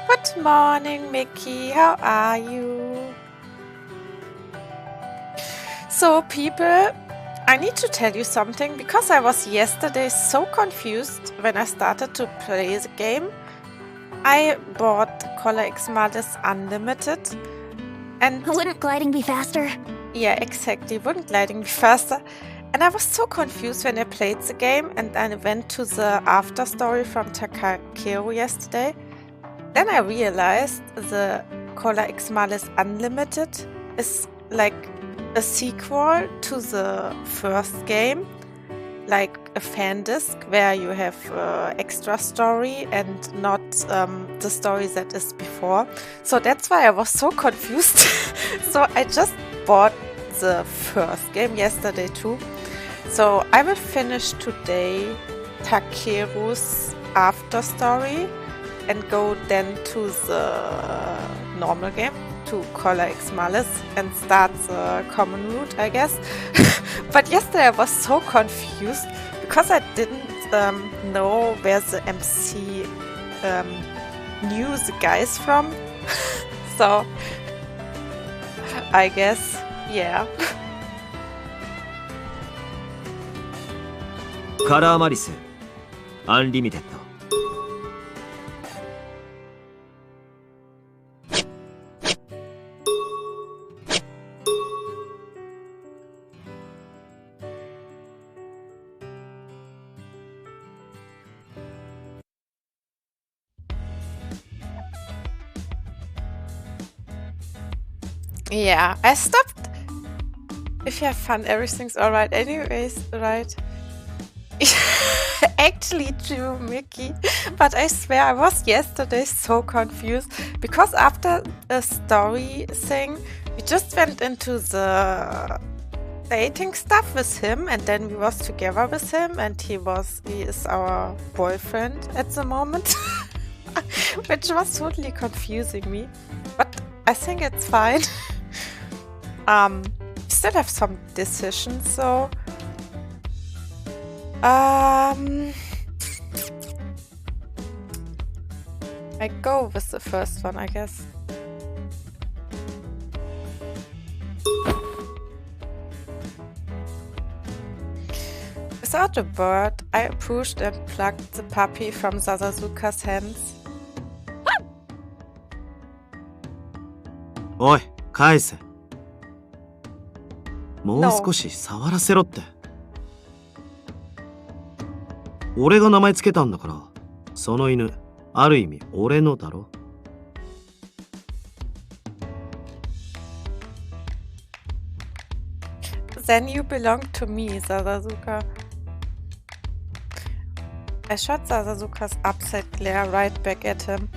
Good morning, Mickey. How are you? So, people, I need to tell you something because I was yesterday so confused when I started to play the game. I bought Color X Malice Unlimited and... Wouldn't gliding be faster? Yeah, exactly. Wouldn't gliding be faster? And I was so confused when I played the game and I went to the Afterstory from Takeru yesterday. Then I realized the Color X Malice Unlimited is like a sequel to the first game, like a fan disc where you have extra story and not the story that is before. So that's why I was so confused. So I just bought the first game yesterday too. So I will finish today Takeru's Afterstory and go then to the normal game, to Color X Malice, and start the common route, I guess. But yesterday I was so confused because I didn't know where the MC knew the guys from. So I guess, yeah. Color Malice Unlimited. Yeah, I stopped. If you have fun, everything's alright. Anyways, right? Actually true, Mickey. But I swear I was yesterday so confused because after a story thing, we just went into the dating stuff with him and then we was together with him and he is our boyfriend at the moment. Which was totally confusing me. But I think it's fine. We still have some decisions though. I go with the first one, I guess. Without a word, I pushed and plucked the puppy from Sasuka's hands. おい、返せ。もう少し触らせろって。俺が名前つけたんだから、その犬、ある意味俺のだろ。Then you belong to me, Sasuka. I shot Sasuka's upset glare right back at him.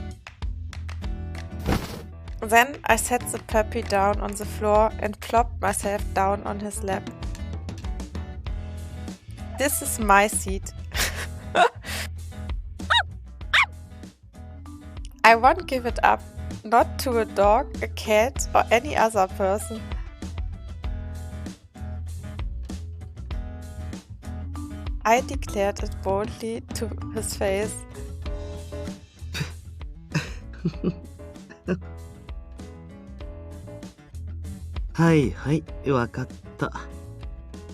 Then I set the puppy down on the floor and plopped myself down on his lap. This is my seat. I won't give it up. not to a dog, a cat, or any other person. I declared it boldly to his face. はいはい、わかった。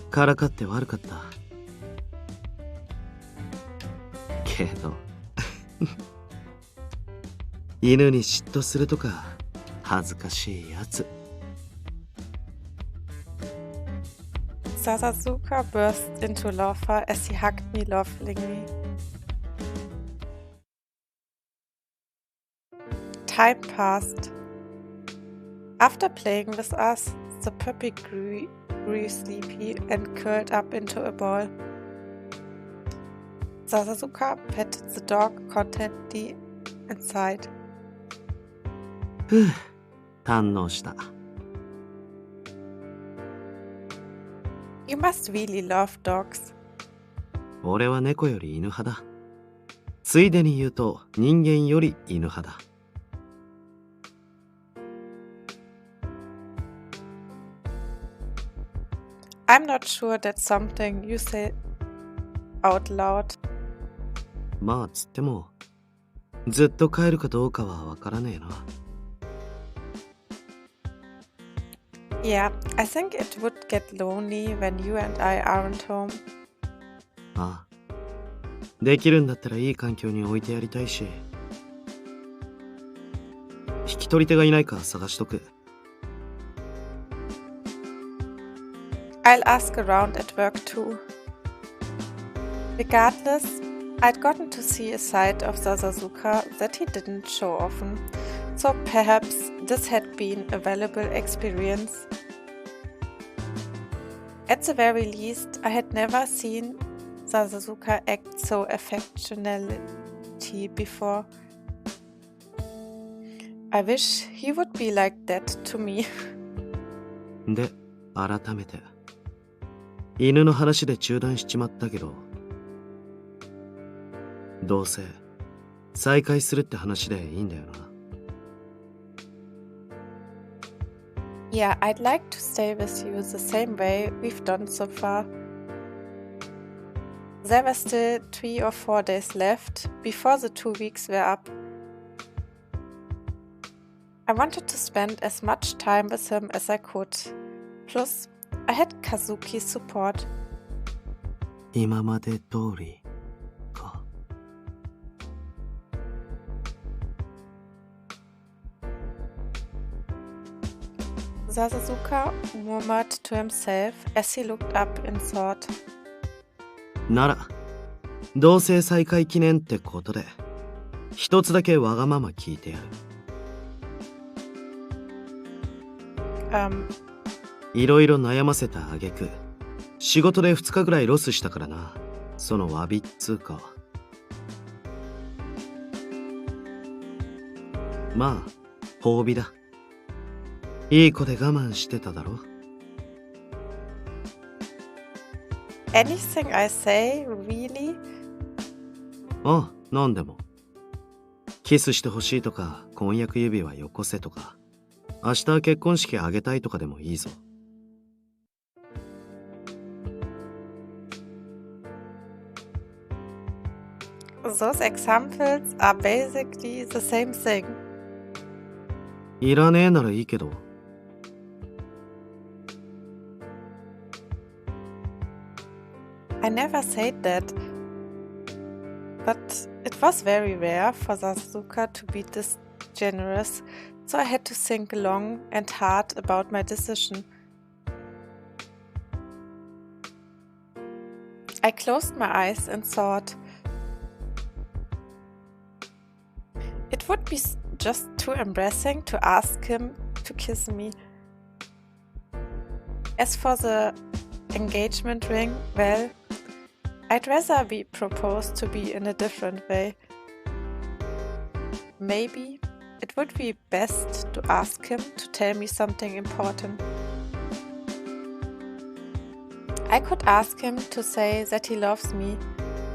からかって悪かった。けど、犬に嫉妬するとか恥ずかしいやつ。Sasasuka burst into laughter as he hugged me lovingly. Time passed. After playing with us, the puppy grew sleepy and curled up into a ball. Sasasuka petted the dog contentedly and sighed. ふう、堪能した。You must really love dogs. 俺は猫より犬派だ。ついでに言うと人間より犬派だ。I'm not sure that's something you say out loud. まあつっても、ずっと帰るかどうかはわからねえな。Yeah, I think it would get lonely when you and I aren't home. ああ。できるんだったらいい環境に置いてやりたいし。引き取り手がいないか探しとく。I'll ask around at work too. Regardless, I'd gotten to see a side of Sasasuka that he didn't show often, so perhaps this had been a valuable experience. At the very least, I had never seen Sasasuka act so affectionately before. I wish he would be like that to me. で、改めて。犬の話で中断しちまったけど、どうせ再会するって話でいいんだよな。Yeah, I'd like to stay with you the same way we've done so far. There were still 3 or 4 days left before the 2 weeks were up. I wanted to spend as much time with him as I could. Plus, I had Kazuki's support. 今まで通りか。Sasasuka murmured to himself as he looked up in thought. なら、同棲再会記念ってことで、一つだけわがまま聞いてやる。いろいろ悩ませた挙句、仕事で2日ぐらいロスしたからな。その詫びっつうか。まあ、褒美だ。いい子で我慢してただろ。Anything I say, really? ああ、なんでも。キスしてほしいとか、婚約指輪よこせとか、明日結婚式あげたいとかでもいいぞ。Those examples are basically the same thing. いらねえならいいけど。I never said that. But it was very rare for Sasasuka to be this generous, so I had to think long and hard about my decision. I closed my eyes and thought. It would be just too embarrassing to ask him to kiss me. As for the engagement ring, well, I'd rather be proposed to be in a different way. Maybe it would be best to ask him to tell me something important. I could ask him to say that he loves me,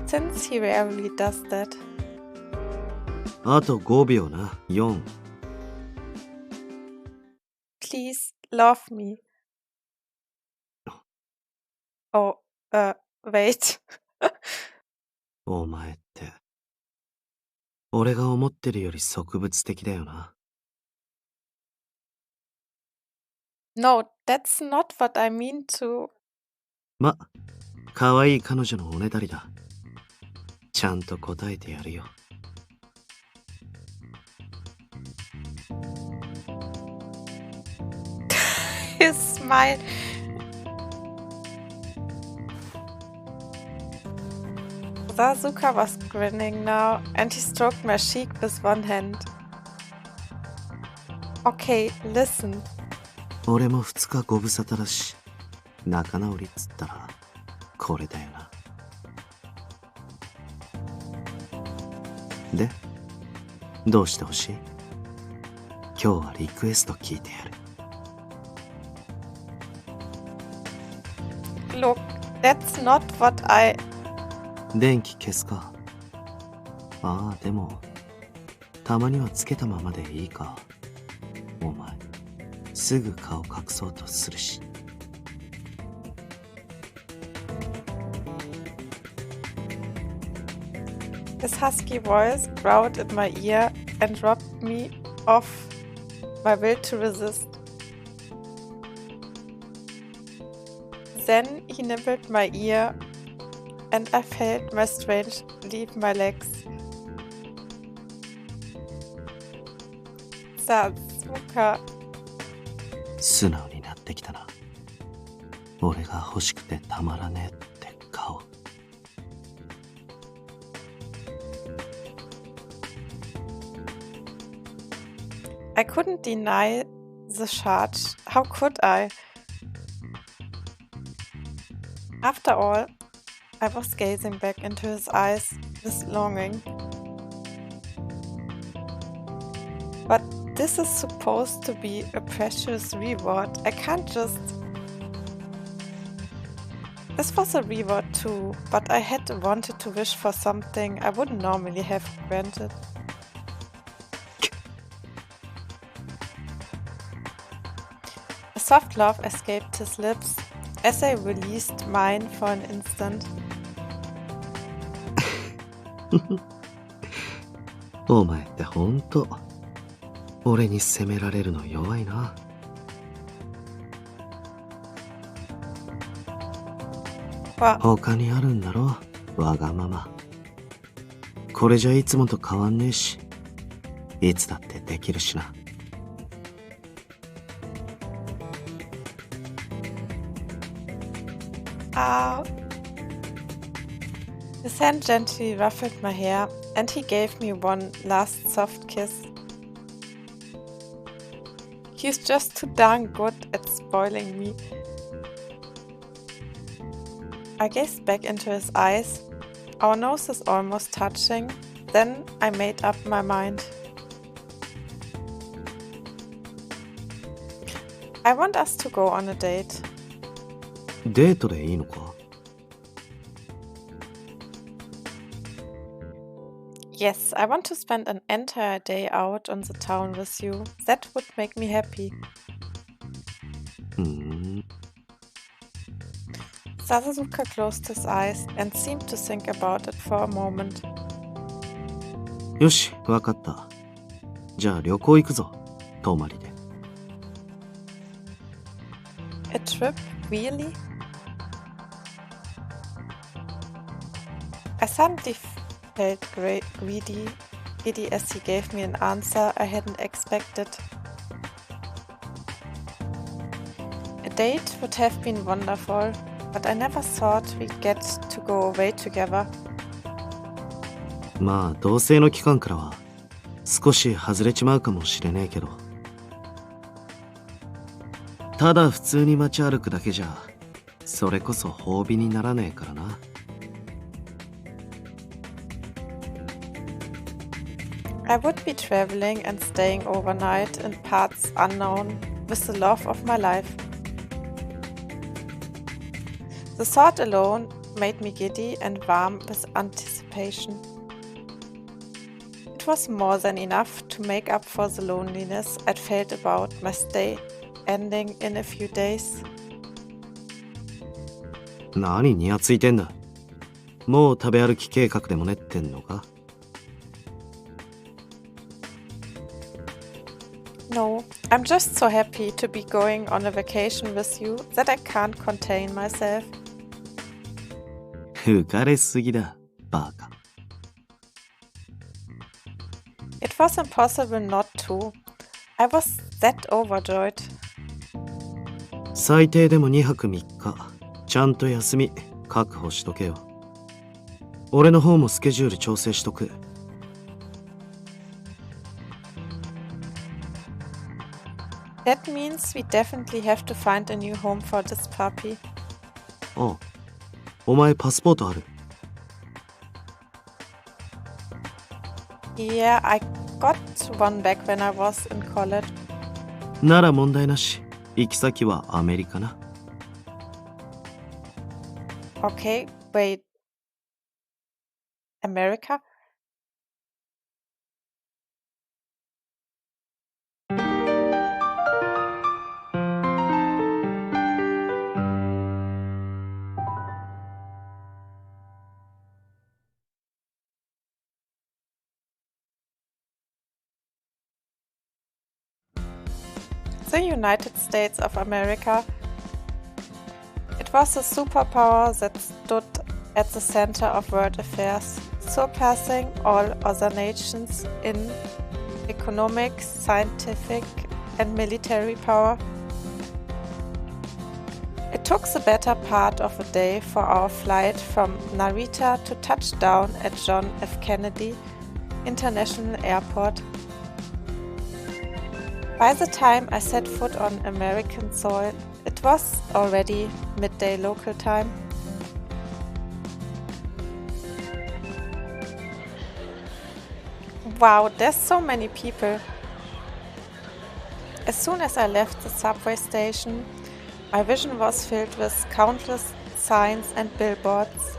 since he rarely does that. あと5秒な。4、love me. Oh, wait. お前って、俺が思ってるより植物的だよな。No, that's not what I mean to. ま、可愛い彼女のおねだりだ。ちゃんと答えてやるよ。His smile. Sasuke was grinning now, and he stroked my cheek with one hand. Okay, listen. 俺も2日ご無沙汰だし、仲直りっつったら、これだよな。で、どうしてほしい？今日はリクエスト聞いてやる。Look, that's not what I... 電気消すか。ああ、でも、たまにはつけたままでいいか。お前、すぐ顔隠そうとするし。His husky voice growled in my ear and robbed me of my will to resist. Then he nibbled my ear, and I felt my strength leave my legs. Sasuke. 素直になってきたな。俺が欲しくてたまらねえって顔。I couldn't deny the charge. How could I? After all, I was gazing back into his eyes with longing. But this is supposed to be a precious reward. I can't just... This was a reward too, but I had wanted to wish for something I wouldn't normally have granted. A soft laugh escaped his lips as I released mine for an instant. お前ってほんと、俺に責められるの弱いな。他にあるんだろ、わがまま。これじゃいつもと変わんねえし、いつだってできるしな。His hand gently ruffled my hair, and he gave me one last soft kiss. He's just too darn good at spoiling me. I gazed back into his eyes. Our noses almost touching. Then I made up my mind. I want us to go on a date. デートでいいのか？ Yes, I want to spend an entire day out on the town with you. That would make me happy. Sasuke closed his eyes and seemed to think about it for a moment. よし、わかった。じゃあ旅行行くぞ、泊まりで。A trip? Really? I suddenly felt giddy as he gave me an answer I hadn't expected. A date would have been wonderful, but I never thought we'd get to go away together. まあ、同棲の期間からは少し外れちまうかもしれねえけど。ただ普通に街歩くだけじゃ、それこそ褒美にならねえからな。I would be traveling and staying overnight in parts unknown with the love of my life. The thought alone made me giddy and warm with anticipation. It was more than enough to make up for the loneliness I'd felt about my stay ending in a few days. 何ニヤついてんだ。もう食べ歩き計画でも練ってんのか？ No, I'm just so happy to be going on a vacation with you that I can't contain myself. 浮かれすぎだ、バカ。It was impossible not to. I was that overjoyed. 最低でも2泊3日、ちゃんと休み確保しとけよ。俺の方もスケジュール調整しとく。That means we definitely have to find a new home for this puppy. ああ、お前パスポートある？ Yeah, I got one back when I was in college. なら問題なし。行き先はアメリカな。Okay, wait. America? The United States of America. It was a superpower that stood at the center of world affairs, surpassing all other nations in economic, scientific, and military power. It took the better part of a day for our flight from Narita to touch down at John F. Kennedy International Airport. By the time I set foot on American soil, it was already midday local time. Wow, there's so many people. As soon as I left the subway station, my vision was filled with countless signs and billboards.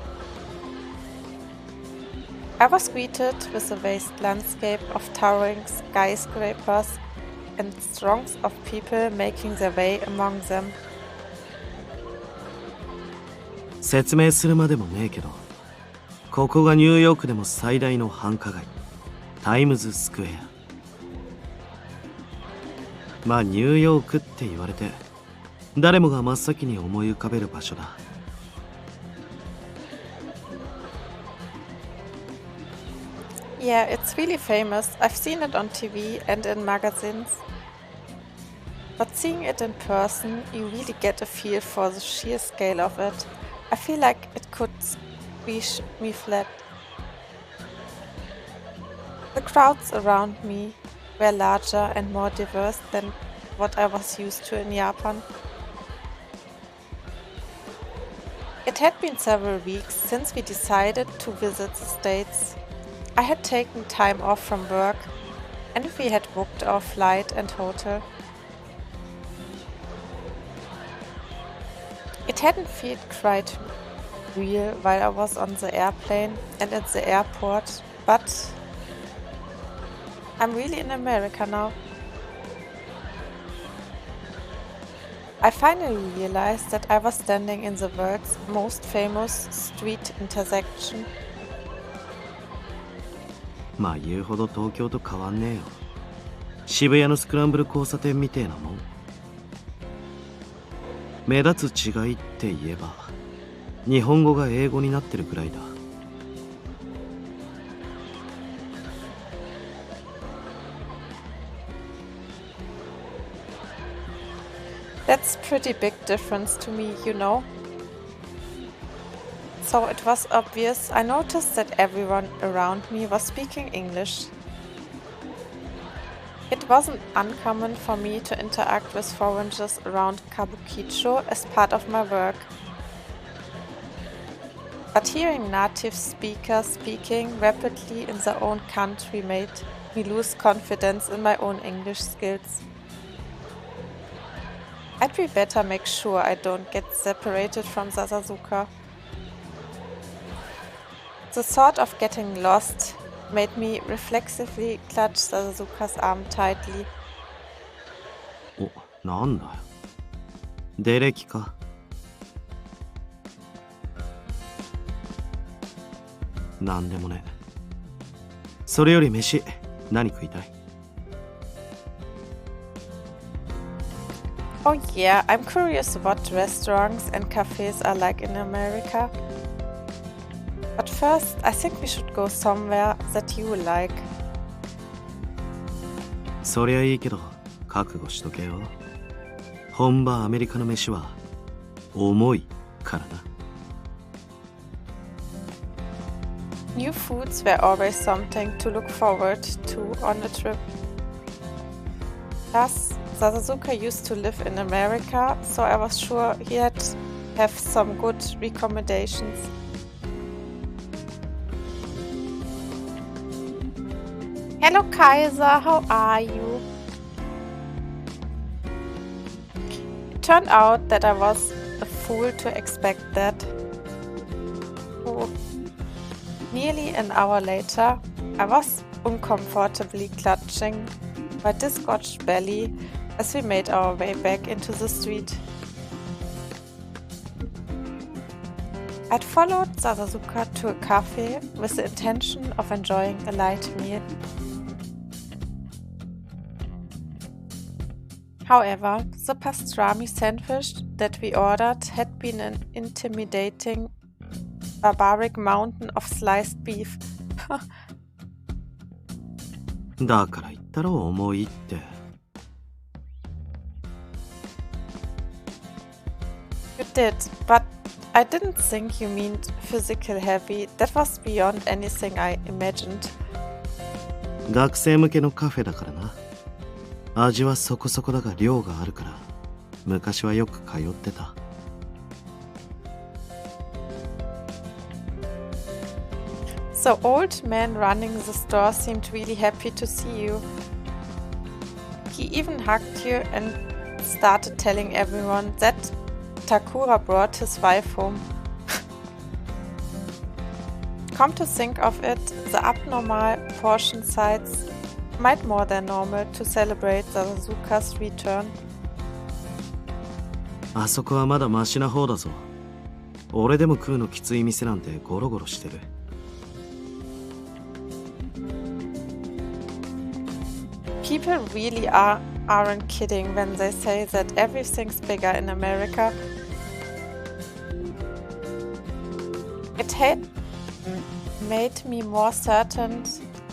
I was greeted with a vast landscape of towering skyscrapers and throngs of people making their way among them. 説明するまでもねえけど、ここがニューヨークでも最大の繁華街、タイムズスクエア。まあニューヨークって言われて、誰もが真っ先に思い浮かべる場所だ。Yeah, it's really famous. I've seen it on TV and in magazines. But seeing it in person, you really get a feel for the sheer scale of it. I feel like it could squish me flat. The crowds around me were larger and more diverse than what I was used to in Japan. It had been several weeks since we decided to visit the States. I had taken time off from work and we had booked our flight and hotel. It hadn't felt quite real while I was on the airplane and at the airport, but I'm really in America now. I finally realized that I was standing in the world's most famous street intersection. まあ言うほど東京と変わんねえよ。渋谷のスクランブル交差点みてえなもん。目立つ違いって言えば、日本語が英語になってるくらいだ。That's a pretty big difference to me, you know. So it was obvious. I noticed that everyone around me was speaking English. It wasn't uncommon for me to interact with foreigners around Kabukicho as part of my work. But hearing native speakers speaking rapidly in their own country made me lose confidence in my own English skills. I'd be better make sure I don't get separated from Sasuke. The thought of getting lost made me reflexively clutch Sasuke's arm tightly. お、なんだよ。出歴か。なんでもね。それより飯、何食いたい？ Oh yeah, I'm curious what restaurants and cafes are like in America. But first, I think we should go somewhere that you like. そりゃいいけど、覚悟しとけよ。本場アメリカの飯は重いからな。New foods were always something to look forward to on a trip. Plus, Sasuke used to live in America, so I was sure he'd have some good recommendations. Hello Kaiser, how are you? It turned out that I was a fool to expect that. Oh. Nearly an hour later, I was uncomfortably clutching my disgorged belly as we made our way back into the street. I'd followed Sasuke to a cafe with the intention of enjoying a light meal. However, the pastrami sandwich that we ordered had been an intimidating, barbaric mountain of sliced beef. だから言ったろ、重いって。You did, but I didn't think you meant physical heavy. That was beyond anything I imagined. 学生向けのカフェだからな。味はそこそこだが量があるから、昔はよく通ってた。The old man running the store seemed really happy to see you. He even hugged you and started telling everyone that Takeru brought his wife home. Come to think of it, the abnormal portion size might more than normal to celebrate Sasuke's return. あそこはまだマシな方だぞ。俺でも食うのきつい店なんてゴロゴロしてる。People really aren't kidding when they say that everything's bigger in America. It had made me more certain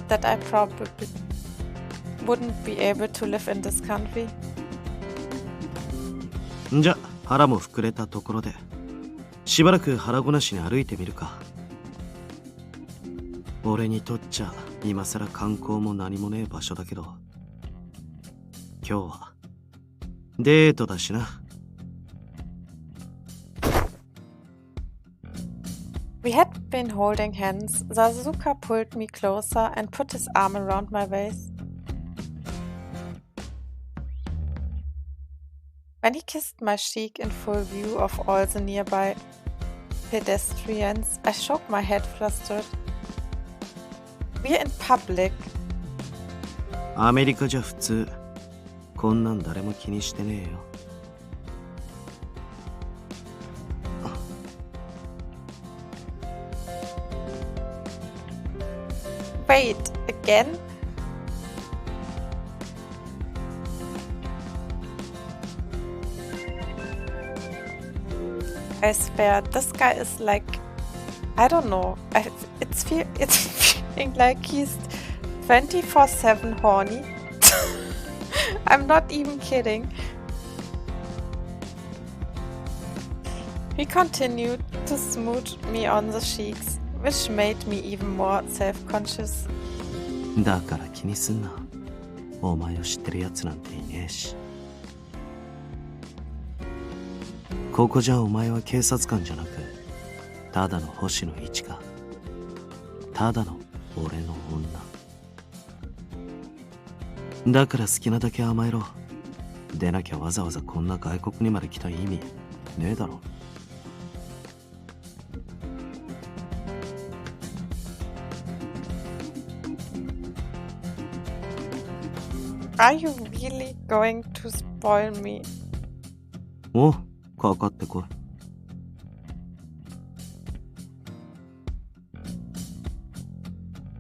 that I probably wouldn't be able to live in this country. じゃ、腹も膨れたところで、しばらく腹ごなしに歩いてみるか。俺にとっちゃ今さら観光も何もねえ場所だけど、今日はデートだしな。We had been holding hands. Sasuke pulled me closer and put his arm around my waist. When he kissed my cheek in full view of all the nearby pedestrians, I shook my head flustered. We're in public. アメリカじゃ普通。こんなん誰も気にしてねえよ。Wait, again? I swear, this guy is like, I don't know, it's feeling like he's 24/7 horny. I'm not even kidding. He continued to smooch me on the cheeks, which made me even more self-conscious. だから気にすんな。お前を知ってるやつなんていねえし。ここじゃお前は警察官じゃなく、ただの星野一花。ただの俺の女。だから好きなだけ甘えろ。でなきゃわざわざこんな外国にまで来た意味ねえだろ。Are you really going to spoil me? お、かかってこい。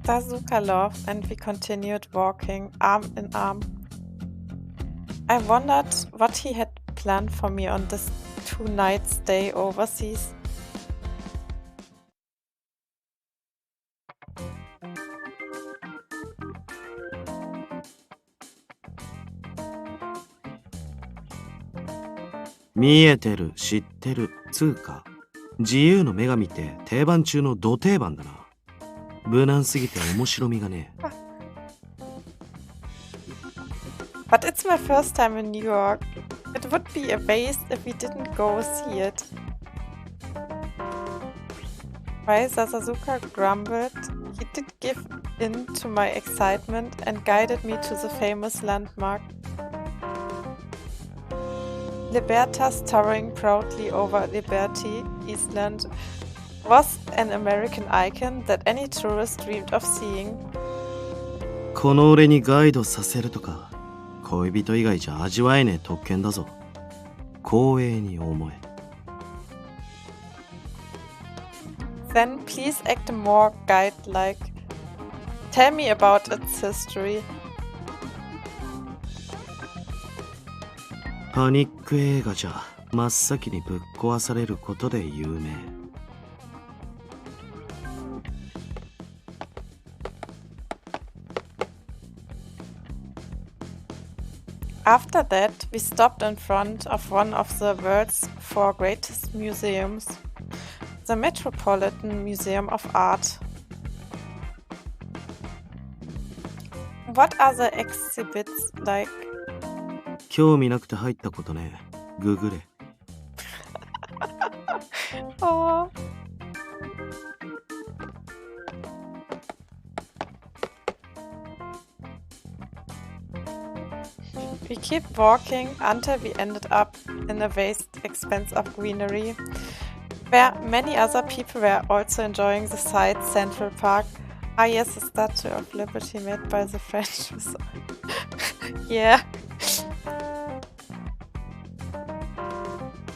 Sasuke laughed and we continued walking, arm in arm. I wondered what he had planned for me on this 2-night stay overseas.「見えてる、知ってる、つうか、自由の女神って定番中のド定番だな。無難すぎて面白みがねえ。But it's my first time in New York. It would be a waste if we didn't go see it. While Sasuke grumbled, he did give in to my excitement and guided me to the famous landmark. Libertas towering proudly over Liberty Island was an American icon that any tourist dreamed of seeing. この俺にガイドさせるとか、恋人以外じゃ味わえねえ特権だぞ。光栄に思え。Then please act more guide-like. Tell me about its history. パニック映画じゃ真っ先にぶっ壊されることで有名。After that, we stopped in front of one of the world's 4 greatest museums, the Metropolitan Museum of Art. What are the exhibits like? 興味なくて入ったことね。ググれ。Oh. We keep walking until we ended up in a vast expanse of greenery, where many other people were also enjoying the site Central Park. Ah yes, the Statue of Liberty made by the French. Yeah.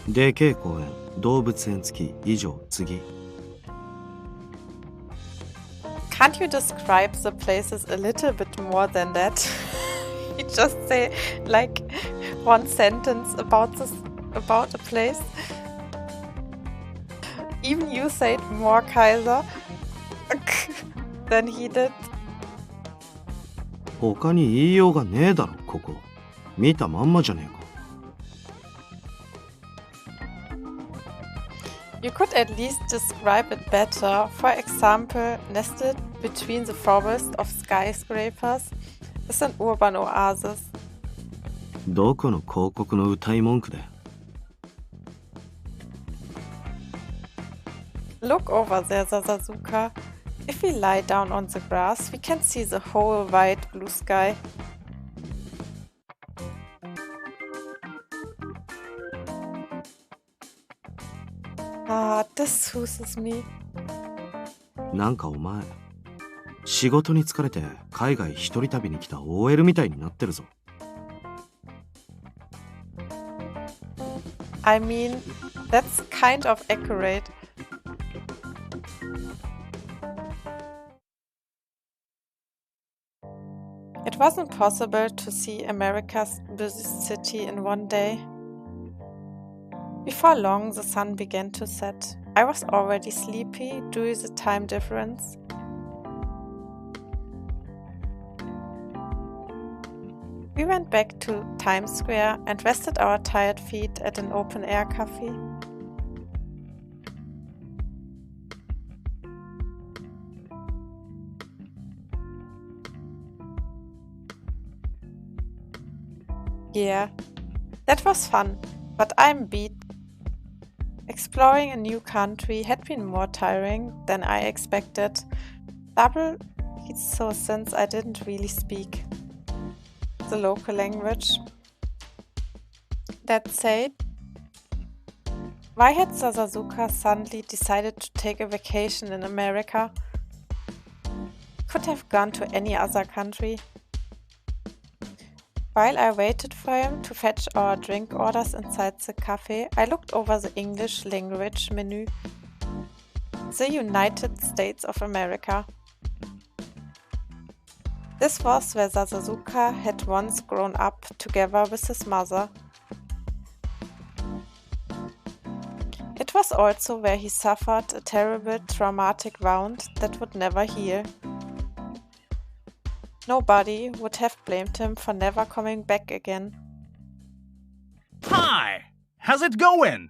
でけえ公園、動物園付き、以上、次。Can't you describe the places a little bit more than that? You just say like one sentence about a place. Even you said more Kaiser than he did. 他に言いようがねえだろ、ここ。見たまんまじゃねえか。You could at least describe it better. For example, nested between the forest of skyscrapers is an urban oasis. どこの広告の歌い文句だよ。Look over there, Sasuke. If we lie down on the grass, we can see the whole wide blue sky. Ah, this soothes me. なんかお前、仕事に疲れて海外一人旅に来た OL みたいになってるぞ。I mean, that's kind of accurate. It wasn't possible to see America's busiest city in one day. Before long, the sun began to set. I was already sleepy due to the time difference. We went back to Times Square and rested our tired feet at an open-air cafe. Yeah, that was fun, but I'm beat. Exploring a new country had been more tiring than I expected. Double so since I didn't really speak the local language. That said, why had Sasuke suddenly decided to take a vacation in America? Could have gone to any other country. While I waited for him to fetch our drink orders inside the cafe, I looked over the English language menu. The United States of America. This was where Sasuke had once grown up together with his mother. It was also where he suffered a terrible traumatic wound that would never heal. Nobody would have blamed him for never coming back again. Hi! How's it going?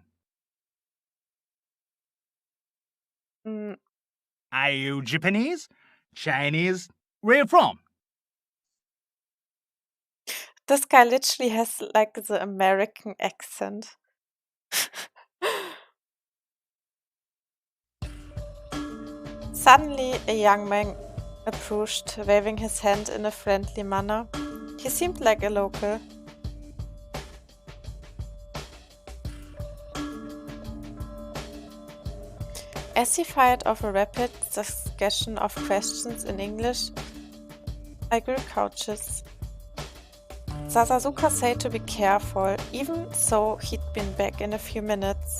Are you Japanese? Chinese? Where you from? This guy literally has like the American accent. Suddenly, a young man approached, waving his hand in a friendly manner. He seemed like a local. As he fired off a rapid succession of questions in English, I grew cautious. Sasuke said to be careful, even though he'd been back in a few minutes.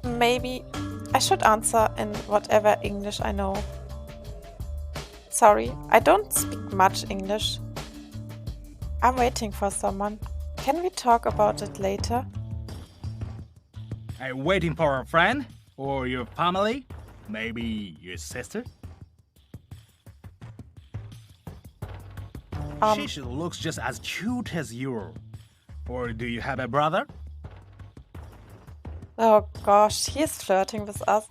Maybe I should answer in whatever English I know. Sorry, I don't speak much English. I'm waiting for someone. Can we talk about it later? Are you waiting for a friend? Or your family? Maybe your sister? She looks just as cute as you. Or do you have a brother? Oh gosh, he is flirting with us.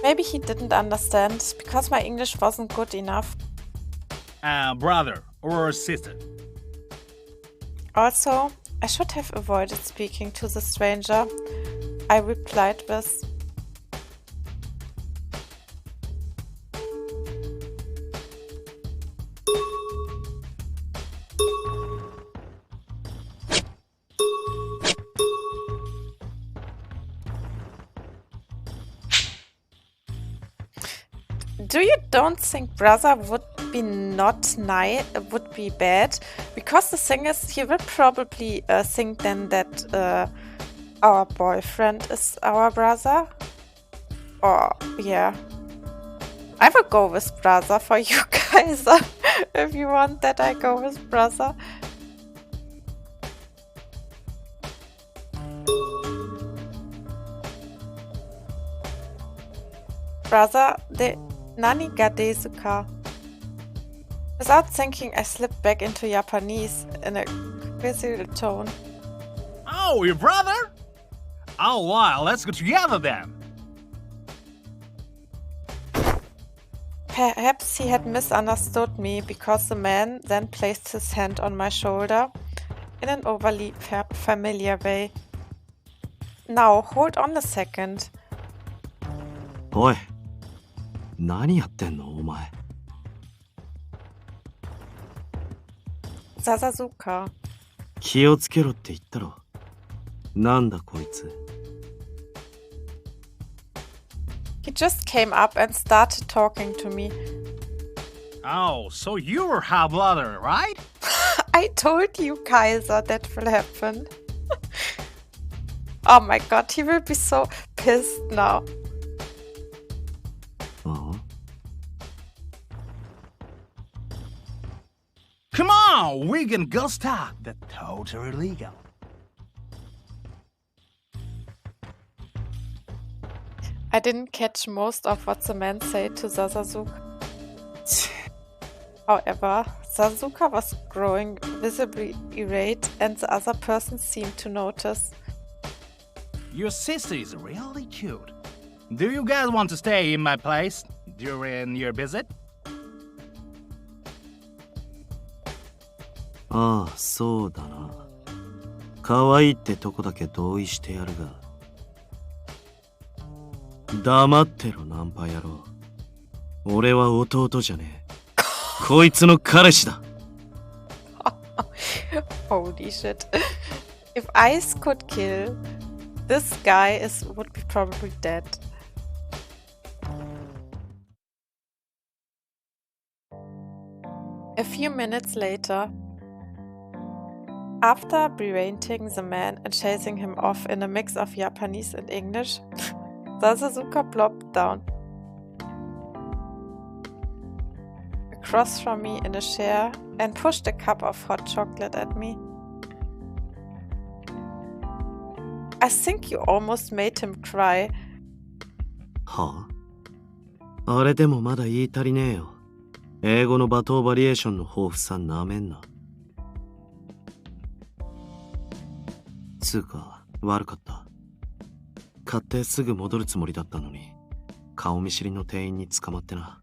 Maybe he didn't understand because my English wasn't good enough. Brother or sister? Also, I should have avoided speaking to the stranger. I replied with, do you don't think brother would be not nice, would be bad? Because the thing is, he will probably think then that our boyfriend is our brother. Or, yeah. I will go with brother for you guys, if you want that I go with brother. Brother de nani ga desu ka? Without thinking, I slipped back into Japanese in a quizzical tone. Oh, your brother? Oh, wow, let's go together then. Perhaps he had misunderstood me because the man then placed his hand on my shoulder in an overly familiar way. Now, hold on a second. おい、何やってんのお前。Sasuke. 気をつけろって言ったろ。なんだこいつ。He just came up and started talking to me. Oh, so you're half brother, right? I told you, Kaiser, that will happen. Oh my god, he will be so pissed now. ああ Come on, we can go start. That's totally legal. I didn't catch most of what the man said to Sasuke. However, Sasuke was growing visibly irate and the other person seemed to notice. Your sister is really cute. Do you guys want to stay in my place during your visit? ああ、そうだな。可愛いってとこだけ同意してやるが。黙ってろ、ナンパ野郎。俺は弟じゃねえ。こいつの彼氏だ。Holy shit. If Ice could kill, this guy would be probably dead. A few minutes later, after berating the man and chasing him off in a mix of Japanese and English, Sasazuka plopped down across from me in a chair and pushed a cup of hot chocolate at me. I think you almost made him cry. はあ？あれでもまだ言い足りねえよ。英語の罵倒バリエーションの豊富さなめんな。つうか、悪かった。買ってすぐ戻るつもりだったのに、顔見知りの店員に捕まってな。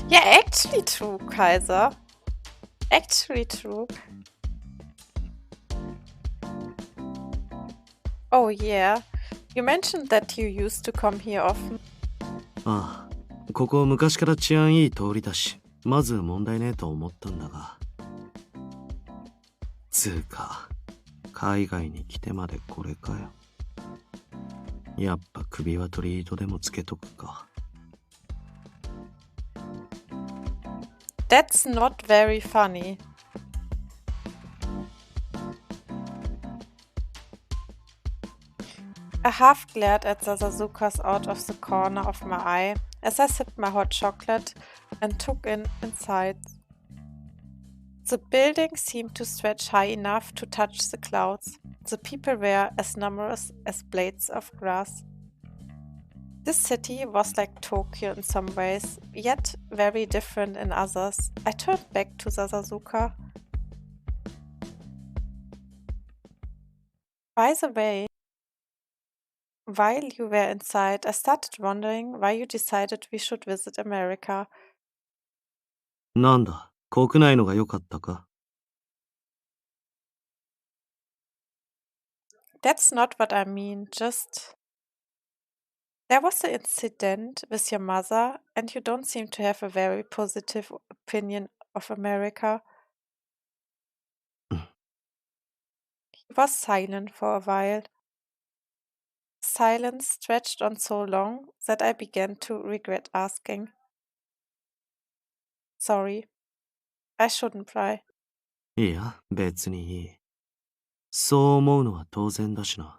Yeah, actually true, Kaiser. Actually true. Oh yeah, you mentioned that you used to come here often. ああ、ここ昔から治安いい通りだし、まず問題ねえと思ったんだが。つうか、海外に来てまでこれかよ。やっぱ首輪とリードでもつけとくか。That's not very funny. I half glared at Sasazuka's out of the corner of my eye as I sipped my hot chocolate and took in inside. The building seemed to stretch high enough to touch the clouds. The people were as numerous as blades of grass. This city was like Tokyo in some ways, yet very different in others. I turned back to Sasazuka. By the way, while you were inside, I started wondering why you decided we should visit America. なんだ、国内のが良かったか？ That's not what I mean, just... There was an incident with your mother, and you don't seem to have a very positive opinion of America. He was silent for a while. Silence stretched on so long that I began to regret asking. Sorry, I shouldn't pry. いや、別にいい。そう思うのは当然だしな。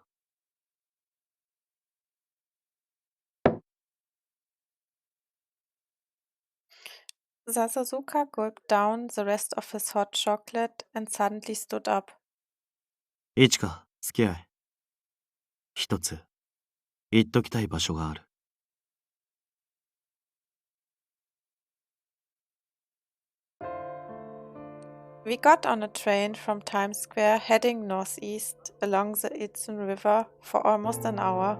Sasazuka gulped down the rest of his hot chocolate and suddenly stood up. いちか、付き合え。一つ、言っときたい場所がある。We got on a train from Times Square heading northeast along the Hudson River for almost an hour.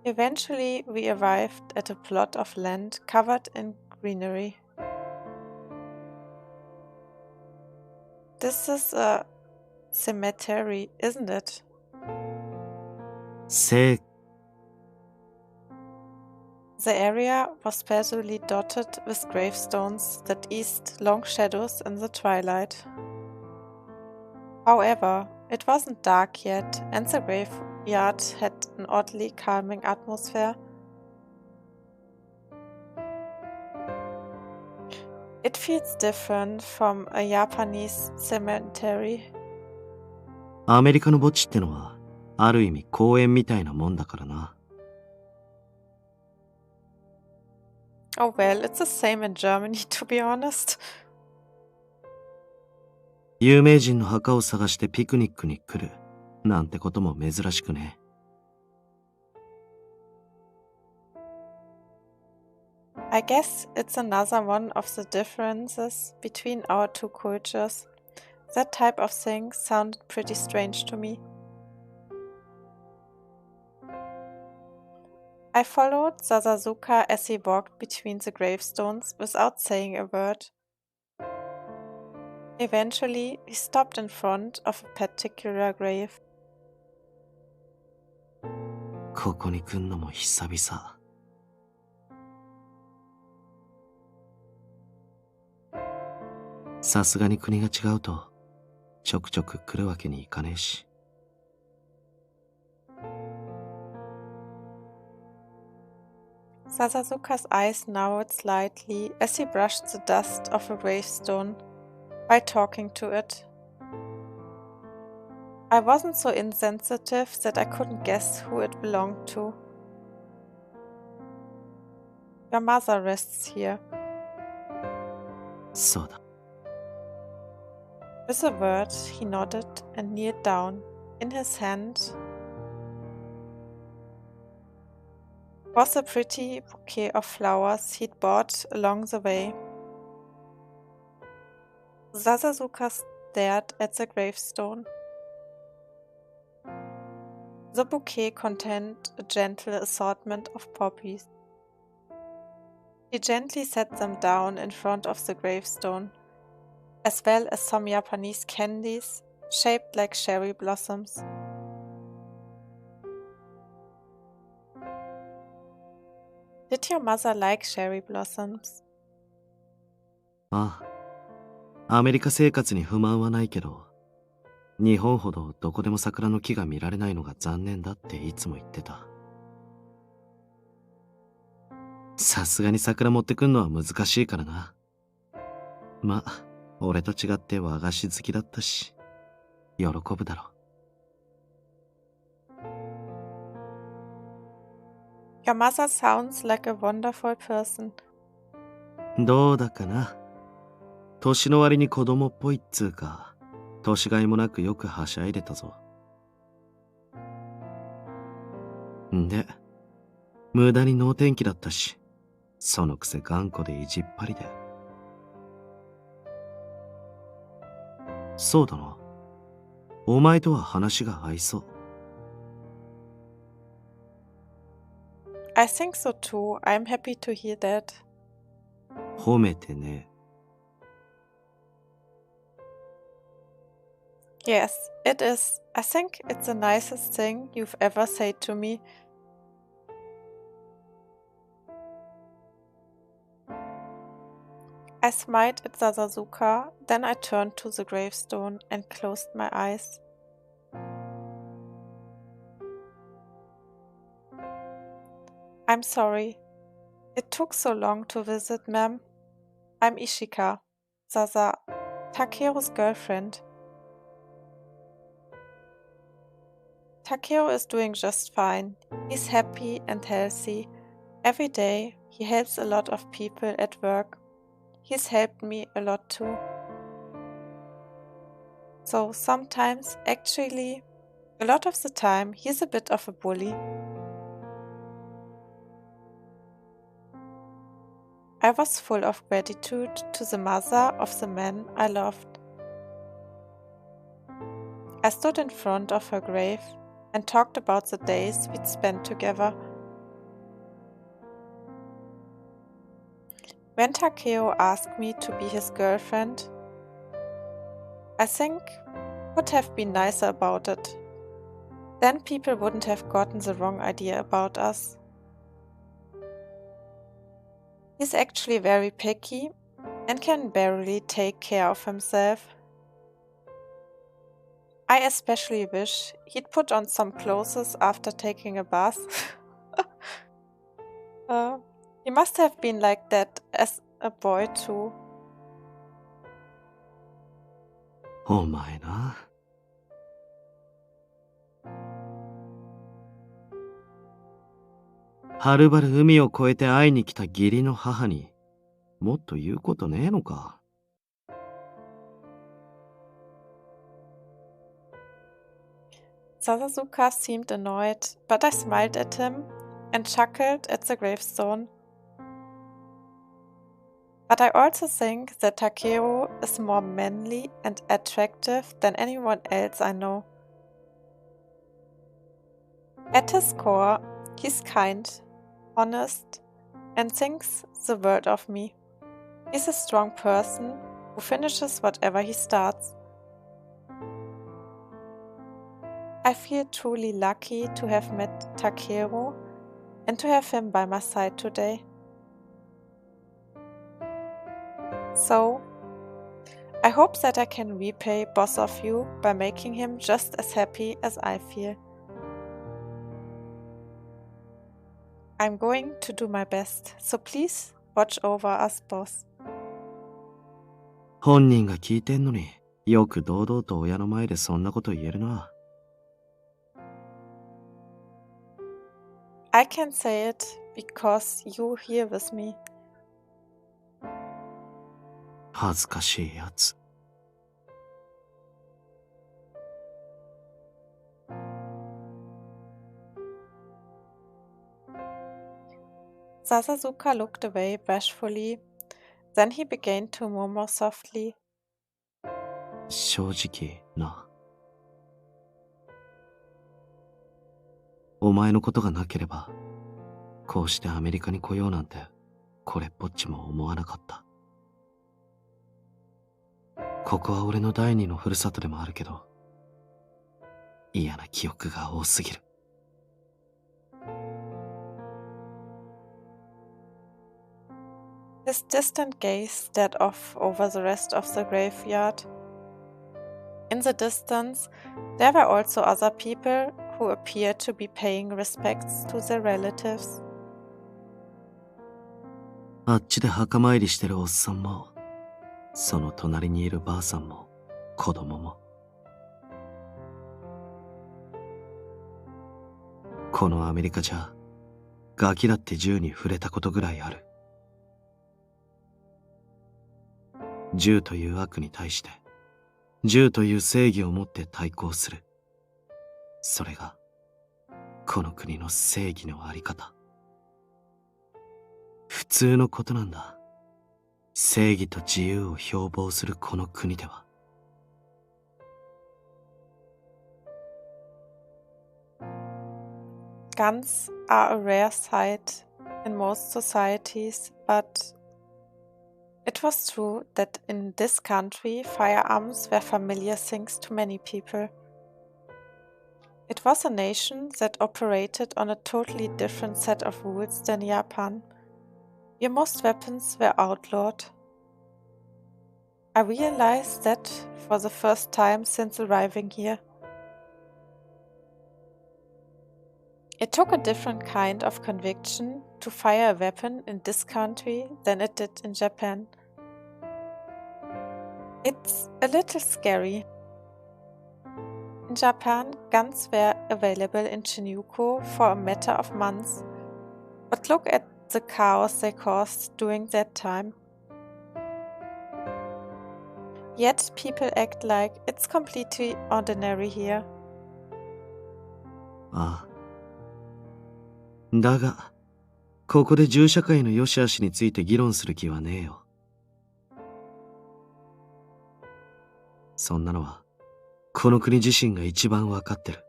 Eventually, we arrived at a plot of land covered in greenery. This is a cemetery, isn't it? せ The area was sparsely dotted with gravestones that eased long shadows in the twilight. However, it wasn't dark yet, and the graveyard had an oddly calming atmosphere. It feels different from a Japanese cemetery. アメリカの墓地ってのは、ある意味公園みたいなもんだからな。Oh well, it's the same in Germany, to be honest. 有名人の墓を探してピクニックに来るなんてことも珍しくね。I guess it's another one of the differences between our two cultures. That type of thing sounded pretty strange to me. I followed Sasazuka as he walked between the gravestones without saying a word. Eventually, we stopped in front of a particular grave. ここに来んのも久々。さすがに国が違うとちょくちょく来るわけにいかねえし。Sasazuka's eyes narrowed slightly as he brushed the dust off a gravestone while talking to it. I wasn't so insensitive that I couldn't guess who it belonged to. Your mother rests here. そうだ。 With a word, he nodded and kneeled down. In his hand was a pretty bouquet of flowers he'd bought along the way. Sasazuka stared at the gravestone. The bouquet contained a gentle assortment of poppies. He gently set them down in front of the gravestone, as well as some Japanese candies shaped like cherry blossoms. Did your mother like cherry blossoms? ああ。アメリカ生活に不満はないけど、日本ほどどこでも桜の木が見られないのが残念だっていつも言ってた。さすがに桜持ってくんのは難しいからな。ま、俺と違って和菓子好きだったし、喜ぶだろ。Your mother sounds like a wonderful person. どうだかな。年の割に子供っぽいっつうか、年がいもなくよくはしゃいでたぞ。んで、無駄に能天気だったし、そのくせ頑固で意地っ張りで。そうだな。お前とは話が合いそう。I think so too. I'm happy to hear that. 褒めてね。Yes, it is. I think it's the nicest thing you've ever said to me. I smiled at Sasazuka, then I turned to the gravestone and closed my eyes. I'm sorry. It took so long to visit, ma'am. I'm Ishika, Takeru's girlfriend. Takeru is doing just fine. He's happy and healthy. Every day, he helps a lot of people at work. He's helped me a lot too. So sometimes, actually, a lot of the time, he's a bit of a bully. I was full of gratitude to the mother of the man I loved. I stood in front of her grave and talked about the days we'd spent together. When Takeru asked me to be his girlfriend, I think would have been nicer about it. Then people wouldn't have gotten the wrong idea about us. He's actually very picky and can barely take care of himself. I especially wish he'd put on some clothes after taking a bath. He must have been like that as a boy too. お前な。はるばる海を越えて会いに来た義理の母にもっと言うことねえのか。Sasazuka seemed annoyed, but I smiled at him and chuckled at the gravestone. But I also think that Takeru is more manly and attractive than anyone else I know. At his core, he's kind, honest, and thinks the world of me. He's a strong person who finishes whatever he starts. I feel truly lucky to have met Takeru and to have him by my side today. So, I hope that I can repay both of you by making him just as happy as I feel. I'm going to do my best, so please watch over us, boss. 本人が聞いてんのによく堂々と親の前でそんなこと言えるな。I can say it because you're here with me. 恥ずかしいやつ。Sasazuka looked away bashfully. Then he began to murmur softly. 正直な。お前のことがなければ、こうしてアメリカに来ようなんて、これっぽっちも思わなかった。ここは俺の第二のふるさとでもあるけど、嫌な記憶が多すぎる。His distant gaze stared off over the rest of the graveyard. In the distance, there were also other people who appeared to be paying respects to their relatives. あっちで墓参りしてるおっさんも、その隣にいるばあさんも、子供も。このアメリカじゃ、ガキだって銃に触れたことぐらいある。銃という悪に対して、銃という正義を持って対抗する。それが、この国の正義のあり方。普通のことなんだ。正義と自由を標榜するこの国では。Guns are a rare sight in most societies, but it was true that in this country firearms were familiar things to many people. It was a nation that operated on a totally different set of rules than Japan, where most weapons were outlawed. I realized that for the first time since arriving here. It took a different kind of conviction to fire a weapon in this country than it did in Japan. It's a little scary. In Japan, guns were available in Shinjuku for a matter of months, but look at the chaos they caused during that time. Yet people act like it's completely ordinary here. ああ。だが、ここで銃社会の良し悪しについて議論する気はねえよ。そんなのは、この国自身が一番わかってる。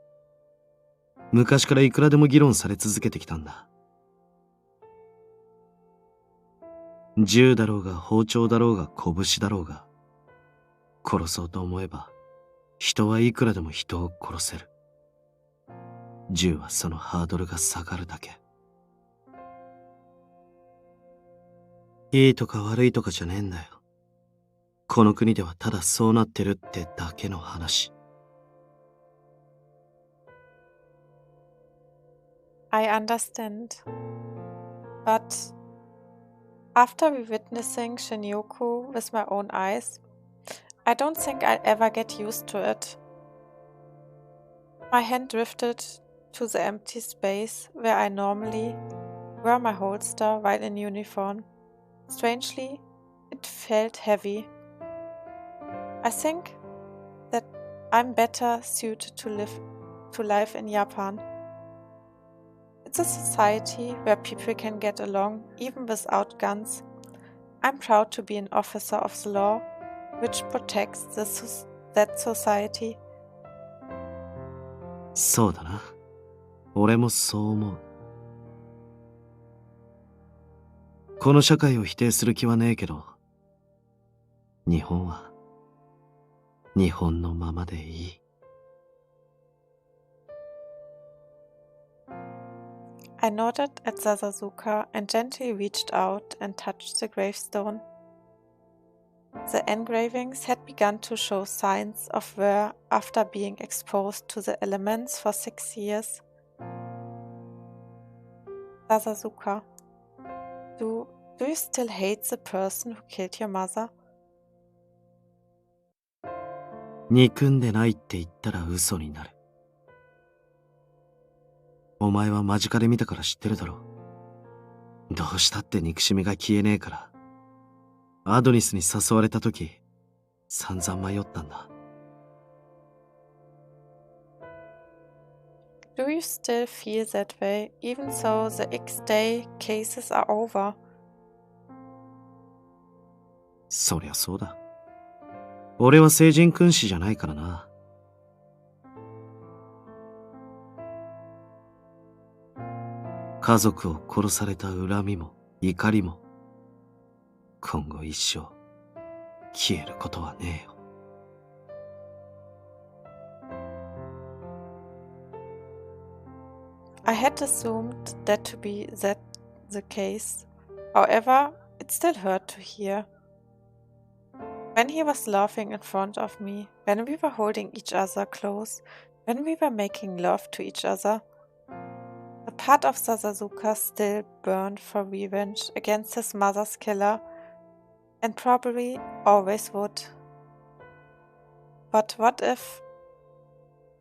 昔からいくらでも議論され続けてきたんだ。銃だろうが包丁だろうが拳だろうが、殺そうと思えば、人はいくらでも人を殺せる。銃はそのハードルが下がるだけ。いいとか悪いとかじゃねえんだよ。この国ではただそうなってるってだけの話。I understand. But after witnessing Shinjuku with my own eyes, I don't think I'll ever get used to it. My hand drifted to the empty space where I normally wear my holster while in uniform. Strangely, it felt heavy. I think that I'm better suited to life in Japan. It's a society where people can get along even without guns. I'm proud to be an officer of the law, which protects that society. そうだな。俺もそう思う。この社会を否定する気はねえけど、日本は日本のままでいい。I nodded at Sasazuka and gently reached out and touched the gravestone. The engravings had begun to show signs of wear after being exposed to the elements for 6 years. Sasuke, do you still hate the person who killed your mother? 憎んでないって言ったら嘘になる。お前は間近で見たから知ってるだろう。どうしたって憎しみが消えねえから。アドニスに誘われた時、散々迷ったんだ。Do you still feel that way, even though the X-Day cases are over? そりゃそうだ。俺は聖人君子じゃないからな。家族を殺された恨みも怒りも今後一生消えることはねえよ。I had assumed that to be the case. However, it still hurt to hear. When he was laughing in front of me, when we were holding each other close, when we were making love to each other, a part of Sasuke still burned for revenge against his mother's killer, and probably always would. But what if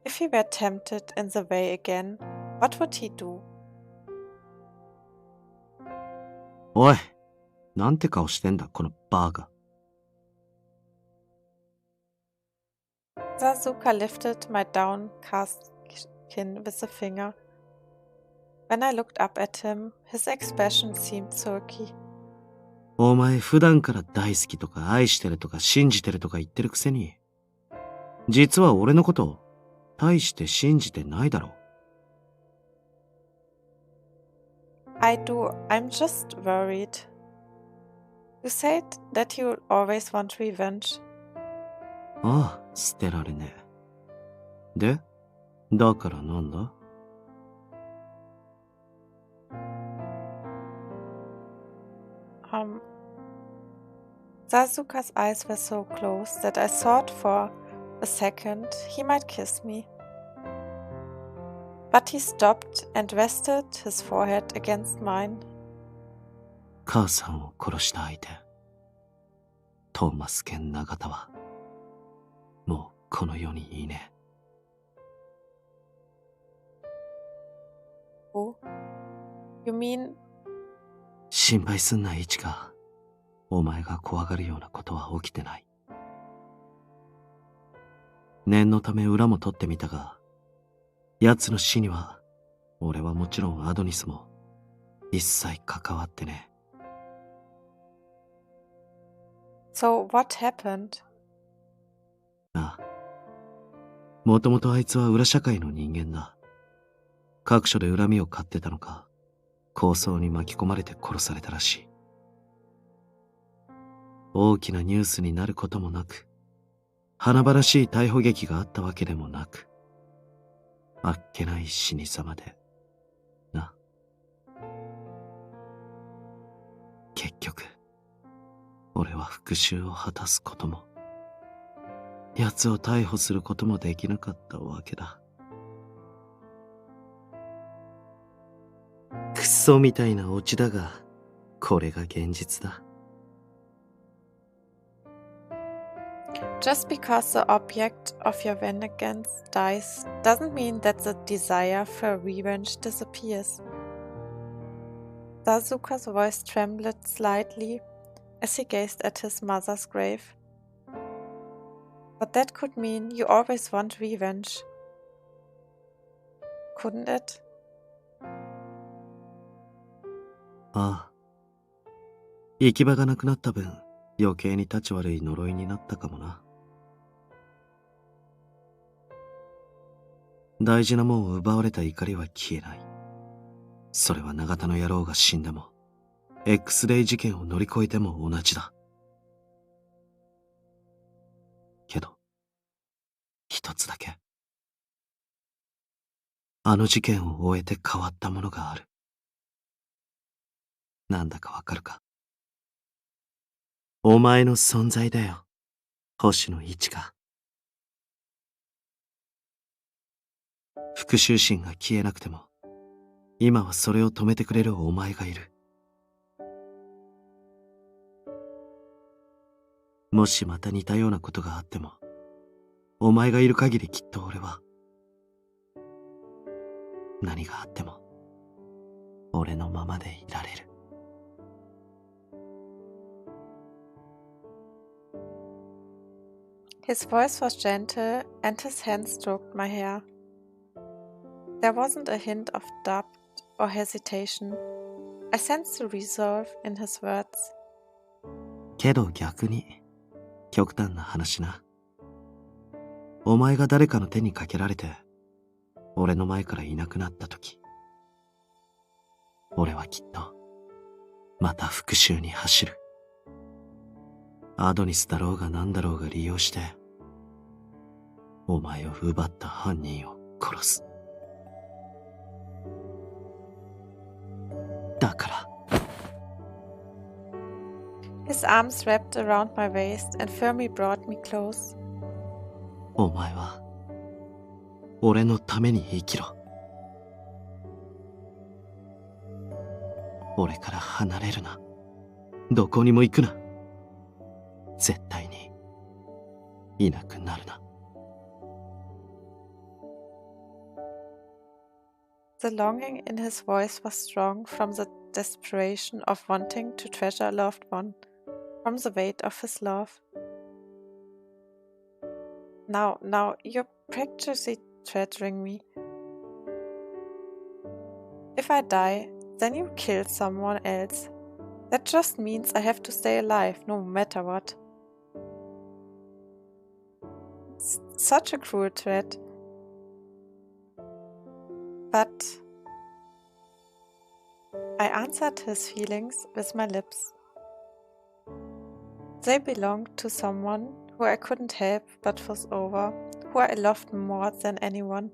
he were tempted in the way again, what would he do? おい、なんて顔してんだ、このバーガー。Sasuke lifted my downcast chin with a finger. When I looked up at him, his expression seemed sulky. お前普段から大好きとか愛してるとか信じてるとか言ってるくせに、実は俺のこと大して信じてないだろ。I do. I'm just worried. You said that you'll always want revenge. ああ、捨てられねえ。で、だからなんだ？Sasuke's eyes were so close that I thought for a second he might kiss me. But he stopped and rested his forehead against mine. 母さんを殺した相手、トーマス兼永田は、もうこの世にいねえ。Oh? You mean? 心配すんな、イチカ。お前が怖がるようなことは起きてない。念のため裏も取ってみたが、奴の死には、俺はもちろんアドニスも、一切関わってね。So what happened? ああ。もともとあいつは裏社会の人間だ。各所で恨みを買ってたのか、抗争に巻き込まれて殺されたらしい。大きなニュースになることもなく、華々しい逮捕劇があったわけでもなく、あっけない死に様で、な。結局、俺は復讐を果たすことも、奴を逮捕することもできなかったわけだ。クソみたいなオチだが、これが現実だ。Just because the object of your vengeance dies doesn't mean that the desire for revenge disappears. Sasuke's voice trembled slightly as he gazed at his mother's grave. But that could mean you always want revenge. Couldn't it? ああ。行き場がなくなった分、余計に立ち悪い呪いになったかもな。大事なもんを奪われた怒りは消えない。それは永田の野郎が死んでも、X デイ事件を乗り越えても同じだ。けど、一つだけ。あの事件を終えて変わったものがある。なんだかわかるか？お前の存在だよ、星野一花。復讐心が消えなくても、今はそれを止めてくれるお前がいる。もしまた似たようなことがあっても、お前がいる限りきっと俺は、何があっても、俺のままでいられる。His voice was gentle and his hand stroked my hair. There wasn't a hint of doubt or hesitation. I sensed the resolve in his words. けど逆に、極端な話な。お前が誰かの手にかけられて、俺の前からいなくなった時、俺はきっと、また復讐に走る。アドニスだろうが何だろうが利用して、お前を奪った犯人を殺す。だから。His arms wrapped around my waist and firmly brought me close. お前は、俺のために生きろ。俺から離れるな。どこにも行くな。絶対に、いなくなるな。The longing in his voice was strong from the desperation of wanting to treasure a loved one, from the weight of his love. Now, you're practically threatening me. If I die, then you kill someone else. That just means I have to stay alive, no matter what. It's such a cruel threat. But I answered his feelings with my lips. They belonged to someone who I couldn't help but was over, who I loved more than anyone.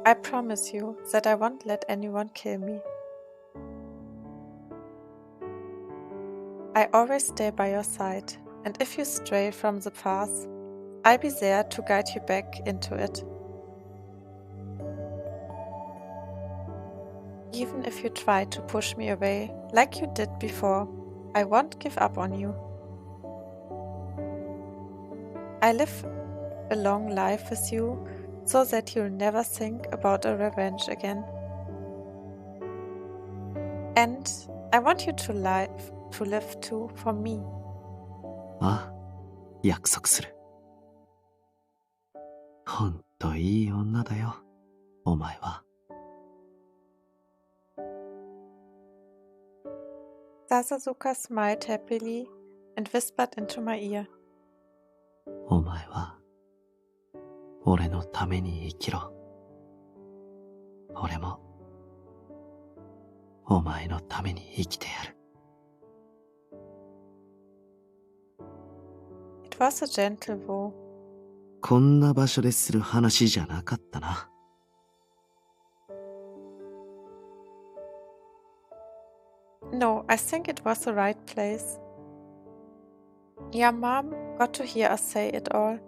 I promise you that I won't let anyone kill me. I always stay by your side, and if you stray from the path, I'll be there to guide you back into it. Even if you try to push me away, like you did before, I won't give up on you. I live a long life with you, so that you'll never think about a revenge again. And I want you to live too for me. ああ、約束する。ほんといい女だよ、お前は。Sasuke smiled happily and whispered into my ear. お前は、俺のために生きろ。俺も、お前のために生きてやる。It was a gentle vow. こんな場所でする話じゃなかったな。No, I think it was the right place. Your mom got to hear us say it all.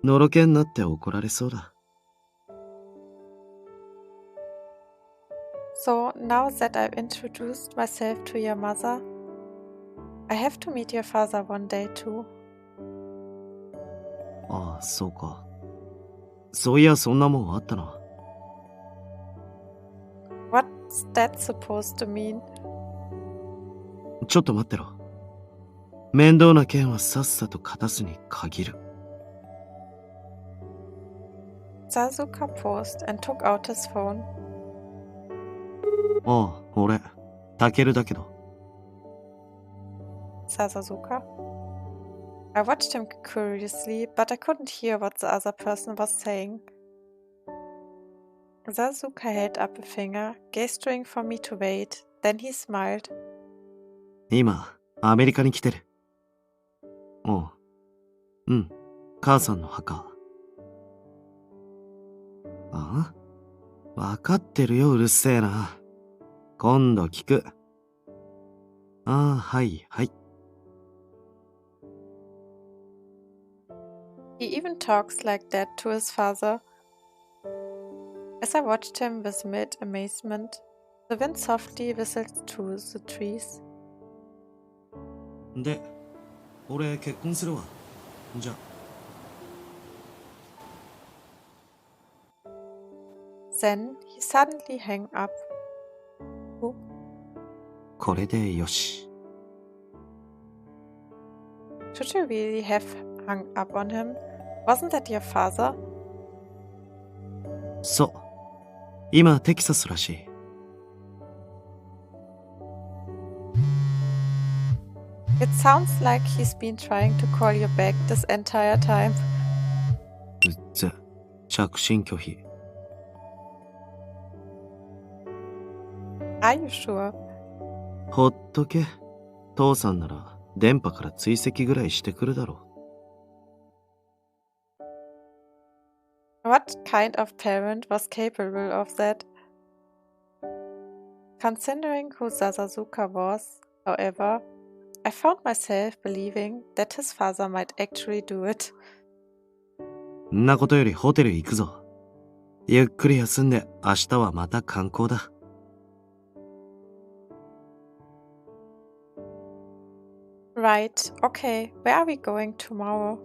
のろけになって怒られそうだ。So now that I've introduced myself to your mother, I have to meet your father one day too. ああ、そうか。そういや、そんなもんあったな。What's that supposed to mean? ちょっと待ってろ。面倒な件はさっさと片すに限る。Sasuke paused and took out his phone. ああ、俺、タケルだけど。Sasuke? I watched him curiously, but I couldn't hear what the other person was saying. Sasuke held up a finger, gesturing for me to wait. Then he smiled. 今、アメリカに来てる。おう。うん、母さんの墓。ああ？わかってるよ、うるせえな。今度聞く。ああ、はい、はい。He even talks like that to his father. As I watched him with mild amazement, the wind softly whistled through the trees. で、俺結婚するわ。じゃ。Then he suddenly hung up. Oh. これでよし。Should you really have hung up on him? Wasn't that your father? そう。今テキサスらしい。It sounds like he's been trying to call you back this entire time. うっぜ。着信拒否。Are you sure? ほっとけ。父さんなら電波から追跡ぐらいしてくるだろう。What kind of parent was capable of that? Considering who Sasasuka was, however, I found myself believing that his father might actually do it. んなことよりホテル行くぞ。ゆっくり休んで明日はまた観光だ。Right, okay, where are we going tomorrow?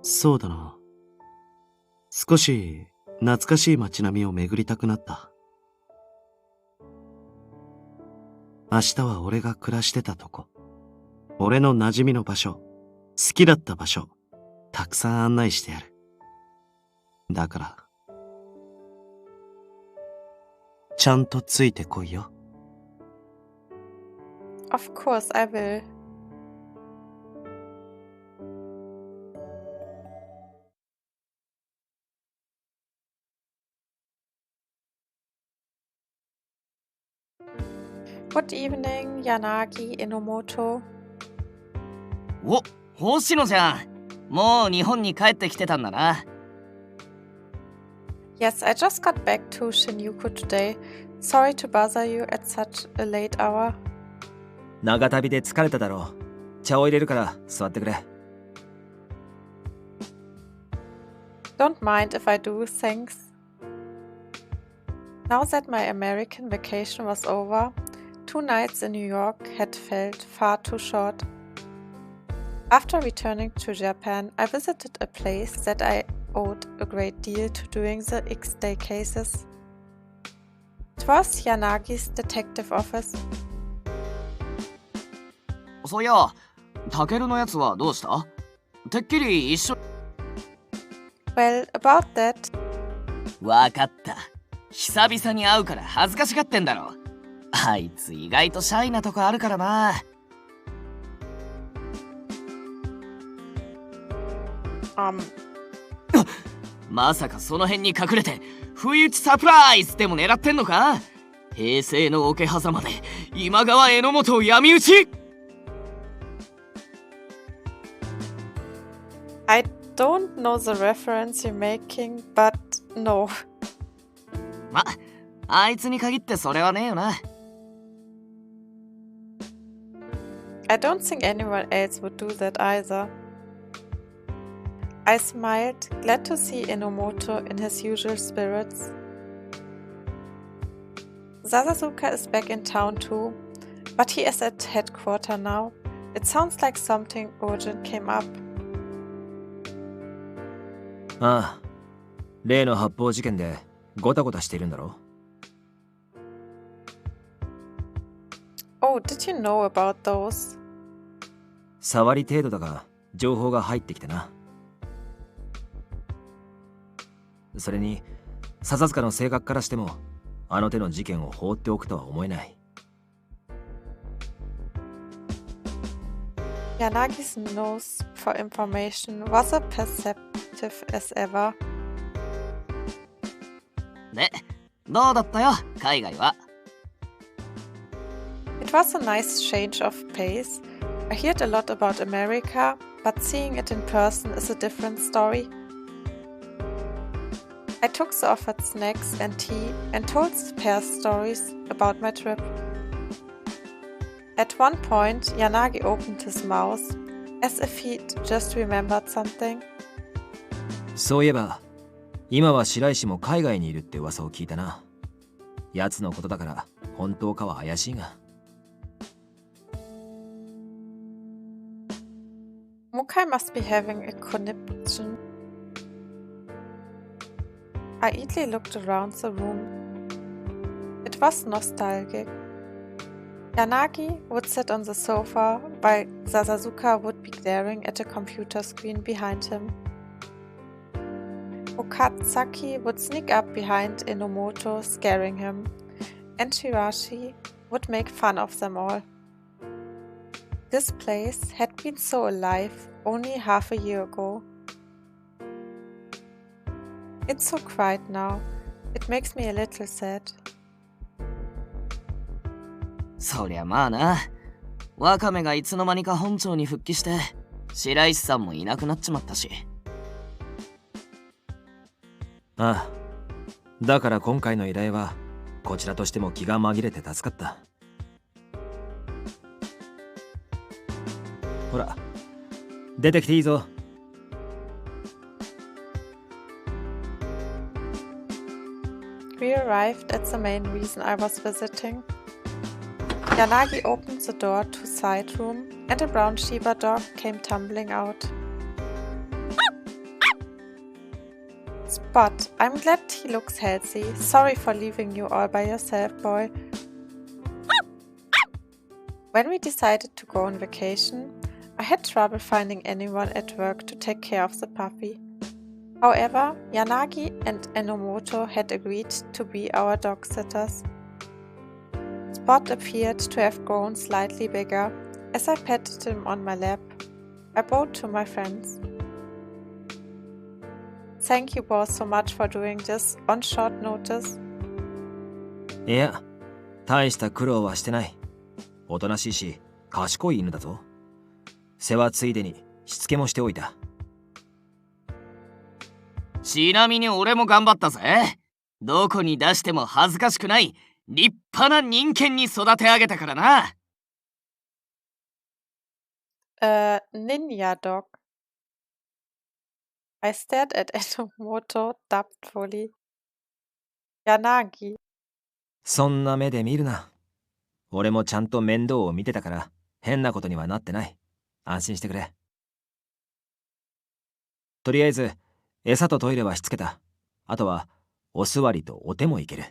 そうだな。少し懐かしい街並みを巡りたくなった。明日は俺が暮らしてたとこ、俺の馴染みの場所、好きだった場所、たくさん案内してやる。だから、ちゃんとついてこいよ。Of course I will. Good evening, Yanagi Enomoto. お、星野じゃん。もう日本に帰ってきてたんだな。Yes, I just got back to Shinjuku today. Sorry to bother you at such a late hour. 長旅で疲れただろう。茶を入れるから座ってくれ。Don't mind if I do, thanks. Now that my American vacation was over, 2 nights in New York had felt far too short. After returning to Japan, I visited a place that I owed a great deal to during the X-Day cases. It was Yanagi's detective office. そういや、タケルのやつはどうした？てっきり一緒。Well, about that. わかった。久々に会うから恥ずかしがってんだろ。あいつ意外とシャイなとこあるからな。まさかその辺に隠れて不意打ちサプライズでも狙ってんのか？平成の桶狭間で今川榎本を闇討ち。I don't know the reference you're making, but no. ま、あいつに限ってそれはねえよな。I don't think anyone else would do that either. I smiled, glad to see Enomoto in his usual spirits. Sasasuka is back in town too, but he is at headquarters now. It sounds like something urgent came up. ああ、例の発砲事件でゴタゴタしているんだろ。Oh, did you know about those? 触り程度だが情報が入ってきてな。それに笹塚の性格からしてもあの手の事件を放っておくとは思えない。Yanagi's nose for information was as perceptive as ever. で、どうだったよ、海外は。It was a nice change of pace. I heard a lot about America, but seeing it in person is a different story. I took the offered snacks and tea and told the pair stories about my trip. At one point, Yanagi opened his mouth, as if he'd just remembered something. そういえば、今は白石も海外にいるって噂を聞いたな。奴のことだから本当かは怪しいが。Mukai must be having a conniption. I idly looked around the room. It was nostalgic. Yanagi would sit on the sofa while Sasasuka would be glaring at a computer screen behind him. Okatsaki would sneak up behind Enomoto, scaring him, and Shirashi would make fun of them all. This place had been so alive only half a year ago. It's so quiet now. It makes me a little sad. そりゃまあな。ワカメがいつの間にか本庁に復帰して、白石さんもいなくなっちまったし。ああ、だから今回の依頼はこちらとしても気が紛れて助かった。ほら、出てきていいぞ。We arrived at the main reason I was visiting. Yanagi opened the door to side room and a brown Shiba dog came tumbling out. Spot, I'm glad he looks healthy. Sorry for leaving you all by yourself, boy. When we decided to go on vacation, I had trouble finding anyone at work to take care of the puppy. However, Yanagi and Enomoto had agreed to be our dog sitters. Spot appeared to have grown slightly bigger. As I patted him on my lap, I bowed to my friends. Thank you both so much for doing this on short notice. いや、大した苦労はしてない。おとなしいし、賢い犬だぞ。世話ついでにしつけもしておいた。ちなみに俺も頑張ったぜ。どこに出しても恥ずかしくない立派な人間に育て上げたからな。Ninja dog. I stared at Enomoto doubtfully. Yanagi. そんな目で見るな。俺もちゃんと面倒を見てたから変なことにはなってない。安心してくれ。とりあえず餌とトイレはしつけた。あとはお座りとお手もいける。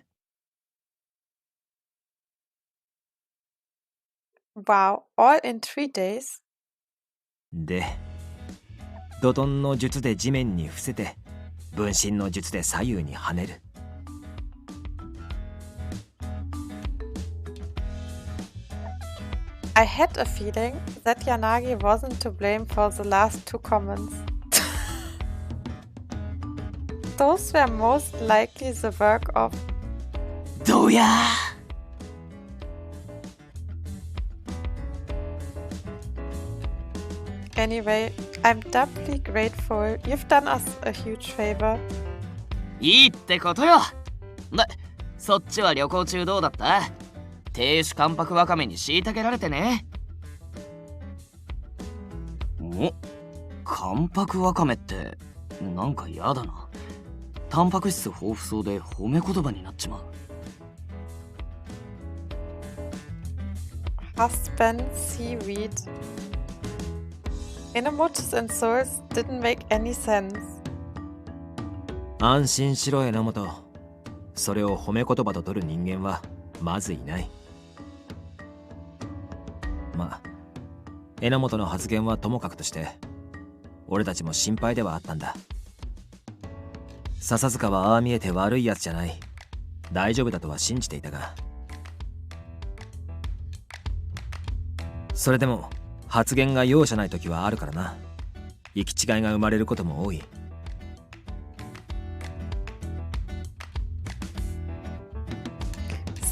Wow, all in 3 days? で、ドトンの術で地面に伏せて、分身の術で左右に跳ねる。I had a feeling that Yanagi wasn't to blame for the last 2 comments. Those were most likely the work of... どうやAnyway, I'm doubly grateful. You've done us a huge favor. いいってことよ。で、そっちは旅行中どうだった？亭主関白ワカメに虐げられてね。お、関白ワカメってなんかやだな。タンパク質豊富そうで褒め言葉になっちまう。Husband seaweed. Enomoto's insults didn't make any sense. 安心しろ榎本。それを褒め言葉と取る人間はまずいない。まあ、榎本の発言はともかくとして、俺たちも心配ではあったんだ。笹塚はああ見えて悪いやつじゃない。大丈夫だとは信じていたが。それでも発言が容赦ない時はあるからな。行き違いが生まれることも多い。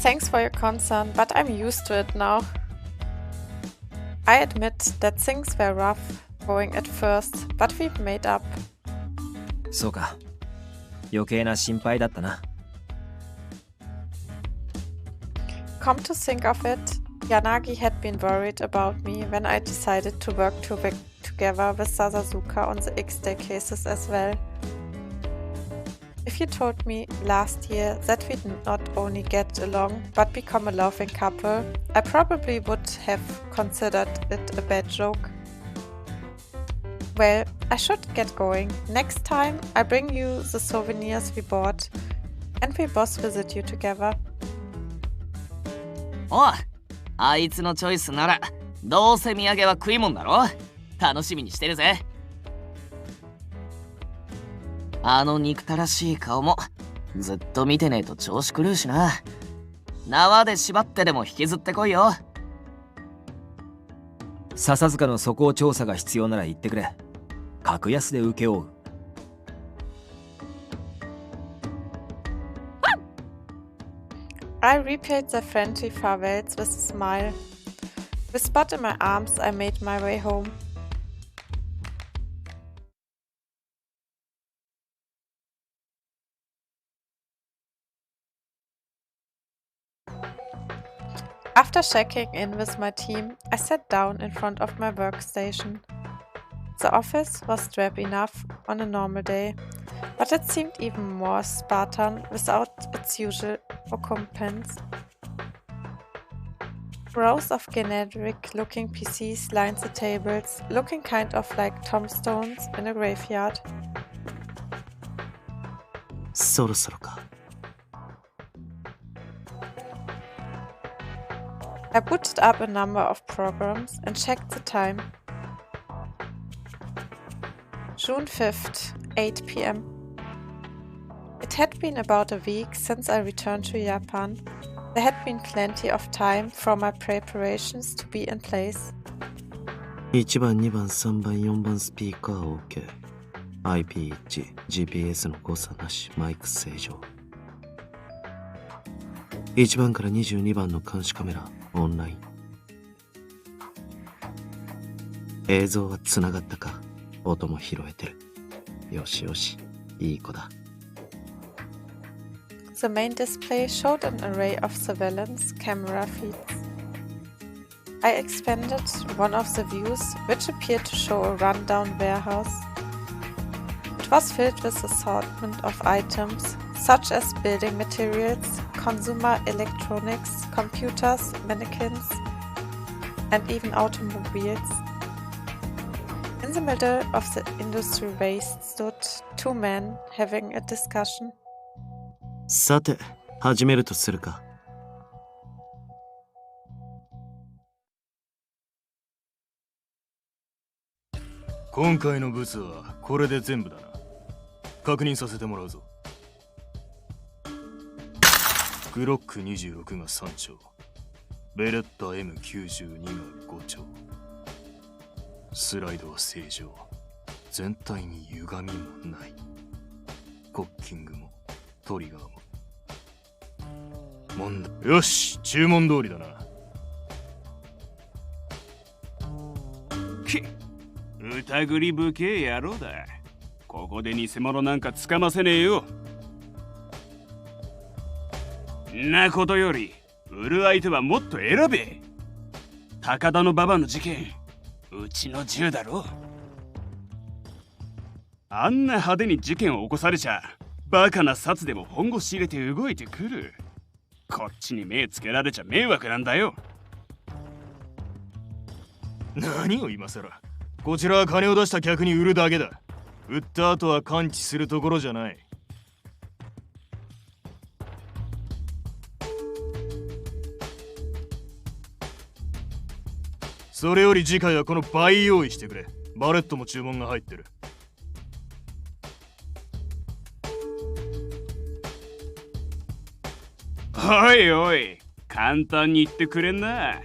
Thanks for your concern, but I'm used to it now. I admit that things were rough going at first, but we've made up. そうか。余計な心配だったな。Come to think of it, Yanagi had been worried about me when I decided to together with Sasuke on the X-Day cases as well. If you told me last year that we'd not only get along but become a laughing couple, I probably would have considered it a bad joke. Well, I should get going. Next time I bring you the souvenirs we bought and we both visit you together. おう、あいつのチョイスならどうせ土産は食いもんだろ。楽しみにしてるぜ。あの憎たらしい顔もずっと見てねえと調子狂うしな。縄で縛ってでも引きずってこいよ。笹塚の素行調査が必要なら言ってくれ。格安で請け負う。I repaid the friendly farewells with a smile. With Spot in my arms, I made my way home. After checking in with my team, I sat down in front of my workstation. The office was drab enough on a normal day, but it seemed even more Spartan without its usual occupants. Rows of generic-looking PCs lined the tables, looking kind of like tombstones in a graveyard. そろそろか。I booted up a number of programs and checked the time. June 5th, 8 p.m. It had been about a week since I returned to Japan. There had been plenty of time for my preparations to be in place. 1番、2番、3番、4番スピーカー OK。IP 一致、GPS の誤差なし、マイク正常。1番から22番の監視カメラオンライン。映像はつながったか。音も拾えてる。よしよし、いい子だ。The main display showed an array of surveillance camera feeds. I expanded one of the views, which appeared to show a rundown warehouse. It was filled with assortment of items, such as building materials, consumer electronics, computers, mannequins, and even automobiles. In the middle of the industry waste stood two men having a discussion. さて、始めるとするか。今回のブツはこれで全部だな。確認させてもらうぞ。グロック26が3丁、ベレッタ M92 が5丁。スライドは正常。全体に歪みもない。コッキングもトリガーも。よし、注文通りだな。疑り深え野郎だ。ここで偽物なんかつかませねえよ。なことより売る相手はもっと選べ。高田の馬場の事件、うちの銃だろ。あんな派手に事件を起こされちゃバカな札でも本腰入れて動いてくる。こっちに目つけられちゃ迷惑なんだよ。何を今さら。こちらは金を出した客に売るだけだ。売った後は感知するところじゃない。それより次回はこの倍用意してくれ。バレットも注文が入ってる。おいおい、簡単に言ってくれんな。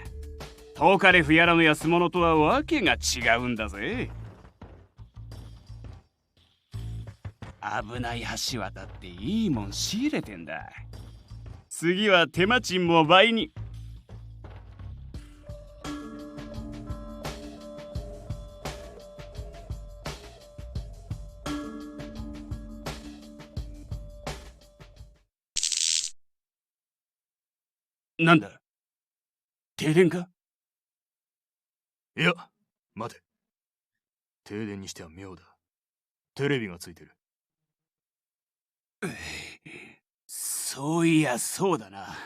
トカレフやらの安物とはわけが違うんだぜ。危ない橋渡っていいもん仕入れてんだ。次は手間賃も倍に。なんだ、停電か？いや、待て。停電にしては妙だ。テレビがついてる。そういやそうだな。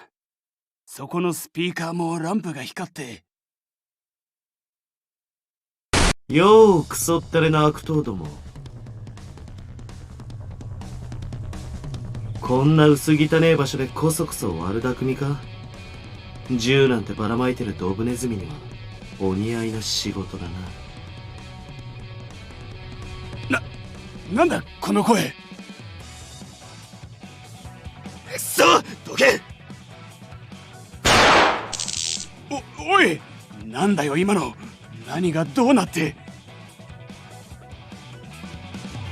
そこのスピーカーもランプが光って。ようクソったれな悪党ども。こんな薄汚え場所でこそこそ悪巧みか。銃なんてばらまいてるドブネズミにはお似合いな仕事だな。なんだこの声。くそどけ。おい、なんだよ今の。何がどうなって。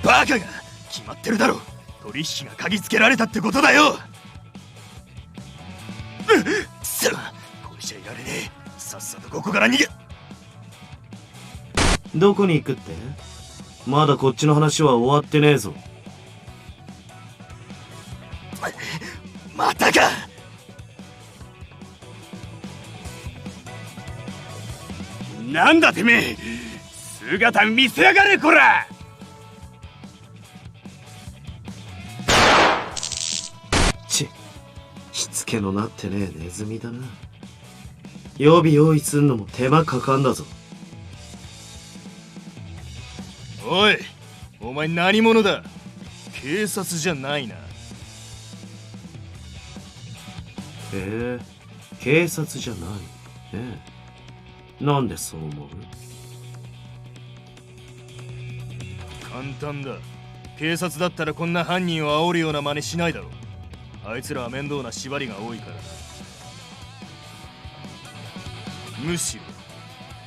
バカが決まってるだろ。取引が嗅ぎつけられたってことだよ。くそ、これじゃいられねえ。さっさとここから逃げ。どこに行くって？まだこっちの話は終わってねえぞ。またか。なんだてめえ、姿見せやがれこら。しつけのなってねえネズミだな。予備用意すんのも手間かかんだぞ。おい、お前何者だ。警察じゃないな。警察じゃないねえ。なんでそう思う？簡単だ。警察だったらこんな犯人を煽るような真似しないだろう。あいつらは面倒な縛りが多いからな。むし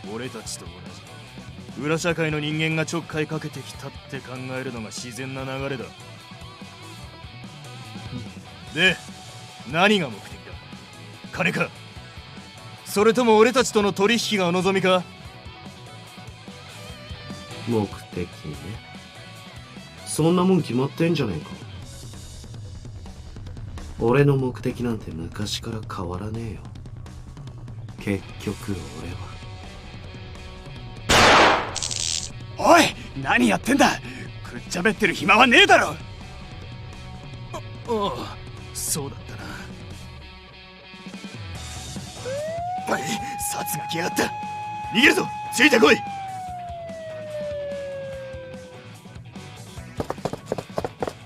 ろ俺たちと同じ裏社会の人間がちょっかいかけてきたって考えるのが自然な流れだ。で、何が目的だ。金か、それとも俺たちとの取引がお望みか。目的ね。そんなもん決まってんじゃねえか。俺の目的なんて昔から変わらねえよ。結局俺は。おい、何やってんだ。くっちゃべってる暇はねえだろ。ああ、そうだったな。殺が来やがった。逃げるぞ、ついてこい。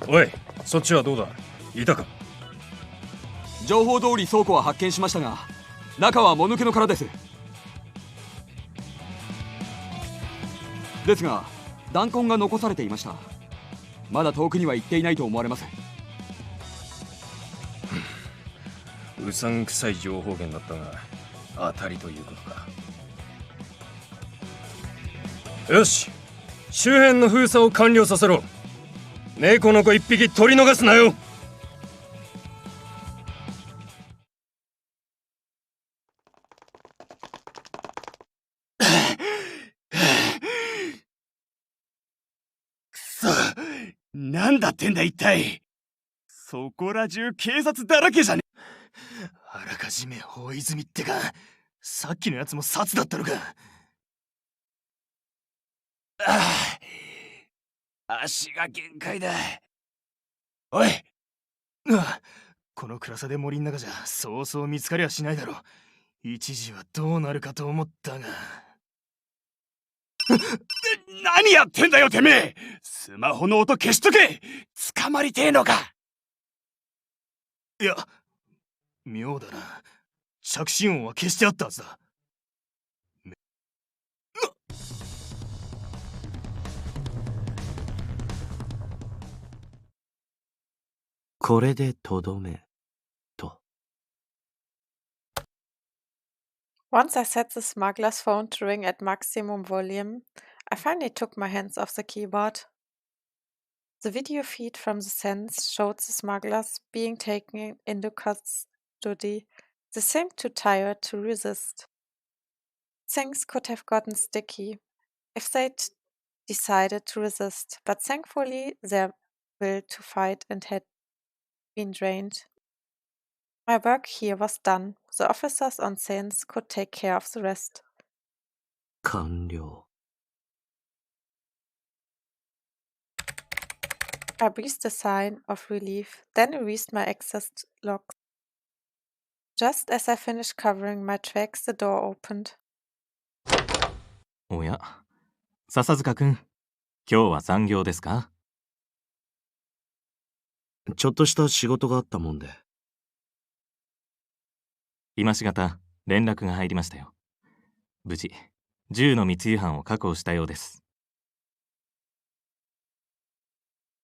おい、そっちはどうだ。いたか。情報通り倉庫は発見しましたが、中はもぬけの殻です。ですが弾痕が残されていました。まだ遠くには行っていないと思われます。うさんくさい情報源だったが、当たりということか。よし、周辺の封鎖を完了させろ。猫の子一匹取り逃すなよ。なんだってんだ一体。そこら中警察だらけじゃね。あらかじめ大泉ってか。さっきのやつも殺だったのか。足が限界だ。おい、この暗さで森の中じゃそうそう見つかりゃしないだろう。一時はどうなるかと思ったが。何やってんだよてめえ。スマホの音消しとけ。捕まりてえのか。いや、妙だな。着信音は消してあったはずだ。これでとどめと。Once I set the smuggler's phone to ring at maximum volume, I finally took my hands off the keyboard. The video feed from the sense showed the smugglers being taken into custody. They seemed too tired to resist. Things could have gotten sticky if they'd decided to resist, but thankfully their will to fight and had been drained. My work here was done. The officers on Sense could take care of the rest. 完了。I breathed a sigh of relief, then erased my access logs. Just as I finished covering my tracks, the door opened. おや、笹塚くん、今日は残業ですか？ちょっとした仕事があったもんで。今しがた連絡が入りましたよ。無事、銃の密輸犯を確保したようです。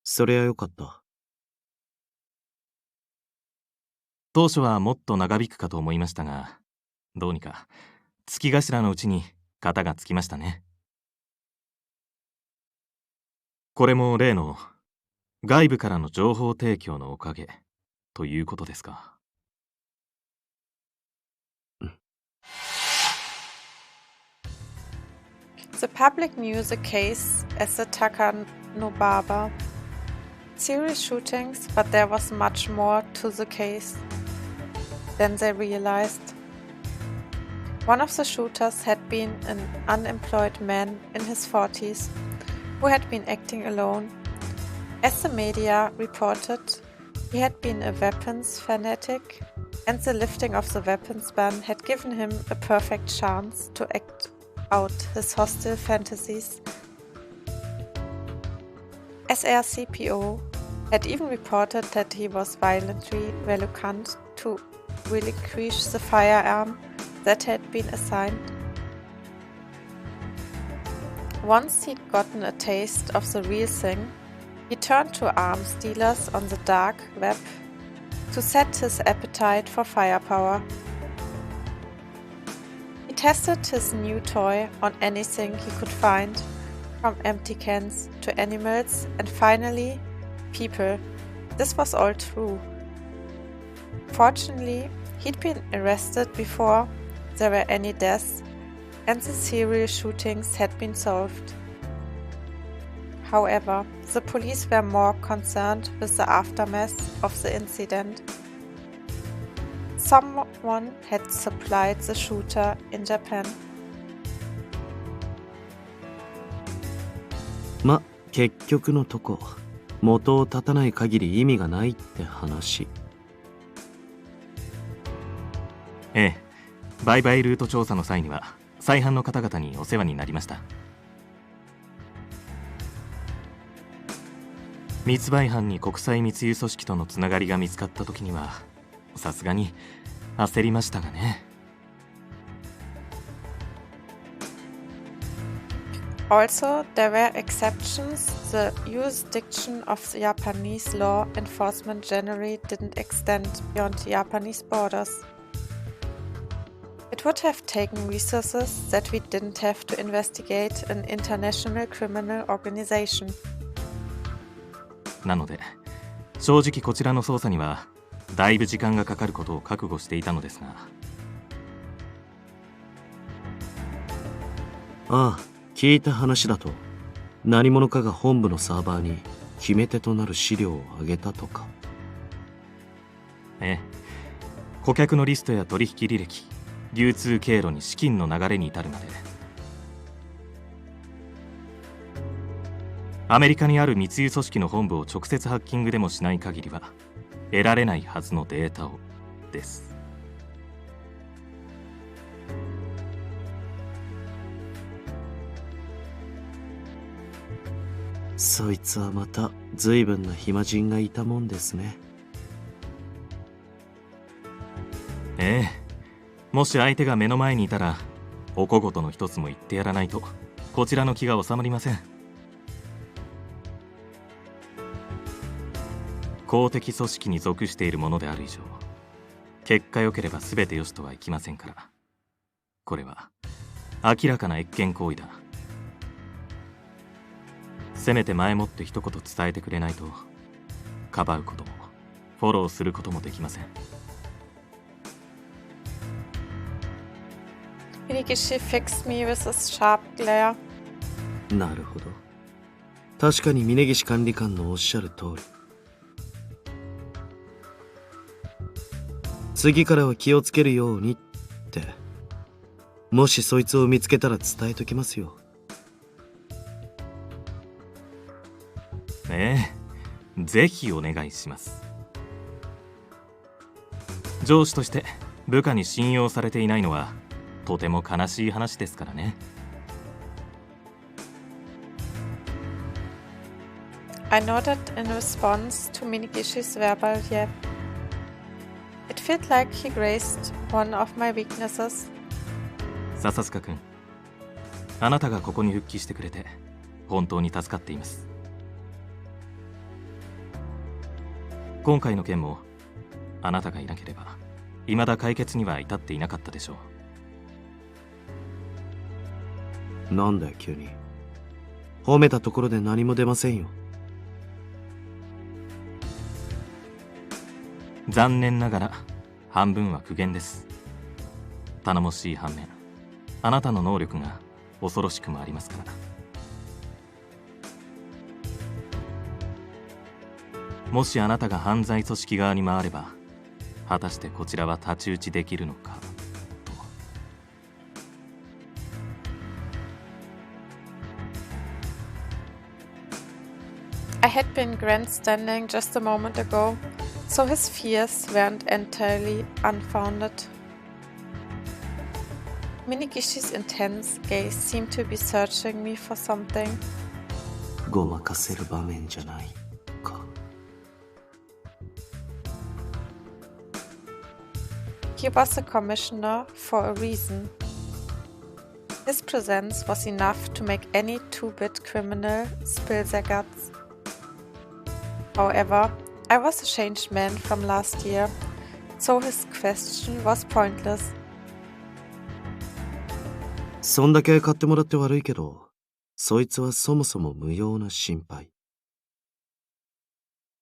そりゃよかった。当初はもっと長引くかと思いましたが、どうにか月頭のうちに片がつきましたね。これも例の外部からの情報提供のおかげということですか。The public knew the case as the Takanobaba serial shootings, but there was much more to the case than they realized. One of the shooters had been an unemployed man in his 40s who had been acting alone. As the media reported, he had been a weapons fanatic, and the lifting of the weapons ban had given him a perfect chance to act out his hostile fantasies. SRCPO had even reported that he was violently reluctant to relinquish the firearm that had been assigned. Once he'd gotten a taste of the real thing, he turned to arms dealers on the dark web to set his appetite for firepower. He tested his new toy on anything he could find, from empty cans to animals and finally, people. This was all true. Fortunately, he'd been arrested before there were any deaths and the serial shootings had been solved. However, the police were more concerned with the aftermath of the incident. Someone had supplied the shooter in Japan. ま、結局のとこ、元を絶たない限り意味がないって話。ええ、売買ルート調査の際には再犯の方々にお世話になりました。密売犯に国際密輸組織とのつながりが見つかった時にはさすがに焦りましたがね。Also, there were exceptions. The jurisdiction of the Japanese law enforcement generally didn't extend beyond Japanese borders. It would have taken resources that we didn't have to investigate an international criminal organization. なので正直こちらの捜査にはだいぶ時間がかかることを覚悟していたのですが。ああ、聞いた話だと何者かが本部のサーバーに決め手となる資料をあげたとか。ええ、顧客のリストや取引履歴、流通経路に資金の流れに至るまで。アメリカにある密輸組織の本部を直接ハッキングでもしない限りは得られないはずのデータをです。そいつはまた随分な暇人がいたもんですね。ええ、もし相手が目の前にいたらお小言の一つも言ってやらないとこちらの気が収まりません。公的組織に属しているものである以上、結果良ければ全て良しとはいきませんから。これは明らかな越権行為だ。せめて前もって一言伝えてくれないとかばうこともフォローすることもできません。Minigishi fixed me with a sharp glare. なるほど。確かに峯岸管理官のおっしゃる通り。次からは気をつけるようにって。もしそいつを見つけたら伝えときますよ。ねえ、ぜひお願いします。上司として部下に信用されていないのはとても悲しい話ですからね。I nodded in response to Minigishi's verbal yep. It felt like he grazed one of my weaknesses. 笹塚君、あなたがここに復帰してくれて本当に助かっています。今回の件もあなたがいなければ未だ解決には至っていなかったでしょう。なんだよ急に。褒めたところで何も出ませんよ。残念ながら半分は苦言です。頼もしい反面、あなたの能力が恐ろしくもありますから。もしあなたが犯罪組織側に回れば、果たしてこちらは太刀打ちできるのかと。I had been grandstanding just a moment ago, so his fears weren't entirely unfounded. Minigishi's intense gaze seemed to be searching me for something. ごまかせる場面じゃないか。He was a commissioner for a reason. His presence was enough to make any two-bit criminal spill their guts. However, I was a changed man from last year, so his question was pointless. そんだけ買ってもらって悪いけど、そいつはそもそも無用な心配。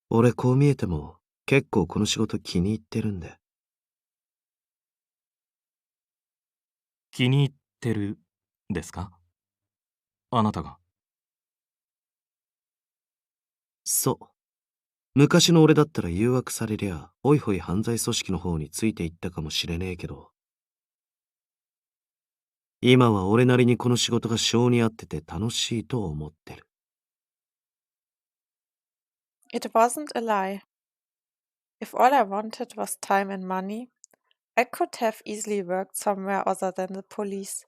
俺こう見えても結構この仕事気に入ってるんで。気に入ってるですか？あなたが。そう。昔の俺だったら誘惑されりゃ、おいほい犯罪組織の方についていったかもしれねえけど、今は俺なりにこの仕事が性に合ってて楽しいと思ってる。It wasn't a lie. If all I wanted was time and money, I could have easily worked somewhere other than the police.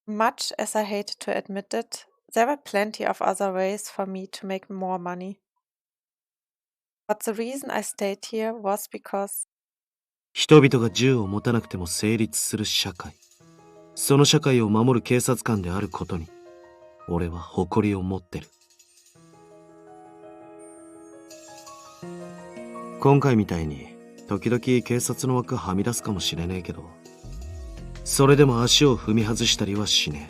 Much as I hated to admit it, there were plenty of other ways for me to make more money. But the reason I stayed here was because 人々が銃を持たなくても成立する社会。その社会を守る警察官であることに、俺は誇りを持ってる。今回みたいに、時々警察の枠はみ出すかもしれねえけど、それでも足を踏み外したりはしね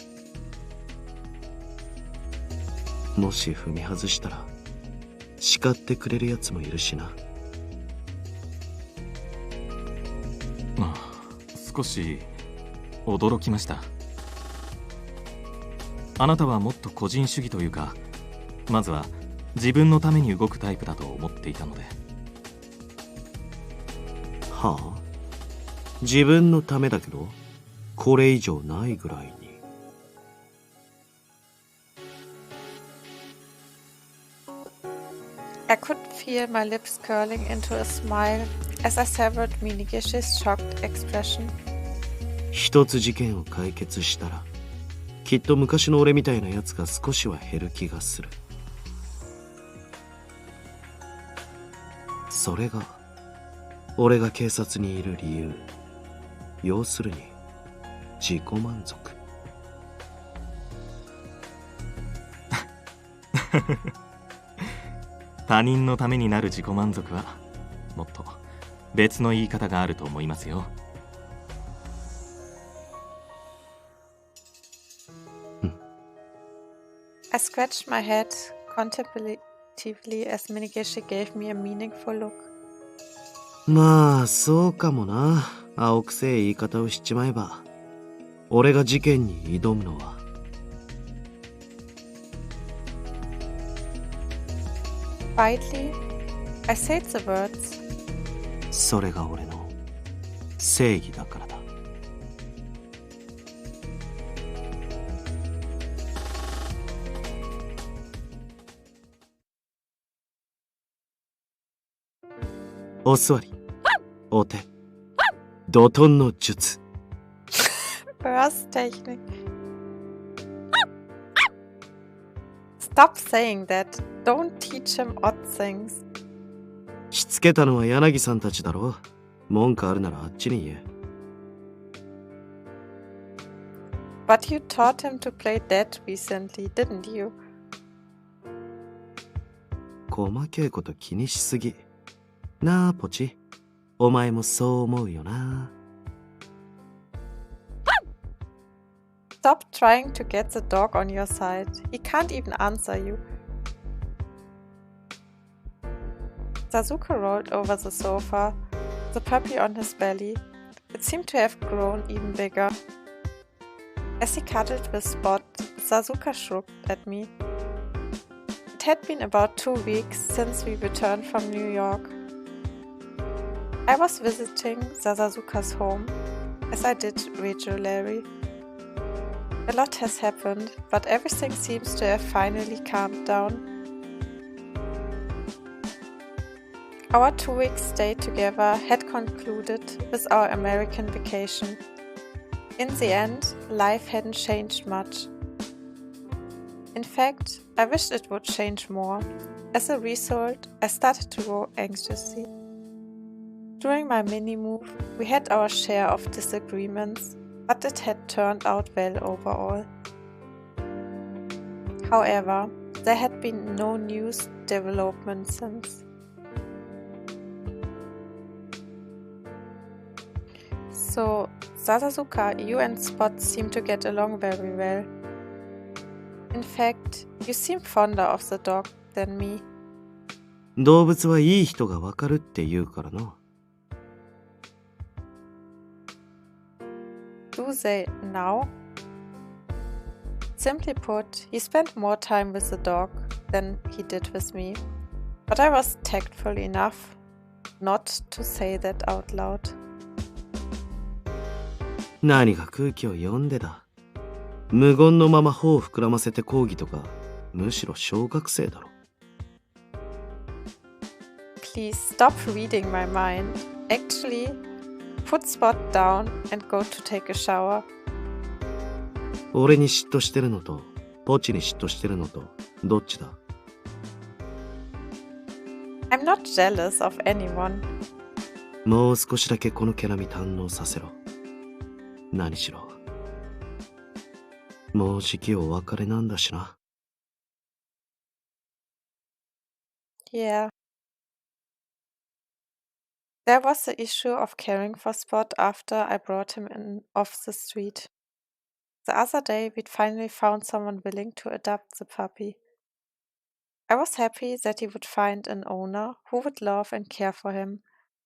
え。もし踏み外したら、叱ってくれるやつもいるしな。まあ、少し驚きました。あなたはもっと個人主義というか、まずは自分のために動くタイプだと思っていたので。はあ？自分のためだけど、これ以上ないぐらいに。I could feel my lips curling into a smile as I severed Minigishi's shocked expression. 一つ事件を解決したら、きっと昔の俺みたいなやつが少しは減る気がする。それが、俺が警察にいる理由。要するに、自己満足。他人のためになる自己満足はもっと別の言い方があると思いますよ。I scratched my head contemplatively as Minigishi gave me a meaningful look. まあ、そうかもな。青くせえ言い方をしちまえば、俺が事件に挑むのは。Quietly, I said the words. それが俺の正義だからだ。お座り。お手。怒涛の術。Burst technique. Stop saying that. Don't teach him odd things. しつけたのは柳さんたちだろ。文句あるならあっちに言え。But you taught him to play dead recently, didn't you? 細けいこと気にしすぎ。なあ、ポチ。お前もそう思うよな。Stop trying to get the dog on your side. He can't even answer you. Sasuke rolled over the sofa, the puppy on his belly. It seemed to have grown even bigger. As he cuddled with Spot, Sasuke shrugged at me. It had been about 2 weeks since we returned from New York. I was visiting Sasuke's home, as I did regularly. A lot has happened, but everything seems to have finally calmed down. Our 2-week stay together had concluded with our American vacation. In the end, life hadn't changed much. In fact, I wished it would change more. As a result, I started to grow anxiously. During my mini-move, we had our share of disagreements, but it had turned out well overall. However, there had been no news development since. So, Sasuke, you and Spot seem to get along very well. In fact, you seem fonder of the dog than me. 動物はいい人がわかるって言うからな。Do they now? Simply put, he spent more time with the dog than he did with me, but I was tactful enough not to say that out loud. 何が空気を読んでだ。無言のまま頬を膨らませて抗議とか、むしろ小学生だろ。Please stop reading my mind. Actually, put Spot down and go to take a shower. 俺に嫉妬してるのと、ポチに嫉妬してるのと、どっちだ？ I'm not jealous of anyone. もう少しだけこの毛並み堪能させろ。何しろ。もうじきお別れなんだしな。Yeah. There was the issue of caring for Spot after I brought him in off the street. The other day, we'd finally found someone willing to adopt the puppy. I was happy that he would find an owner who would love and care for him,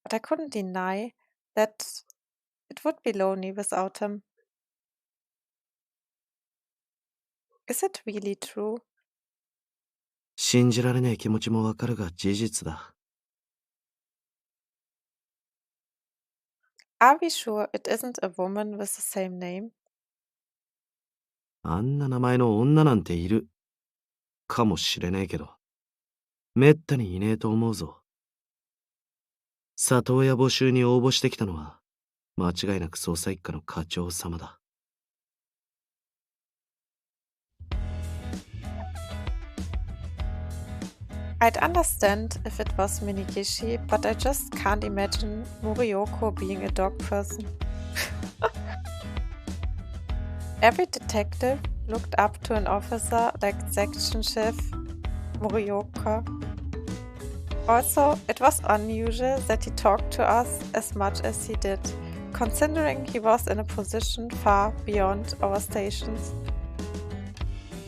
but I couldn't deny that it would be lonely without him. Is it really true? 信じられねえ気持ちもわかるが事実だ。Are we sure it isn't a woman with the same name? あんな名前の女なんている。かもしれねえけど。めったにいねえと思うぞ。里親募集に応募してきたのは、間違いなく捜査一課の課長様だ。I'd understand if it was Minigishi, but I just can't imagine Moriyoko being a dog person. Every detective looked up to an officer like Section Chief Morioka. Also, it was unusual that he talked to us as much as he did, considering he was in a position far beyond our stations.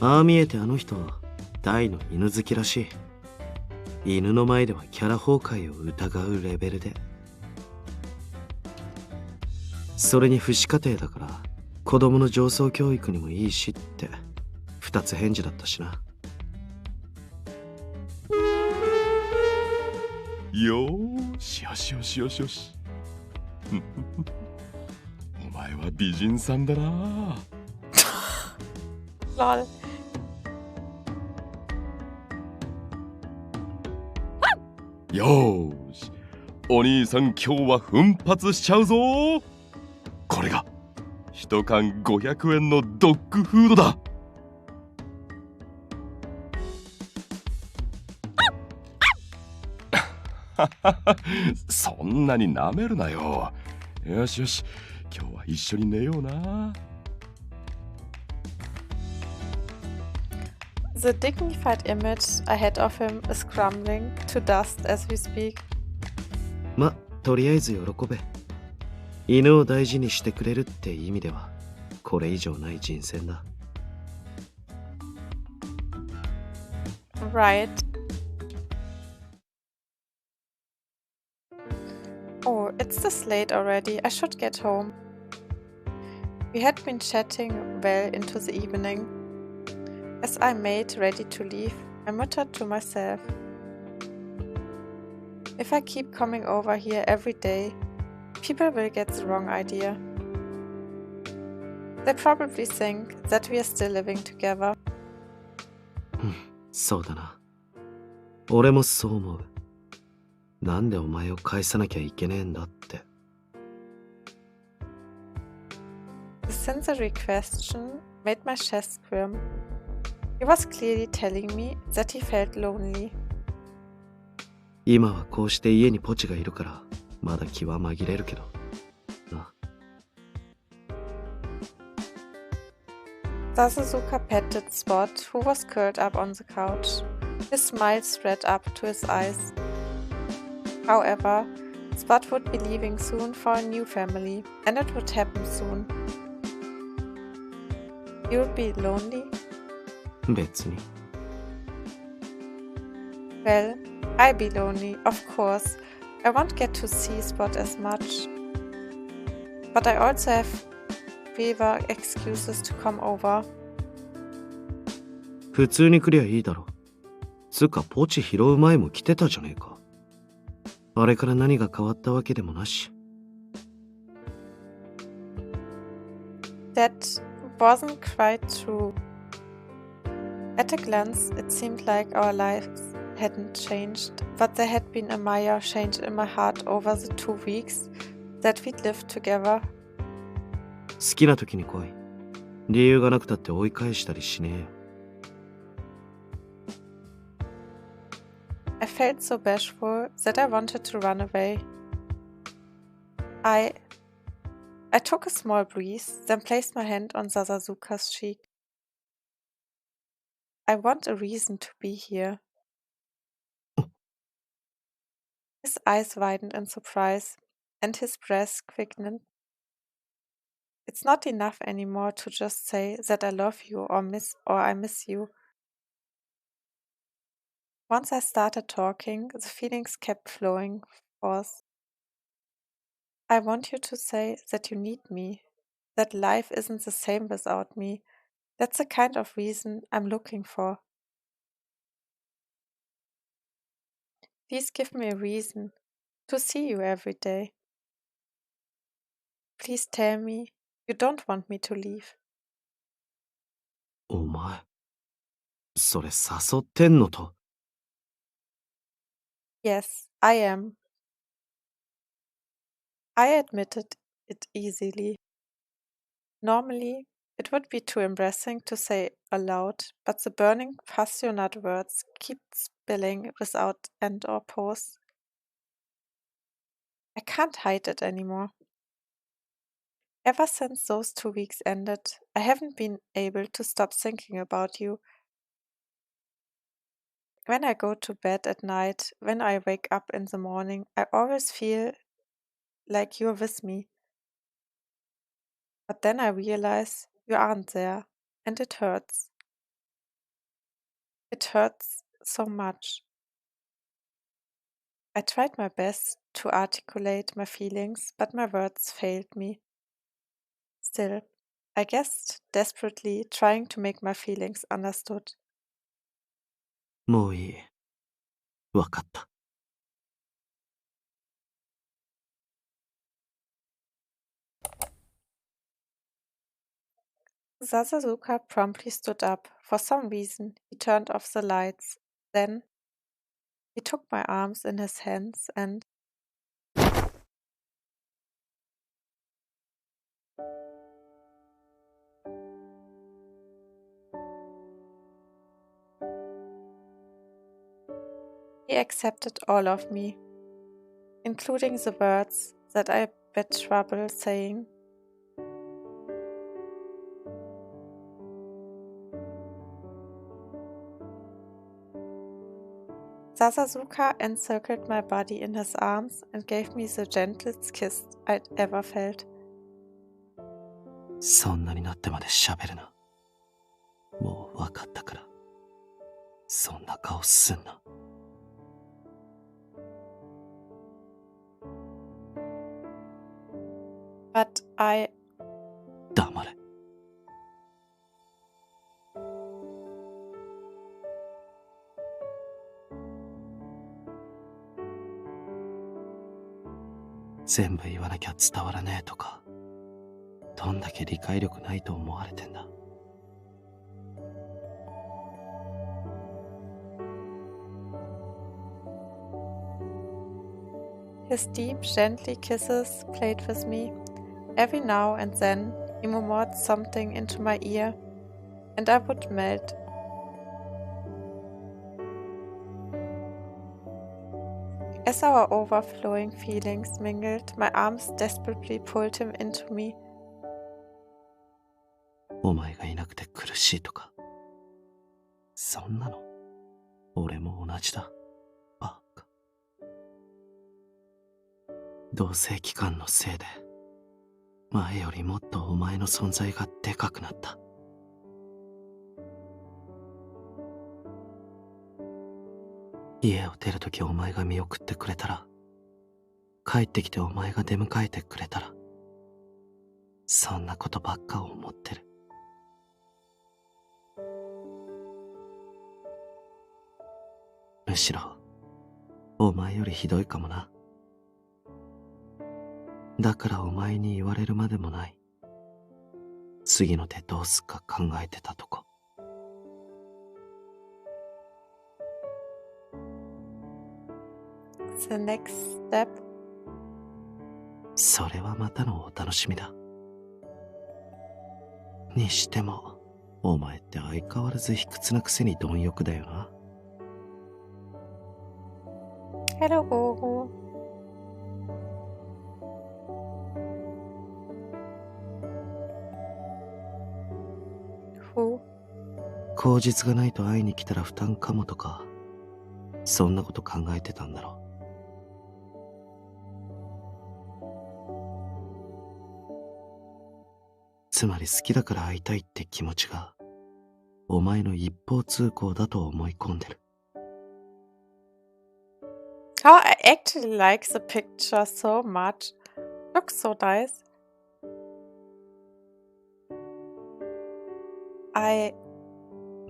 ああ見えてあの人、大の犬好きらしい。犬の前ではキャラ崩壊を疑うレベルで。それに父子家庭だから子供の上層教育にもいいしって二つ返事だったしな。よーしよしよしよしよし。お前は美人さんだな。Lol. よーしお兄さん今日は奮発しちゃうぞ。これが1缶500円のドッグフードだ。そんなに舐めるなよ。よしよし、今日は一緒に寝ような。The dignified image I had of him is crumbling to dust as we speak. ま、とりあえず喜べ。犬を大事にしてくれるって意味では、これ以上ない人選だ。Right. Oh, it's this late already. I should get home. We had been chatting well into the evening. As I made ready to leave, I muttered to myself, if I keep coming over here every day, people will get the wrong idea. They probably think that we are still living together. そうだな。俺もそう思う。なんでお前を返さなきゃいけねえんだって。The sincere question made my chest squirm. He was clearly telling me that he felt lonely. 今はこうして家にポチがいるから、まだ気は紛れるけど。な。Sasuzuka petted Spot, who was curled up on the couch. His smile spread up to his eyes. However, Spot would be leaving soon for a new family, and it would happen soon. You would be lonely? 別に。Well, I'll be lonely, of course. I won't get to see Spot as much. But I also have fewer excuses to come over. 普通に来りゃいいだろ。つうかポチ拾う前も来てたじゃねえか。あれから何が変わったわけでもなし。That wasn't quite true. At a glance, it seemed like our lives hadn't changed, but there had been a minor change in my heart over the 2 weeks that we'd lived together. 好きな時に来い。理由がなくたって追い返したりしねえよ。I felt so bashful that I wanted to run away. I took a small breeze, then placed my hand on Sasuzuka's cheek. I want a reason to be here. His eyes widened in surprise, and his breath quickened. It's not enough anymore to just say that I love you or I miss you. Once I started talking, the feelings kept flowing forth. I want you to say that you need me, that life isn't the same without me. That's the kind of reason I'm looking for. Please give me a reason to see you every day. Please tell me you don't want me to leave. お前、それ誘ってんのと。Yes, I am. I admitted it easily. Normally, it would be too embarrassing to say aloud, but the burning, passionate words keep spilling without end or pause. I can't hide it anymore. Ever since those 2 weeks ended, I haven't been able to stop thinking about you. When I go to bed at night, when I wake up in the morning, I always feel like you're with me. But then I realize you aren't there, and it hurts. It hurts so much. I tried my best to articulate my feelings, but my words failed me. Still, I guessed desperately, trying to make my feelings understood. もういい。わかった。Sasuzuka promptly stood up. For some reason, he turned off the lights. Then, he took my arms in his hands and, He accepted all of me, including the words that I had trouble saying. Sasasuka encircled my body in his arms and gave me the gentlest kiss I'd ever felt. そんなになってまで喋るな。もう分かったから。そんな顔すんな。But I... 黙れ。全部言わなきゃ伝わらねえとか、どんだけ理解力ないと思われてんだ。His deep, gently kisses played with me. Every now and then, he murmured something into my ear, and I would melt. As our overflowing feelings mingled, my arms desperately pulled him into me. お前がいなくて苦しいとか。そんなの、俺も同じだ。バカ。同棲期間のせいで、前よりもっとお前の存在がでかくなった。家を出るときお前が見送ってくれたら、帰ってきてお前が出迎えてくれたら、そんなことばっか思ってる。むしろ、お前よりひどいかもな。だからお前に言われるまでもない。次の手どうすっか考えてたとこ。The next step. それはまたのお楽しみだ。にしても、お前って相変わらず卑屈なくせに貪欲だよな。Hello, Goro. Who? 口実がないと会いに来たら負担かもとか、そんなこと考えてたんだろう。つまり好きだから会いたいって気持ちが、お前の一方通行だと思い込んでる。Oh, I actually like the picture so much. Looks so nice.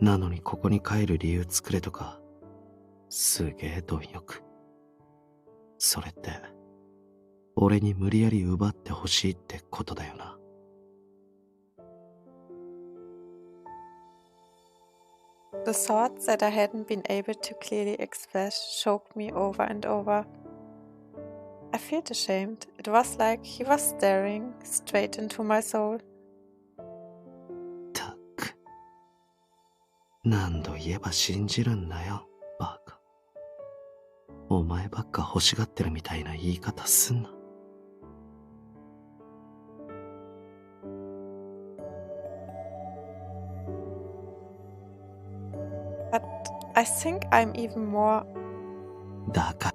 なのにここに帰る理由作れとか、すげえ貪欲。それって、俺に無理やり奪ってほしいってことだよな。The thoughts that I hadn't been able to clearly express choked me over and over. I felt ashamed. It was like he was staring straight into my soul. たく。何度言えば信じるんだよ、バカ。お前ばっか欲しがってるみたいな言い方すんな。But I think I'm even more... だか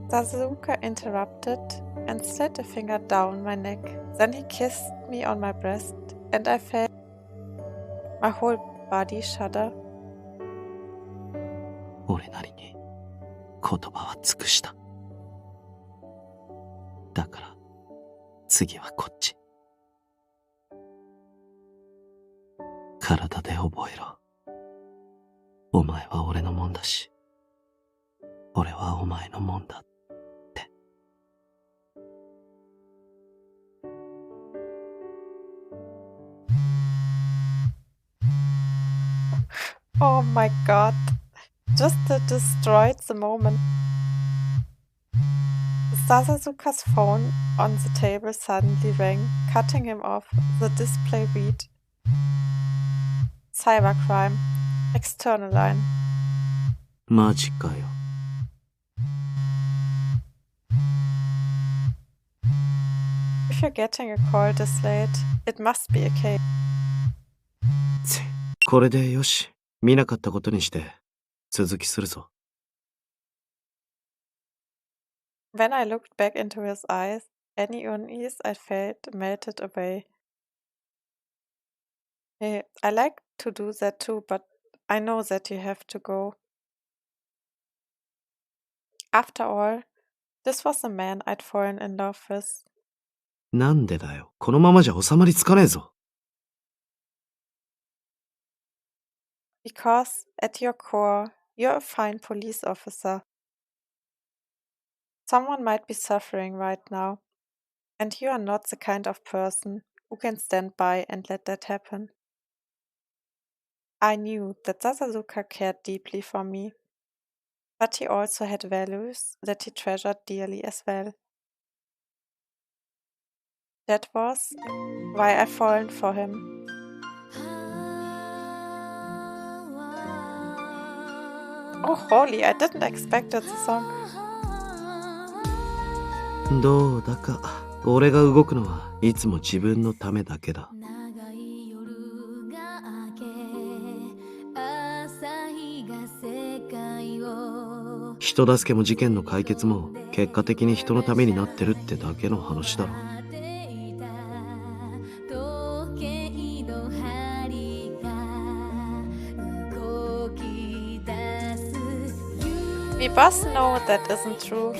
ら。Sasuke interrupted and slid a finger down my neck. Then he kissed me on my breast, and I felt my whole body shudder. 俺なりに言葉は尽くした。だから次はこっち。体で覚えろ。お前は俺のもんだし、俺はお前のもんだって。Oh my god. Just destroyed the moment. The Sasasuka's phone on the table suddenly rang, cutting him off. The display read: Cybercrime. External line. マジかよ。If you're getting a call this late, it must be a case. これでよし。見なかったことにして続きするぞ。When I looked back into his eyes, any unease I felt melted away. Hey, I like to do that too, but I know that you have to go. After all, this was the man I'd fallen in love with. なんでだよ。このままじゃ収まりつかねえぞ。Because at your core, you're a fine police officer. Someone might be suffering right now, and you are not the kind of person who can stand by and let that happen. I knew that Sasasuka cared deeply for me, but he also had values that he treasured dearly as well. That was why I fallen for him. Oh holy, I didn't expect the song. どうだか俺が動くのはいつも自分のためだけだ。人助けも事件の解決も結果的に人のためになってるってだけの話だろ。We both know that isn't true.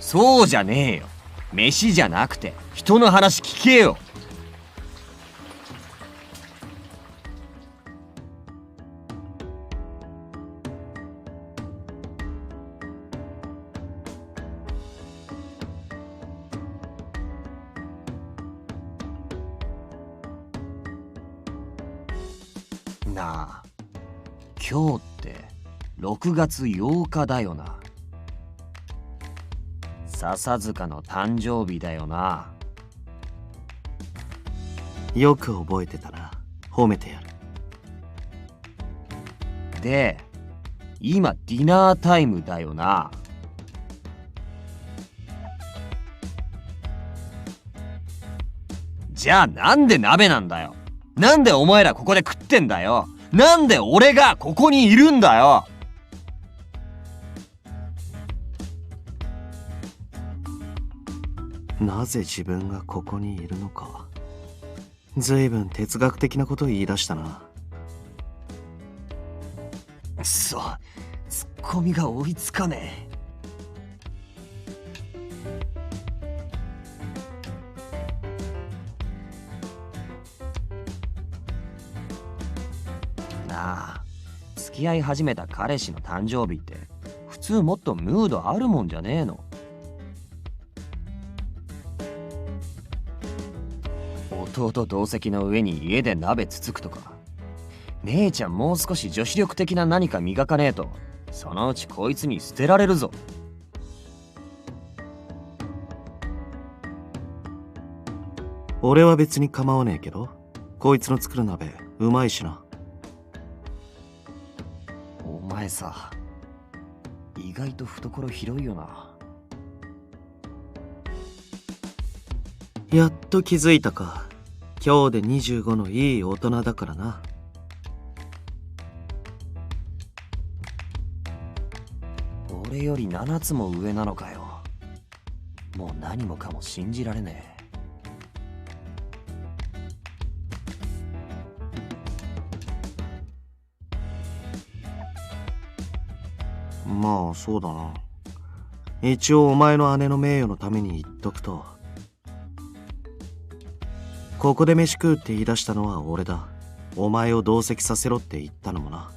そうじゃねえよ。飯じゃなくて人の話聞けよ。なあ、今日って6月8日だよな。笹塚の誕生日だよな。よく覚えてたな。褒めてやる。で、今ディナータイムだよな。じゃあなんで鍋なんだよ。なんでお前らここで食ってんだよ。なんで俺がここにいるんだよ。なぜ自分がここにいるのか。ずいぶん哲学的なことを言い出したな。くそ、ツッコミが追いつかねえ。なあ、付き合い始めた彼氏の誕生日って普通もっとムードあるもんじゃねえの？弟同席の上に家で鍋つつくとか。姉ちゃんもう少し女子力的な何か磨かねえと、そのうちこいつに捨てられるぞ。俺は別に構わねえけど、こいつの作る鍋うまいしな。お前さ、意外と懐広いよな。やっと気づいたか。今日で25のいい大人だからな。俺より7つも上なのかよ。もう何もかも信じられねえ。まあそうだな。一応お前の姉の名誉のために言っとくと、ここで飯食うって言い出したのは俺だ。お前を同席させろって言ったのもな。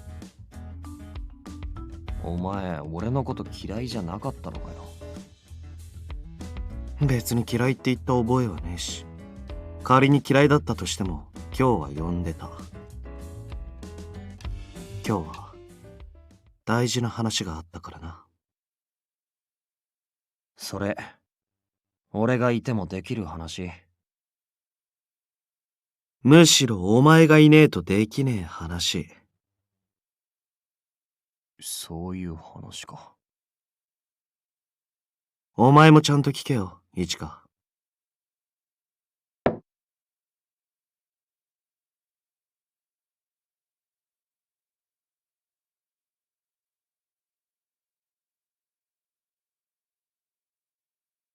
お前、俺のこと嫌いじゃなかったのかよ。別に嫌いって言った覚えはねえし、仮に嫌いだったとしても今日は呼んでた。今日は大事な話があったからな。それ、俺がいてもできる話？むしろお前がいねえとできねえ話。そういう話か。お前もちゃんと聞けよ、一華。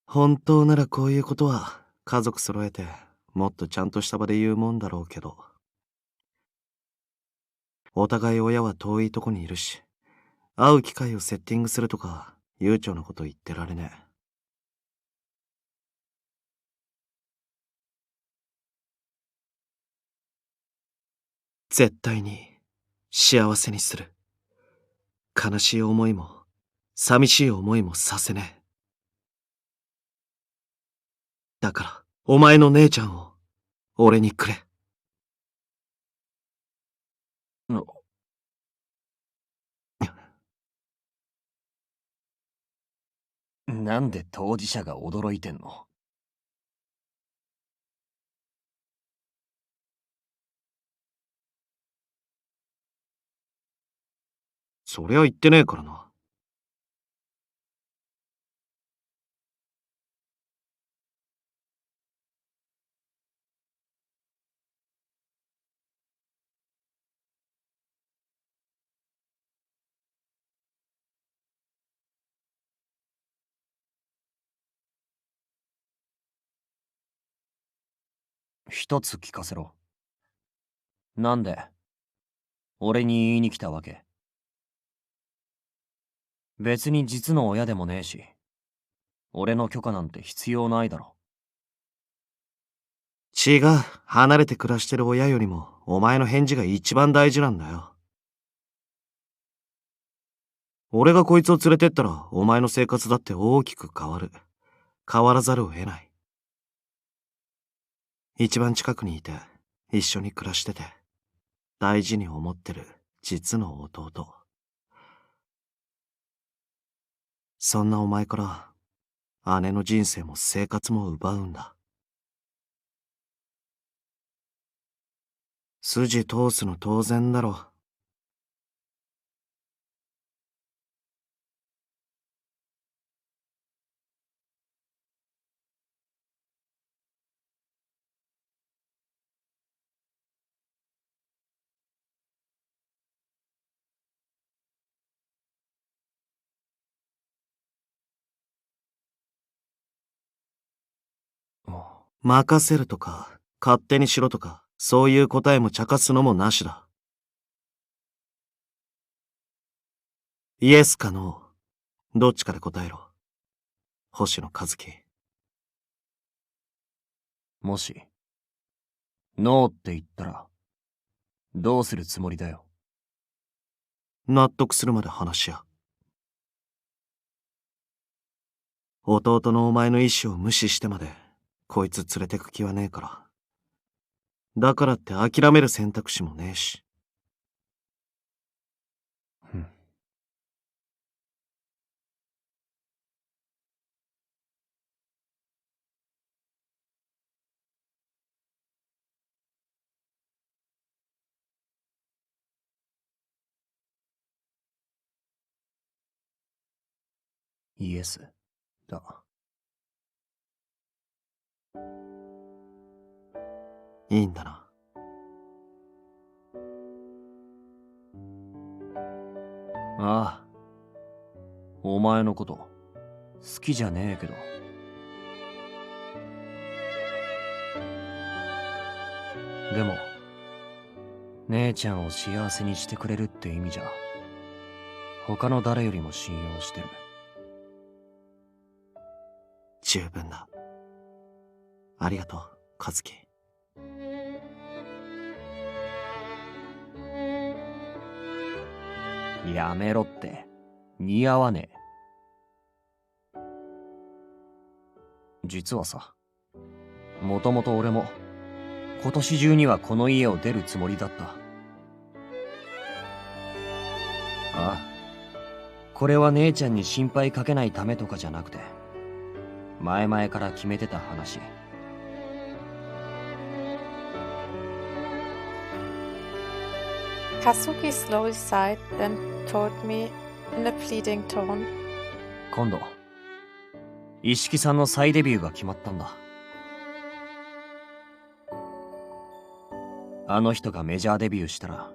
本当ならこういうことは家族揃えてもっとちゃんとした場で言うもんだろうけど、お互い親は遠いとこにいるし、会う機会をセッティングするとか悠長なこと言ってられねえ。絶対に幸せにする。悲しい思いも寂しい思いもさせねえ。だからお前の姉ちゃんを俺にくれ。なんで当事者が驚いてんの？そりゃ言ってねえからな。一つ聞かせろ。なんで俺に言いに来たわけ？別に実の親でもねえし。俺の許可なんて必要ないだろ。違う。離れて暮らしてる親よりも、お前の返事が一番大事なんだよ。俺がこいつを連れてったら、お前の生活だって大きく変わる。変わらざるを得ない。一番近くにいて、一緒に暮らしてて、大事に思ってる実の弟。そんなお前から、姉の人生も生活も奪うんだ。筋通すの当然だろ。任せるとか、勝手にしろとか、そういう答えも茶化すのもなしだ。イエスかノー、どっちかで答えろ。星野一樹。もし、ノーって言ったら、どうするつもりだよ。納得するまで話し合う。弟のお前の意思を無視してまで、こいつ連れてく気はねえから。だからって諦める選択肢もねえし。イエスだ。いいんだな。ああ。お前のこと、好きじゃねえけど。でも、姉ちゃんを幸せにしてくれるって意味じゃ、他の誰よりも信用してる。十分だ。ありがとう、和樹。やめろって、似合わねえ。実はさ、もともと俺も、今年中にはこの家を出るつもりだった。ああ。これは姉ちゃんに心配かけないためとかじゃなくて、前々から決めてた話。Kazuki slowly sighed, then told me in a pleading tone. 今度、一色さんの再デビューが決まったんだ。あの人がメジャーデビューしたら、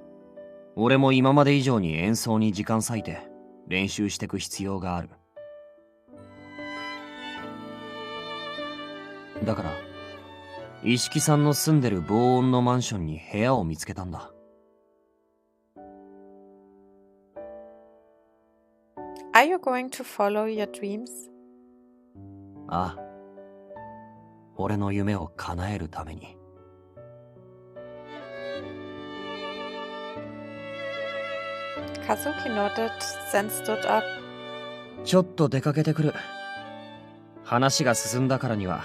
俺も今まで以上に演奏に時間割いて練習してく必要がある。だから、一色さんの住んでる防音のマンションに部屋を見つけたんだ。Are you going to follow your dreams? ああ。俺の夢を叶えるために。Kazuki nodded, then stood up. ちょっと出かけてくる。話が進んだからには、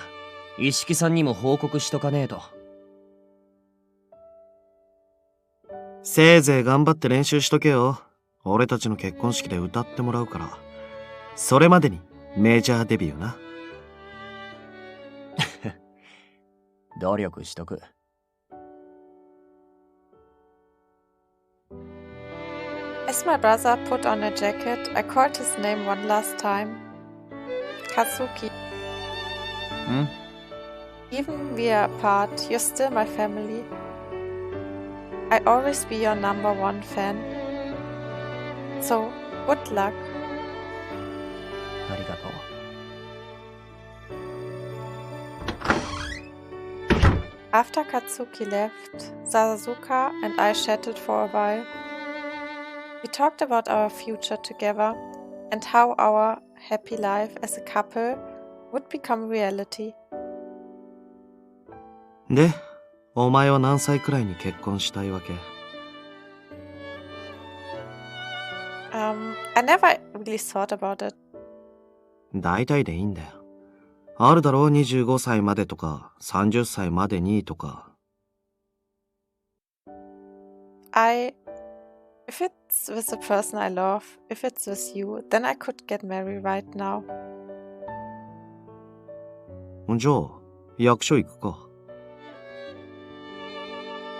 一色さんにも報告しとかねえと。せいぜい頑張って練習しとけよ。俺たちの結婚式で歌ってもらうから。それまでにメジャーデビューな。努力しとく。As my brother put on a jacket, I called his name one last time. Kazuki. Even we are apart, you're still my family. I'll always be your number one fan. So, good luck. ありがとう。After Katsuki left, Sasuka and I chatted for a while. We talked about our future together and how our happy life as a couple would become reality. で、お前は何歳くらいに結婚したいわけ？ I never really thought about it. 大体でいいんだよ。あるだろう、25歳までとか、30歳までにとか。If it's with the person I love, if it's with you, then I could get married right now. じゃあ、役所行くか。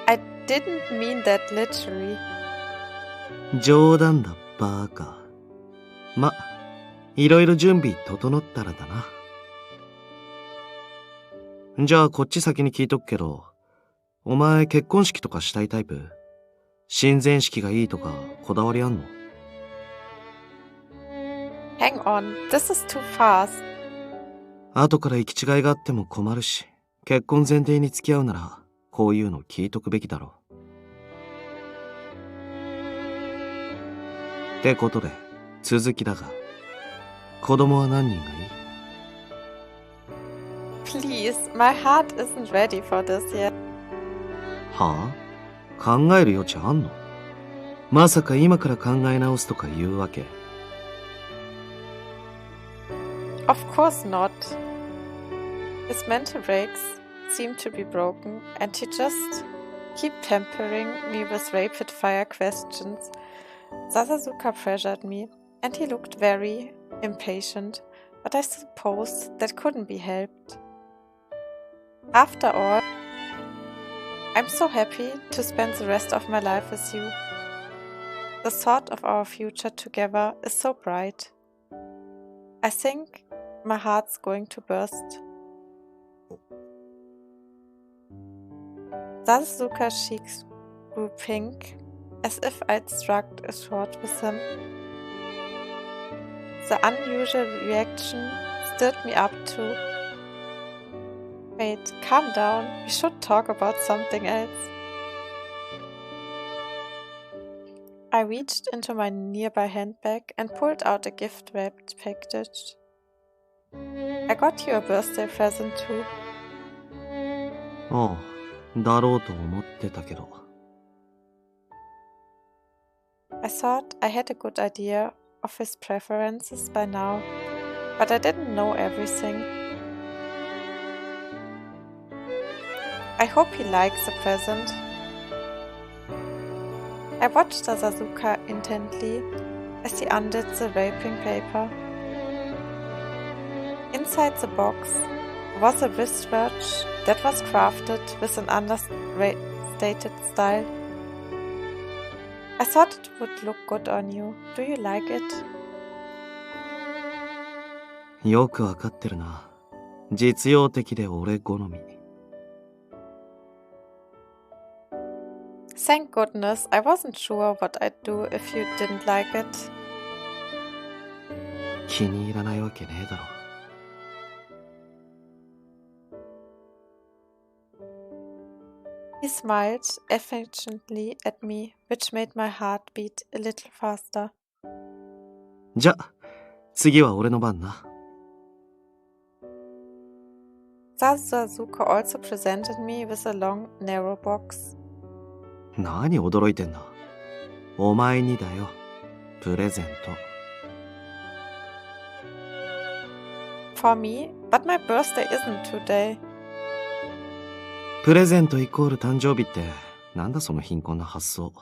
I didn't mean that literally. 冗談だ、バーカ。ま、いろいろ準備整ったらだな。じゃあこっち先に聞いとくけど、お前結婚式とかしたいタイプ？親善式がいいとかこだわりあんの？ Hang on, this is too fast. 後から行き違いがあっても困るし、結婚前提に付き合うならこういうの聞いとくべきだろ。ってことで続きだが、子供は何人がいい？ Please, my heart isn't ready for this yet. はあ？考える余地あんの？まさか今から考え直すとか言うわけ？ Of course not. His mental brakes seem to be broken, and he just keep pampering me with rapid-fire questions. Sasasuka pressured me, and he looked very impatient, but I suppose that couldn't be helped. After all, I'm so happy to spend the rest of my life with you. The thought of our future together is so bright. I think my heart's going to burst. Sasuka's cheeks grew pink, as if I'd struck a chord with him. The unusual reaction stirred me up too. Wait, calm down. We should talk about something else. I reached into my nearby handbag and pulled out a gift-wrapped package. I got you a birthday present too. ああ、だろうと思ってたけど。I thought I had a good idea of his preferences by now, but I didn't know everything. I hope he likes the present. I watched Sasuka intently as he undid the wrapping paper. Inside the box was a wristwatch that was crafted with an understated style. I thought it would look good on you. Do you like it? よくわかってるな。実用的で俺好み。Thank goodness, I wasn't sure what I'd do if you didn't like it. 気に入らないわけねえだろ。He smiled affectionately at me, which made my heart beat a little faster. じゃ、次は俺の番な。Sasuka also presented me with a long, narrow box. 何驚いてんだ。お前にだよ。プレゼント。For me, but my birthday isn't today. プレゼントイコール誕生日ってなんだその貧困な発想。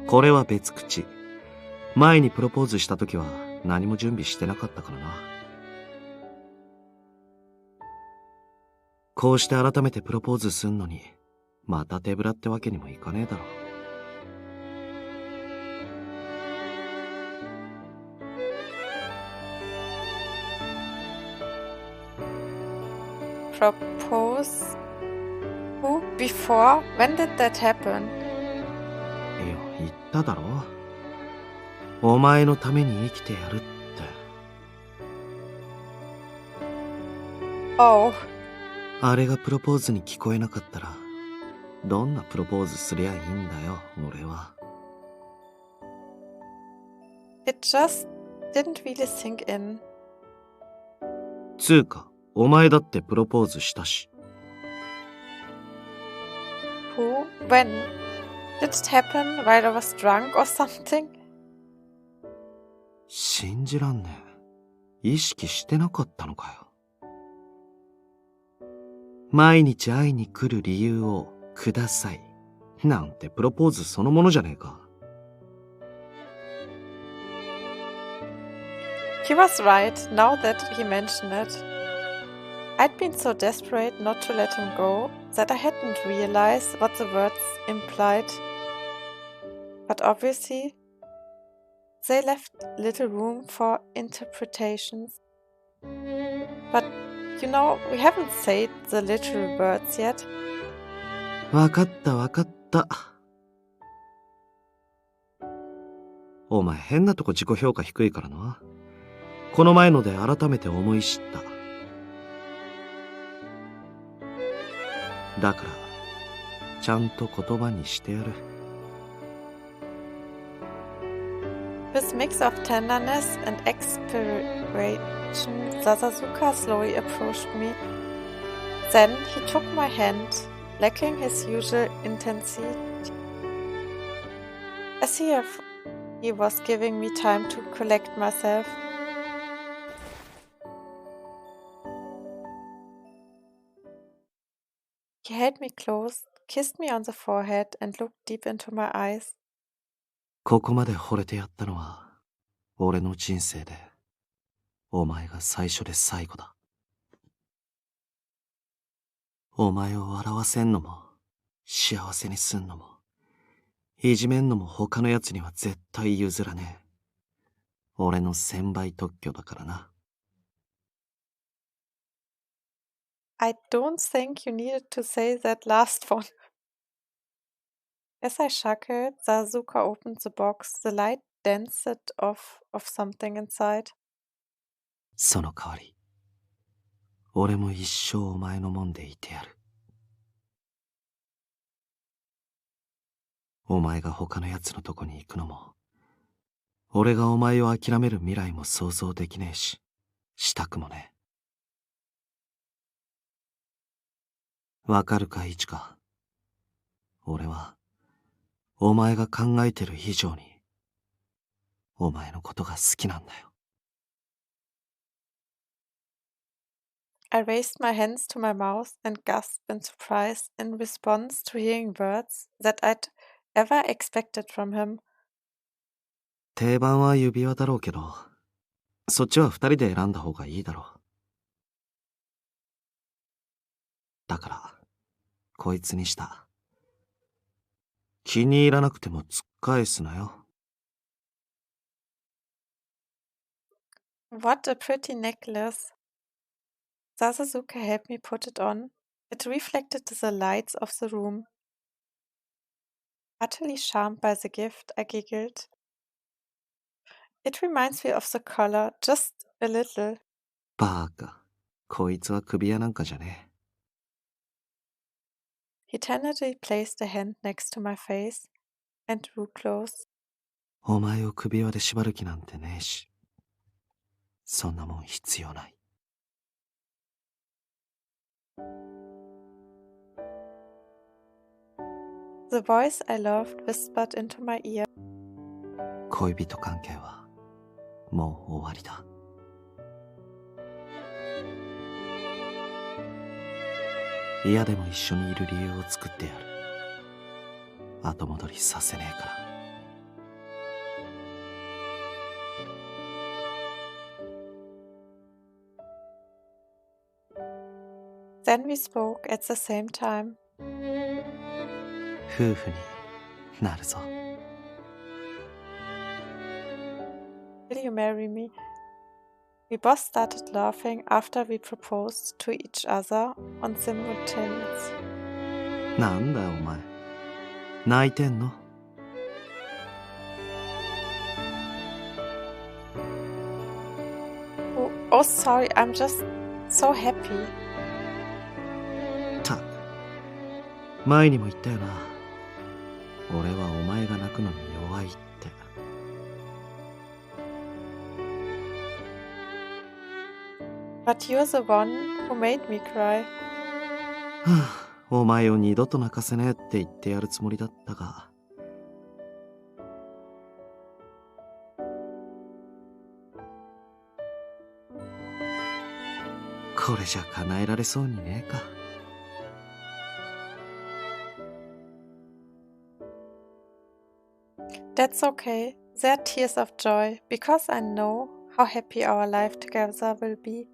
これは別口。前にプロポーズした時は何も準備してなかったからな。こうして改めてプロポーズすんのにまた手ぶらってわけにもいかねえだろ。Propose? Who? Before? When did that happen? いや、言っただろ。お前のために生きてやるって。Oh. あれがプロポーズに聞こえなかったら、どんなプロポーズすりゃいいんだよ、俺は。It just didn't really sink in. つうか、お前だってプロポーズしたし。Who? When? Did it happen while I was drunk or something? 信じらんねえ。意識してなかったのかよ。毎日会いに来る理由をください。なんてプロポーズそのものじゃねえか。He was right, now that he mentioned it. I'd been so desperate not to let him go that I hadn't realized what the words implied. But obviously, they left little room for interpretations. But, you know, we haven't said the literal words yet. わかったわかった。お前変なとこ自己評価低いからな。この前ので改めて思い知った。だから、ちゃんと言葉にしてやる。With mix of tenderness and expiration, Sasasuka slowly approached me. Then he took my hand, lacking his usual intensity, as he was giving me time to collect myself. He held me close, kissed me on the forehead, and looked deep into my eyes. ここまで惚れてやったのは、俺の人生で、お前が最初で最後だ。お前を笑わせんのも、幸せにすんのも、いじめんのも他の奴には絶対譲らねえ。俺の1000倍特許だからな。I don't think you needed to say that last one. As I chuckled, Sasasuka opened the box. The light danced off of something inside. その代わり、俺も一生お前のもんでいてやる。お前が他の奴のとこに行くのも、俺がお前を諦める未来も想像できねえし、したくもねえ。わかるか、イチカ。俺は、お前が考えてる以上に、お前のことが好きなんだよ。I raised my hands to my mouth and gasped in surprise in response to hearing words that I'd ever expected from him. 定番は指輪だろうけど、そっちは二人で選んだ方がいいだろう。だから、こいつにした。気に入らなくても突っ返すなよ。What a pretty necklace. Sasasuka helped me put it on. It reflected the lights of the room. Utterly charmed by the gift, I giggled. It reminds me of the collar, just a little. バーカ、こいつは首輪なんかじゃねえ。He tenderly placed a hand next to my face and drew close. お前を首輪で縛る気なんてねえし、そんなもん必要ない。The voice I loved whispered into my ear. 恋人関係はもう終わりだ。嫌でも一緒にいる理由を作ってやる。後戻りさせねえから。Then we spoke at the same time. 夫婦になるぞ。Will you marry me? We both started laughing after we proposed to each other on simultaneous. なんだよお前。泣いてんの？Oh, sorry, I'm just so happy. たく、前にも言ったよな。俺はお前が泣くのに弱いって。But you're the one who made me cry. お前を二度と泣かせねえって言ってやるつもりだったが。これじゃ叶えられそうにねえか。That's okay. They're tears of joy, because I know how happy our life together will be.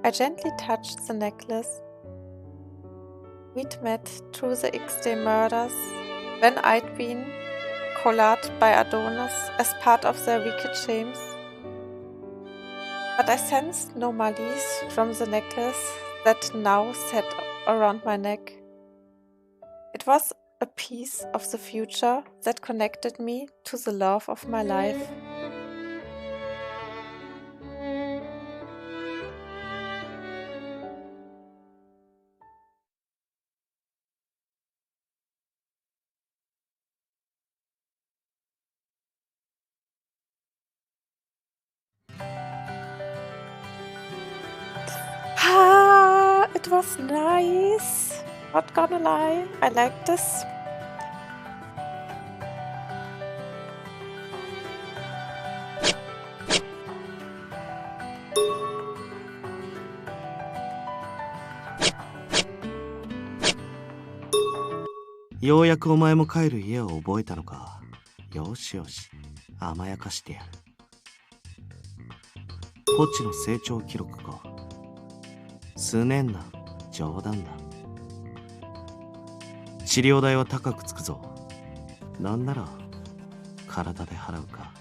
I gently touched the necklace. We'd met through the X-Day murders, when I'd been collared by Adonis as part of their wicked shames. But I sensed no malice from the necklace that now sat around my neck. It was a piece of the future that connected me to the love of my life. It was nice. Not gonna lie, I liked this.「ようやくお前も帰る家を覚えたのか。よしよし、甘やかしてやる。ポチの成長記録か。数年な、冗談だ。治療代は高くつくぞ。なんなら体で払うか。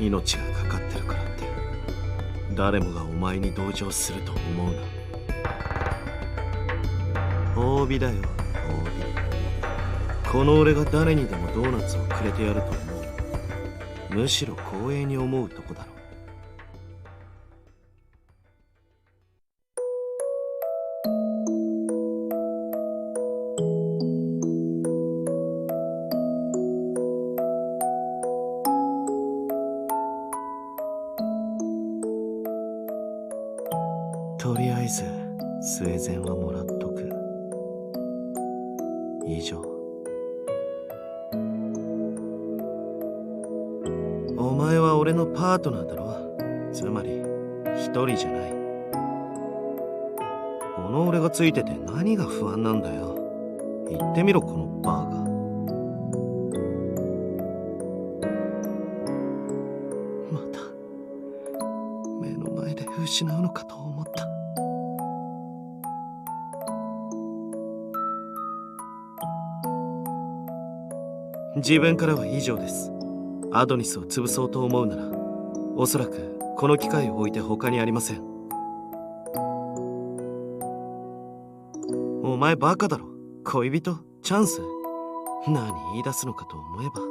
命がかかってるからって誰もがお前に同情すると思うな。褒美だよ、褒美。この俺が誰にでもドーナツをくれてやると思う。むしろ光栄に思うとこだろ。とりあえず末膳はもらっとく。以上。お前は俺のパートナーだろ。つまり一人じゃない。この俺がついてて何が不安なんだよ。言ってみろ、このバーガー。また目の前で失うのかと思った。自分からは以上です。アドニスを潰そうと思うなら、おそらくこの機会を置いて他にありません。お前バカだろ。恋人チャンス何言い出すのかと思えば、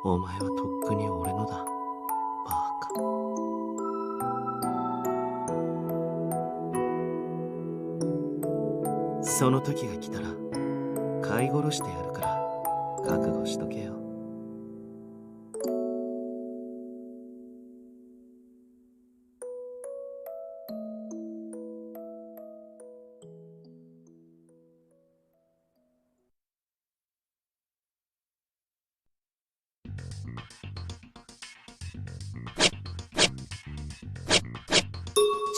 お前はとっくに俺のだ。バカ。その時が来たら飼い殺してやるから覚悟しとけよ。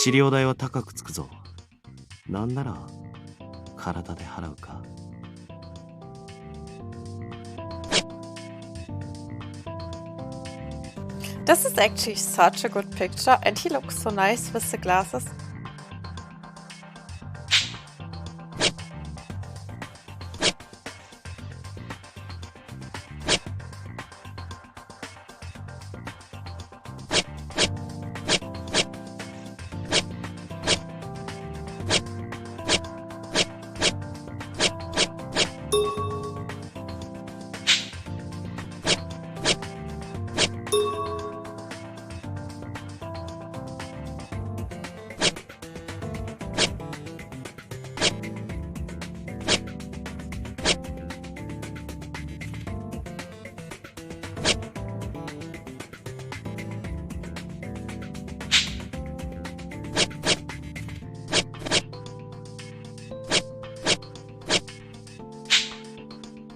治療代は高くつくぞ。なんなら体で払うか。This is actually such a good picture, and he looks so nice with the glasses.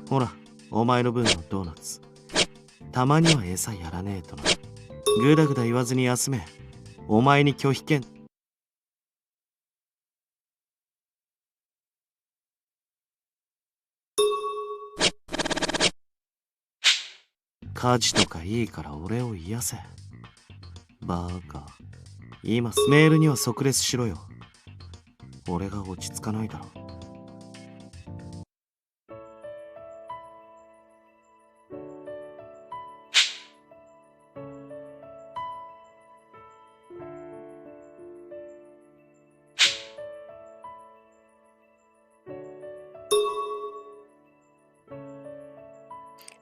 ほら、お前の分のドーナツ。たまには餌やらねえとな。ぐだぐだ言わずに休め。お前に拒否権。家事とかいいから俺を癒せ。バーカ。今メールには即レスしろよ。俺が落ち着かないだろ。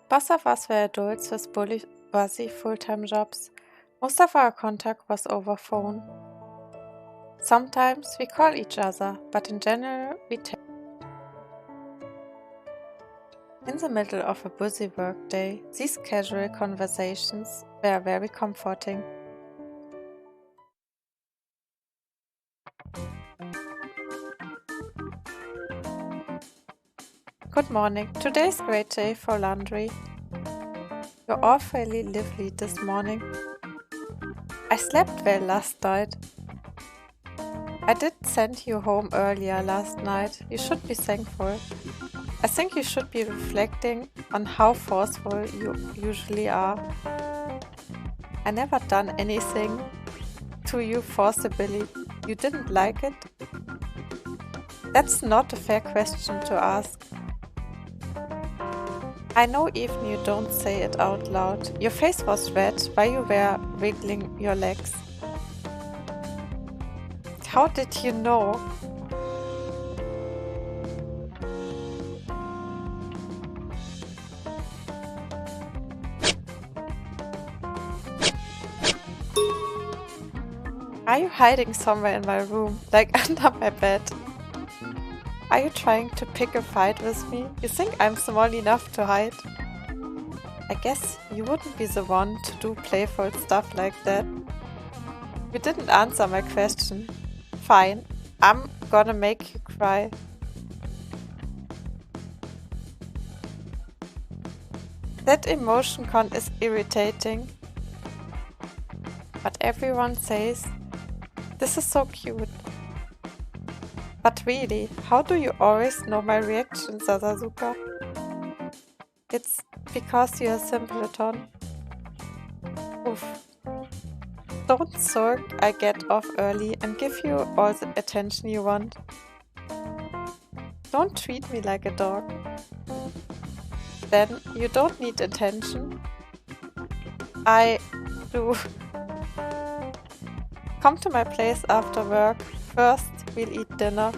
Both of us were adults with busy full-time jobs. Most of our contact was over phone. Sometimes we call each other, but in general we text. In the middle of a busy workday, these casual conversations were very comforting. Good morning. Today's a great day for laundry. You're awfully lively this morning. I slept well last night. I did send you home earlier last night. You should be thankful. I think you should be reflecting on how forceful you usually are. I never done anything to you forcibly. You didn't like it? That's not a fair question to ask. I know even you don't say it out loud. Your face was red while you were wiggling your legs. How did you know? Are you hiding somewhere in my room, like under my bed? Are you trying to pick a fight with me? You think I'm small enough to hide? I guess you wouldn't be the one to do playful stuff like that. You didn't answer my question. Fine, I'm gonna make you cry. That emotion con is irritating. But everyone says, this is so cute. But really, how do you always know my reaction, Sasasuka? It's because you're a simpleton. Oof. Don't sulk, I get off early and give you all the attention you want. Don't treat me like a dog. Then you don't need attention. I do. Come to my place after work. First, we'll eat dinner.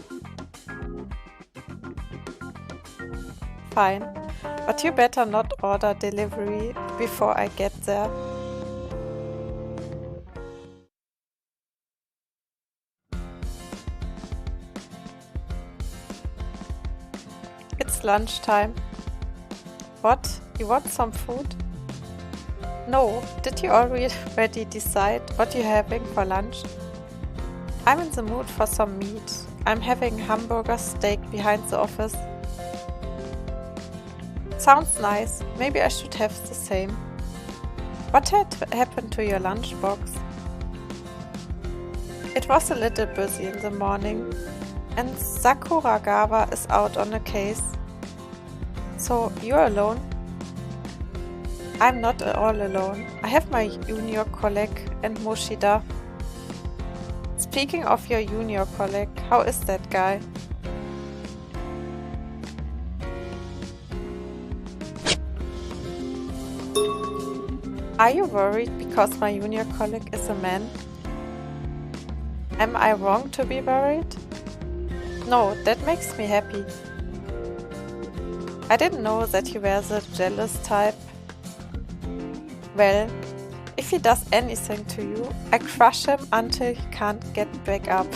Fine, but you better not order delivery before I get there. It's lunchtime. What? You want some food? No, did you already decide what you're having for lunch? I'm in the mood for some meat. I'm having hamburger steak behind the office. Sounds nice. Maybe I should have the same. What had happened to your lunchbox? It was a little busy in the morning, and Sakuragawa is out on a case. So you're alone? I'm not all alone. I have my junior colleague and Moshida. Speaking of your junior colleague, how is that guy? Are you worried because my junior colleague is a man? Am I wrong to be worried? No, that makes me happy. I didn't know that you were the jealous type. Well, if he does anything to you, I crush him until he can't get back up.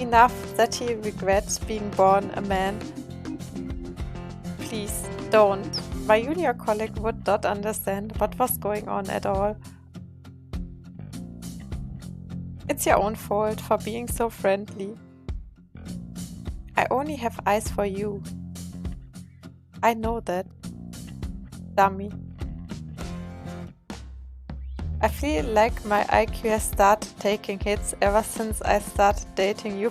Enough that he regrets being born a man. Please, don't. My junior colleague would not understand what was going on at all. It's your own fault for being so friendly. I only have eyes for you. I know that. Dummy. I feel like my IQ has started taking hits ever since I started dating you.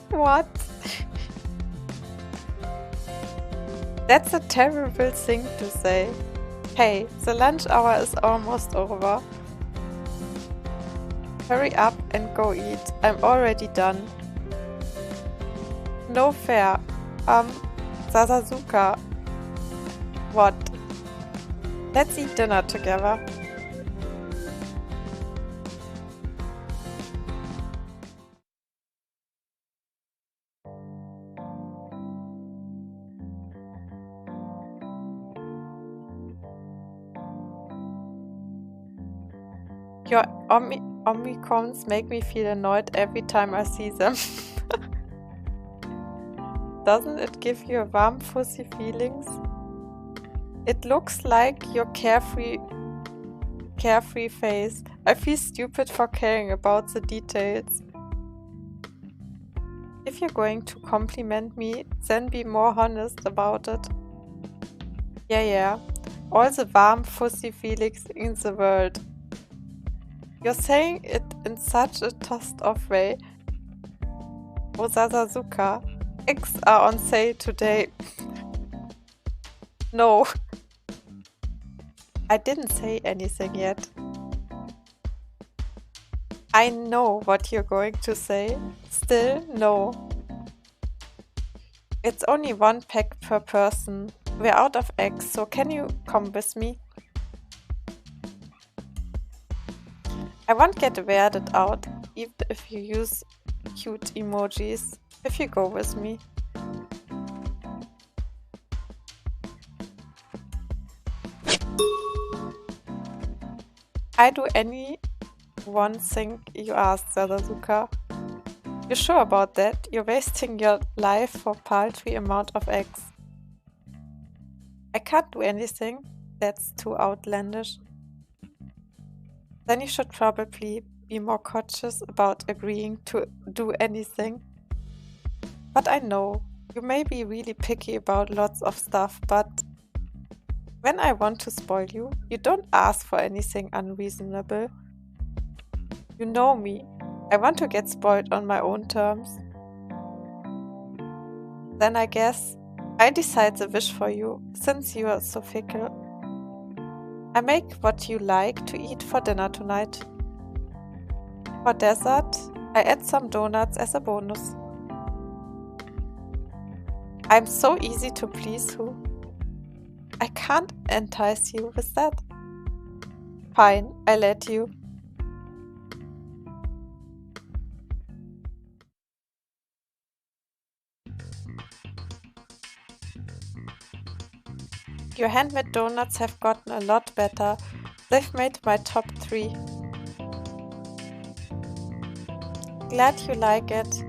What? That's a terrible thing to say. Hey, the lunch hour is almost over. Hurry up and go eat. I'm already done. No fair. Sasazuka. What? Let's eat dinner together. Your Omicrons make me feel annoyed every time I see them. Doesn't it give you warm, fuzzy feelings? It looks like your carefree face. I feel stupid for caring about the details. If you're going to compliment me, then be more honest about it. Yeah. All the warm, fuzzy feelings in the world. You're saying it in such a tossed-off way. Osasazuka, eggs are on sale today. No. I didn't say anything yet. I know what you're going to say. Still, no. It's only 1 pack per person. We're out of eggs, so can you come with me? I won't get weirded out, even if you use cute emojis, if you go with me. I do anyone think you asked, Sasazuka. You sure about that? You're wasting your life for paltry amount of eggs. I can't do anything. That's too outlandish. Then you should probably be more cautious about agreeing to do anything. But I know, you may be really picky about lots of stuff, but when I want to spoil you, you don't ask for anything unreasonable. You know me. I want to get spoiled on my own terms. Then I guess I decide the wish for you, since you are so fickle. I make what you like to eat for dinner tonight. For dessert, I add some donuts as a bonus. I'm so easy to please, Who. I can't entice you with that. Fine, I let you. Your handmade donuts have gotten a lot better. They've made my top 3. Glad you like it.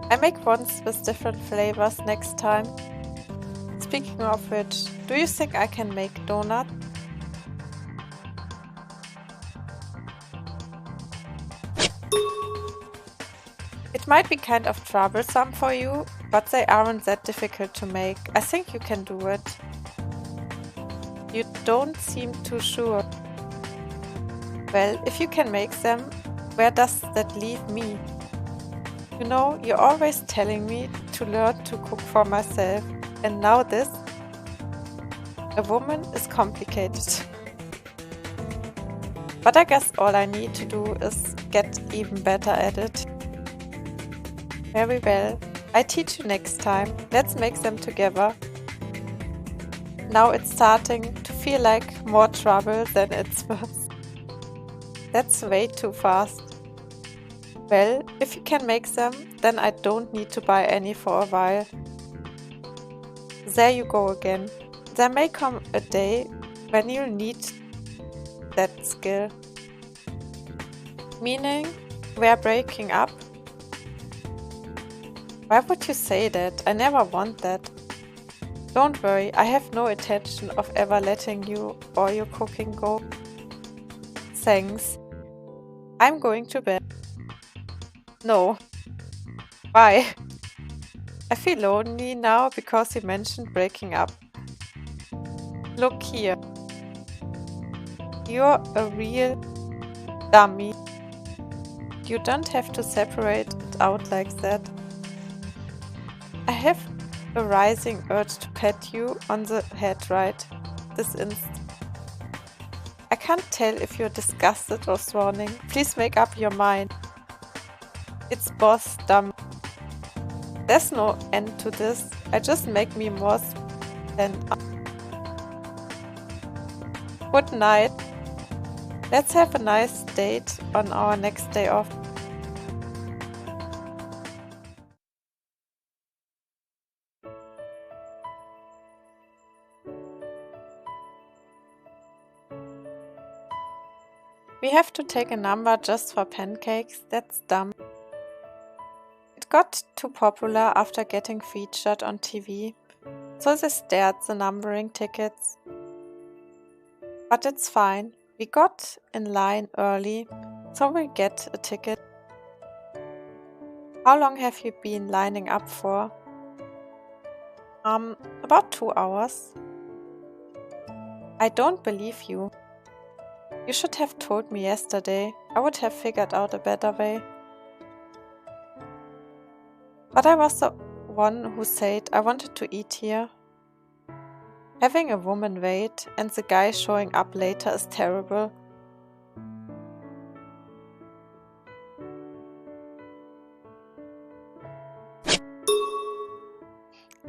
I make ones with different flavors next time. Speaking of which, do you think I can make donuts? It might be kind of troublesome for you, but they aren't that difficult to make. I think you can do it. You don't seem too sure. Well, if you can make them, where does that leave me? You know, you're always telling me to learn to cook for myself, and now this? A woman is complicated. But I guess all I need to do is get even better at it. Very well, I teach you next time. Let's make them together. Now it's starting to feel like more trouble than it's worth. That's way too fast. Well, if you can make them, then I don't need to buy any for a while. There you go again. There may come a day when you'll need that skill. Meaning, we're breaking up? Why would you say that? I never want that. Don't worry, I have no intention of ever letting you or your cooking go. Thanks. I'm going to bed. No. Why? I feel lonely now because you mentioned breaking up. Look here. You're a real dummy. You don't have to separate it out like that. I have a rising urge to pat you on the head right this instant. I can't tell if you're disgusted or swooning. Please make up your mind. It's boss dumb. There's no end to this. I just make me more than Good night. Let's have a nice date on our next day off. We have to take a number just for pancakes. That's dumb. It got too popular after getting featured on TV, so they stared the numbering tickets. But it's fine. We got in line early, so we'll get a ticket. How long have you been lining up for? About 2 hours. I don't believe you. You should have told me yesterday. I would have figured out a better way. But I was the one who said I wanted to eat here. Having a woman wait and the guy showing up later is terrible.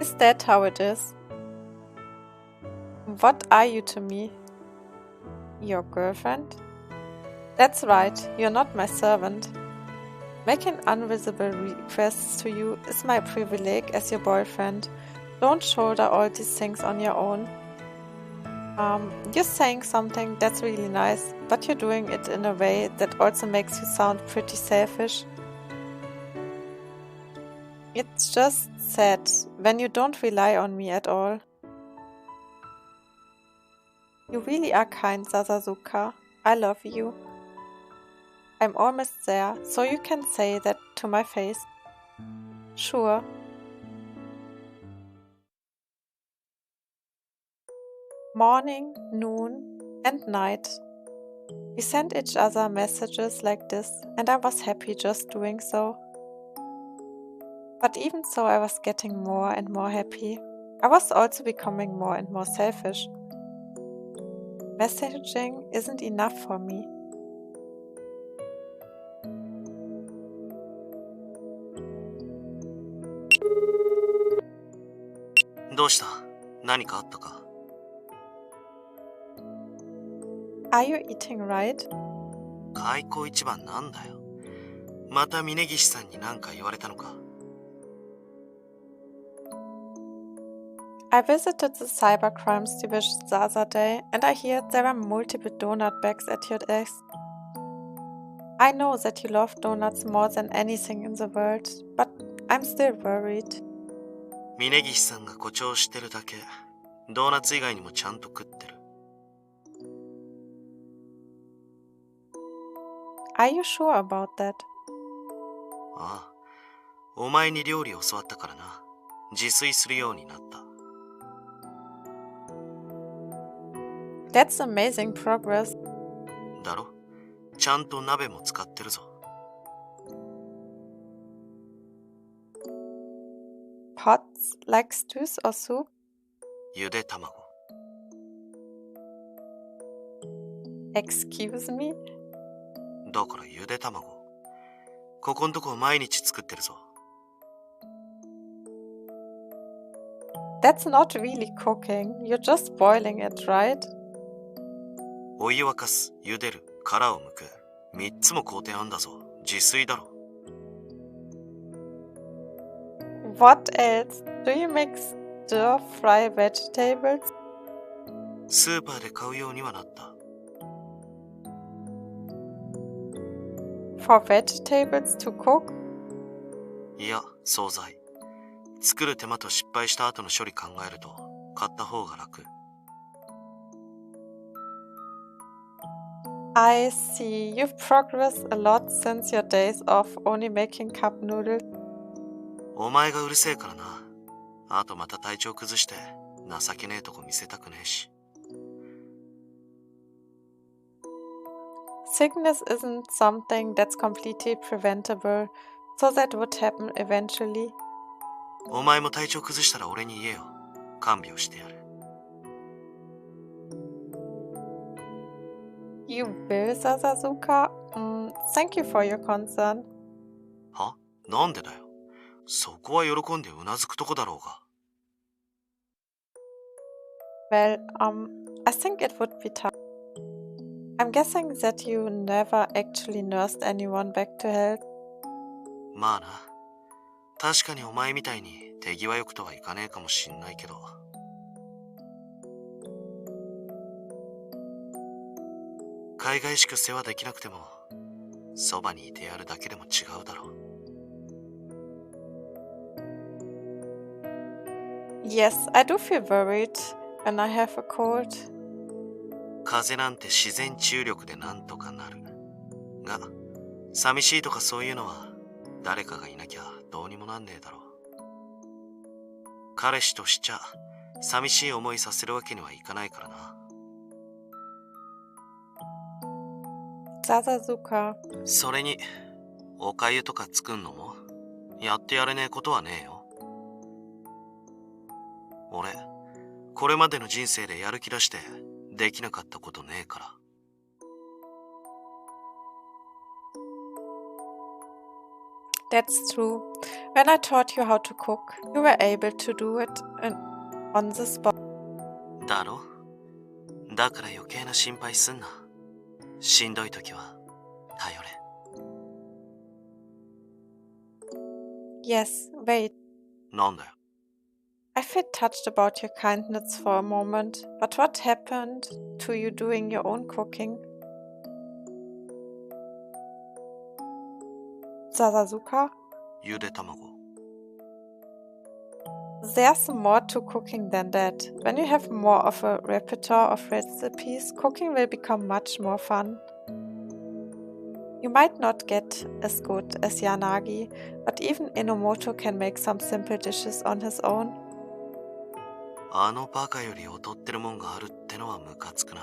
Is that how it is? What are you to me? Your girlfriend? That's right, you're not my servant. Making invisible requests to you is my privilege as your boyfriend. Don't shoulder all these things on your own. You're saying something that's really nice, but you're doing it in a way that also makes you sound pretty selfish. It's just sad when you don't rely on me at all. You really are kind, Sasazuka. I love you. I'm almost there, so you can say that to my face. Sure. Morning, noon, and night. We sent each other messages like this, and I was happy just doing so. But even so, I was getting more and more happy. I was also becoming more and more selfish. Messaging isn't enough for me. Are you eating right? 開口一番なんだよ。また峯岸さんに何か言われたのか。I visited the cybercrimes division the other day, and I heard there were multiple donut bags at your desk. I know that you love donuts more than anything in the world, but I'm still worried. 峯岸さんが誇張してるだけ。ドーナツ以外にもちゃんと食ってる。Are you sure about that? ああ、お前に料理を教わったからな。自炊するようになった。That's amazing progress. だろ？ちゃんと鍋も使ってるぞ。Pots like stews or soup? ゆで卵。Excuse me? だからゆで卵。ここんとこ毎日作ってるぞ。That's not really cooking. You're just boiling it, right? お湯沸かす、茹でる、殻を剥く。3つも工程あんだぞ。自炊だろ。What else? Do you make stir-fry vegetables? スーパーで買うようにはなった。For vegetables to cook? いや、惣菜。作る手間と失敗した後の処理考えると、買った方が楽。I see. You've progressed a lot since your days off only making cup noodles. お前がうるせえからな。あとまた体調崩して情けねえとこ見せたくねえし。Sickness isn't something that's completely preventable, so that would happen eventually. お前も体調崩したら俺に言えよ。看病してやる。You will, Sasazuka? Thank you for your concern. は？なんでだよ。そこは喜んでうなずくとこだろうが。Well, I think it would be tough. I'm guessing that you never actually nursed anyone back to health. まあな。確かにお前みたいに手際よくとはいかねえかもしんないけど。海外しく世話できなくても、そばにいてやるだけでも違うだろう。Yes, I do feel worried when I have a cold. 風邪なんて自然治癒力でなんとかなる。が、寂しいとかそういうのは誰かがいなきゃどうにもなんねえだろう。彼氏としちゃ寂しい思いさせるわけにはいかないからな。Sasazuka. それに、おかゆとか作んのもやってやれねえことはねえよ。俺、これまでの人生でやる気出してできなかったことねえから。That's true. When I taught you how to cook, you were able to do it on the spot. だろ？だから余計な心配すんな。しんどい時は頼れ。Yes, wait. なんだよ。I felt touched about your kindness for a moment, but what happened to you doing your own cooking? Sasazuka? ゆで卵。There's more to cooking than that. When you have more of a repertoire of recipes, cooking will become much more fun. You might not get as good as Yanagi, but even Enomoto can make some simple dishes on his own. あのバカより劣ってるもんがあるってのはムカつくな。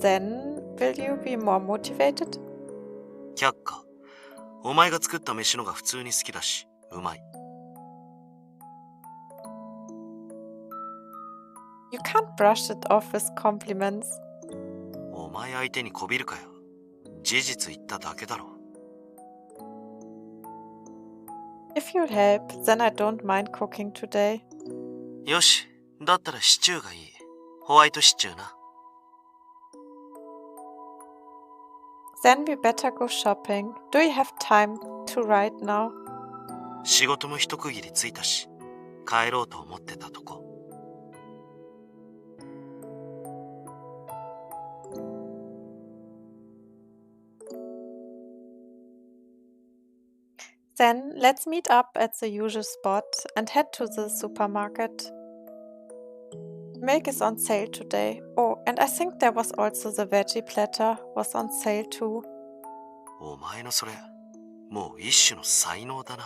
Then, will you be more motivated? 却下。お前が作った飯のが普通に好きだし、うまい。You can't brush it off with compliments. お前相手にこびるかよ。事実言っただけだろ。If you'll help, then I don't mind cooking today. よし、だったらシチューがいい。ホワイトシチューな。Then we better go shopping. Do you have time to right now? 仕事も一区切りついたし、帰ろうと思ってたとこ。Then let's meet up at the usual spot and head to the supermarket. Milk is on sale today. Oh, and I think there was also the veggie platter was on sale too. お前のそれ、もう一種の才能だな。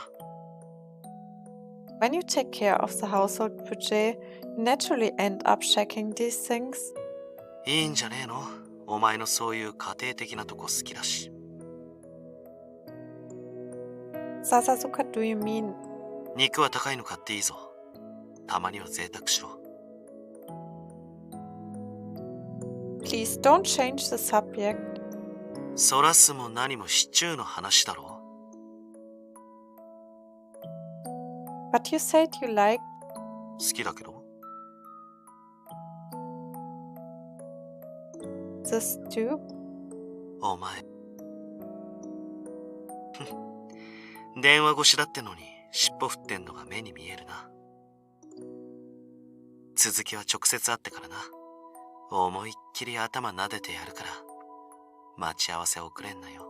When you take care of the household budget, you naturally end up checking these things. いいんじゃねえの？お前のそういう家庭的なとこ好きだし。Sasasuka, do you mean? 肉は高いの買っていいぞ。たまには贅沢しろ。Please don't change the subject. そらすも何もシチューの話だろ。But you said you like. 好きだけど。The stew? お前。電話越しだってのに尻尾振ってんのが目に見えるな。続きは直接会ってからな。思いっきり頭撫でてやるから待ち合わせ遅れんなよ。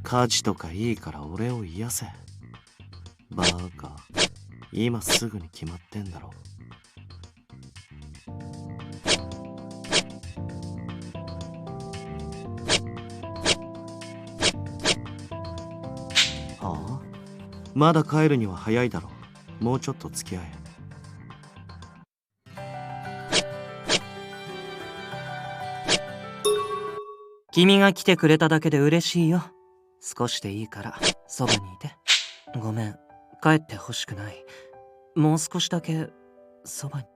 家事とかいいから俺を癒せ。バカ、今すぐに決まってんだろ。はあ？まだ帰るには早いだろ。もうちょっと付き合え。君が来てくれただけで嬉しいよ。少しでいいからそばにいて。ごめん、帰ってほしくない。もう少しだけそばに。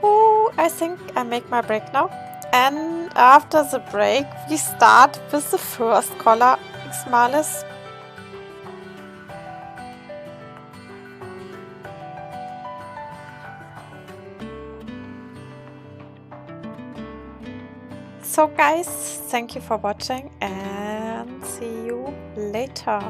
Oh, I think I make my break now. And after the break, we start with the first color, Malice. So guys, thank you for watching and see you later.